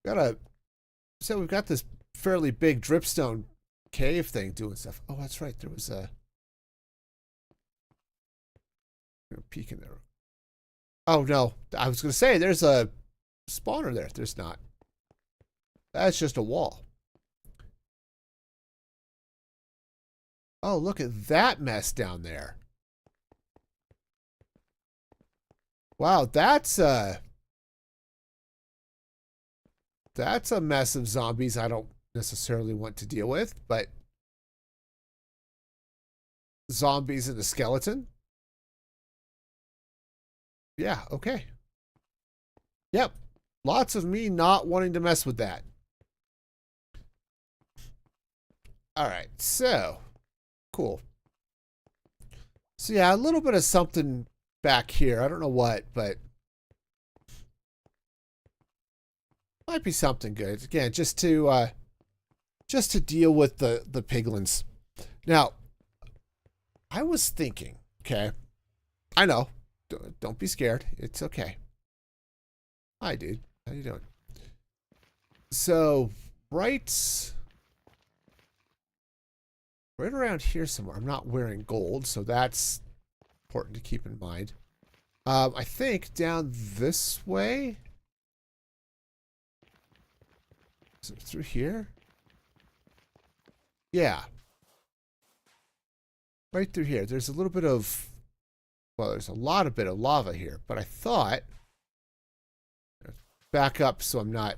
So we've got this fairly big dripstone cave thing doing stuff. Oh, that's right. There was a peek in there. Oh no, I was going to say there's a spawner there. There's not. That's just a wall. Oh, look at that mess down there. Wow, that's a mess of zombies. I don't necessarily want to deal with, but zombies and the skeleton. Yeah, okay. Yep. Lots of me not wanting to mess with that. All right, so cool. So yeah, a little bit of something back here. I don't know what, but might be something good. Again, just to deal with the piglins. Now, I was thinking, okay, I know, don't be scared. It's okay. Hi, dude. How you doing? So, right around here somewhere. I'm not wearing gold, so that's important to keep in mind. I think down this way. Is it through here? Yeah. Right through here. There's a little bit of, well, there's a lot of bit of lava here, but I thought, back up so I'm not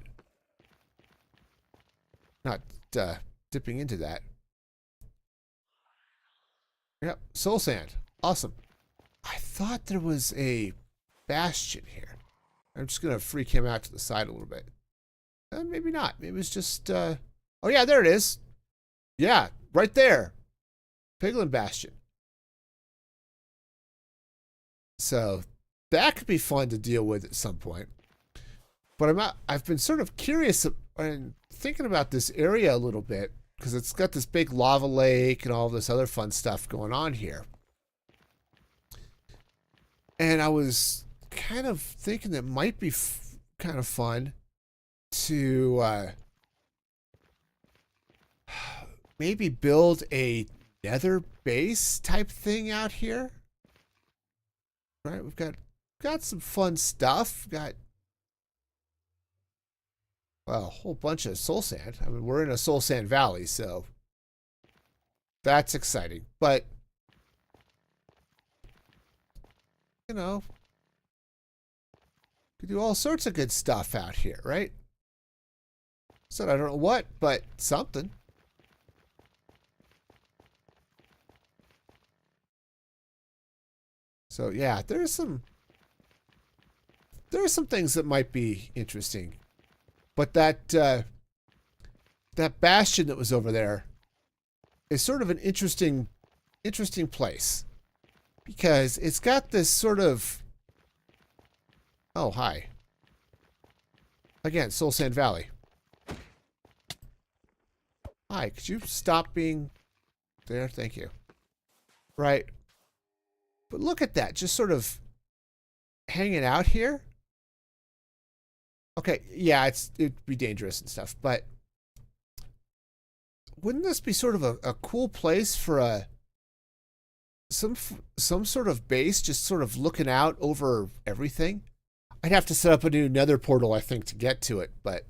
dipping into that. Yep, soul sand. Awesome. I thought there was a bastion here. I'm just going to freak him out to the side a little bit. Maybe not. Maybe it's just, oh yeah, there it is. Yeah, right there. Piglin Bastion. So that could be fun to deal with at some point. But I've been sort of curious and thinking about this area a little bit because it's got this big lava lake and all this other fun stuff going on here. And I was kind of thinking that might be kind of fun to maybe build a nether base type thing out here. Right, we've got some fun stuff. Got, well, a whole bunch of soul sand. I mean, we're in a soul sand valley, so that's exciting. But you know, you can do all sorts of good stuff out here, right? Said I don't know what, but something. So yeah, there's some things that might be interesting. But that that bastion that was over there is sort of an interesting place. Because it's got this sort of, oh, hi. Again, Soul Sand Valley. Hi, could you stop being there? Thank you. Right. But look at that, just sort of hanging out here. Okay, yeah, it'd be dangerous and stuff, but wouldn't this be sort of a cool place for some sort of base, just sort of looking out over everything? I'd have to set up a new nether portal, I think, to get to it, but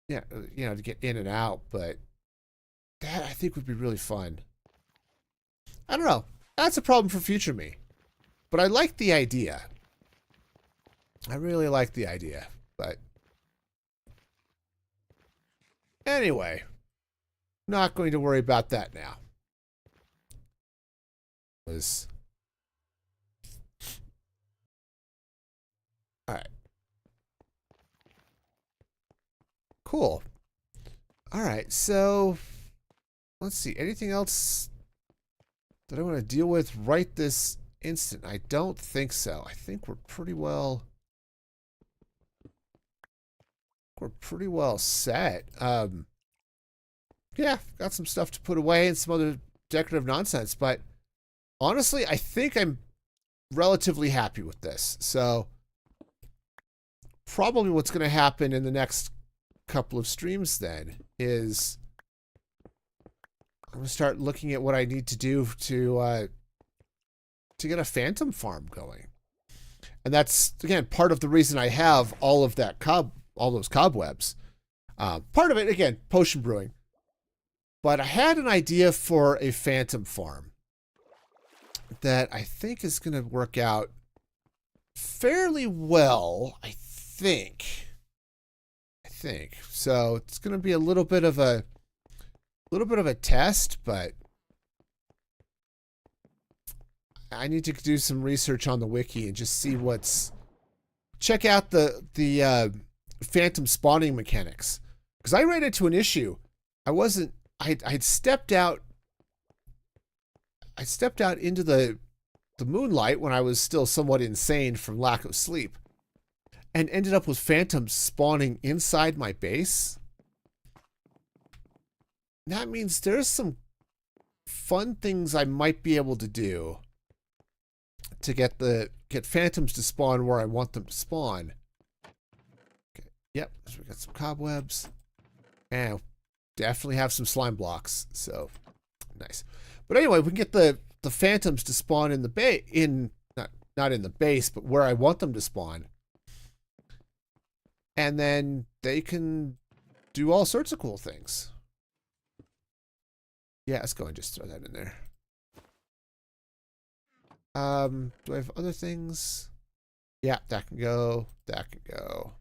yeah, you know, to get in and out, but that I think would be really fun. I don't know. That's a problem for future me. But I like the idea. I really like the idea, but anyway, not going to worry about that now. All right. Cool. All right, so let's see. Anything else that I want to deal with right this instant? I don't think so. I think we're pretty well set. Yeah, got some stuff to put away and some other decorative nonsense, but honestly, I think I'm relatively happy with this. So probably what's going to happen in the next couple of streams then is I'm going to start looking at what I need to do to get a phantom farm going. And that's, again, part of the reason I have all of that all those cobwebs. Part of it, again, potion brewing. But I had an idea for a phantom farm that I think is going to work out fairly well, I think. So it's going to be a little bit of a little bit of a test, but I need to do some research on the wiki and just see check out the phantom spawning mechanics. Because I ran into an issue. I'd stepped out into the moonlight when I was still somewhat insane from lack of sleep, and ended up with phantoms spawning inside my base. That means there's some fun things I might be able to do to get phantoms to spawn where I want them to spawn. Okay. Yep, so we got some cobwebs. And definitely have some slime blocks. So nice. But anyway, we can get the phantoms to spawn in the base, not in the base, but where I want them to spawn. And then they can do all sorts of cool things. Yeah, let's go and just throw that in there. Do I have other things? Yeah, that can go. That can go.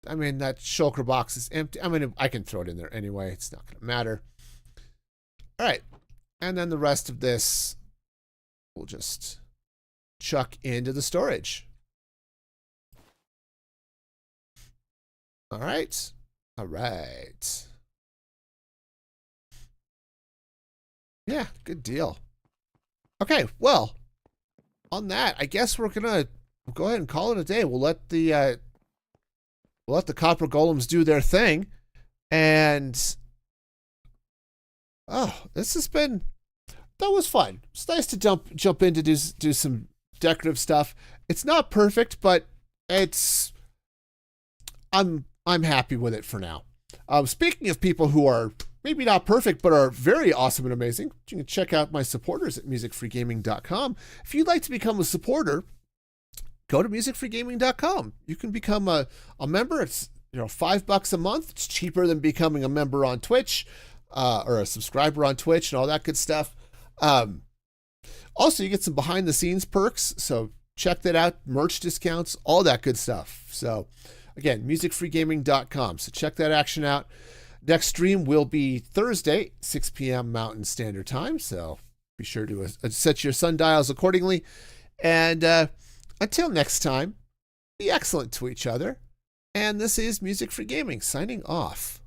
I mean, that shulker box is empty. I mean, I can throw it in there anyway. It's not going to matter. All right. And then the rest of this we'll just chuck into the storage. All right. All right. Yeah, good deal. Okay, well, on that, I guess we'll go ahead and call it a day. We'll let the copper golems do their thing, and that was fun. It's nice to jump in to do some decorative stuff. It's not perfect, but I'm happy with it for now. Speaking of people who are maybe not perfect, but are very awesome and amazing, you can check out my supporters at musicfreegaming.com. If you'd like to become a supporter, go to musicfreegaming.com. You can become a member. It's $5 a month. It's cheaper than becoming a member on Twitch or a subscriber on Twitch and all that good stuff. Also, you get some behind the scenes perks. So check that out. Merch discounts, all that good stuff. So again, musicfreegaming.com. So check that action out. Next stream will be Thursday, 6 p.m. Mountain Standard Time. So be sure to set your sundials accordingly. And until next time, be excellent to each other. And this is Music Free Gaming signing off.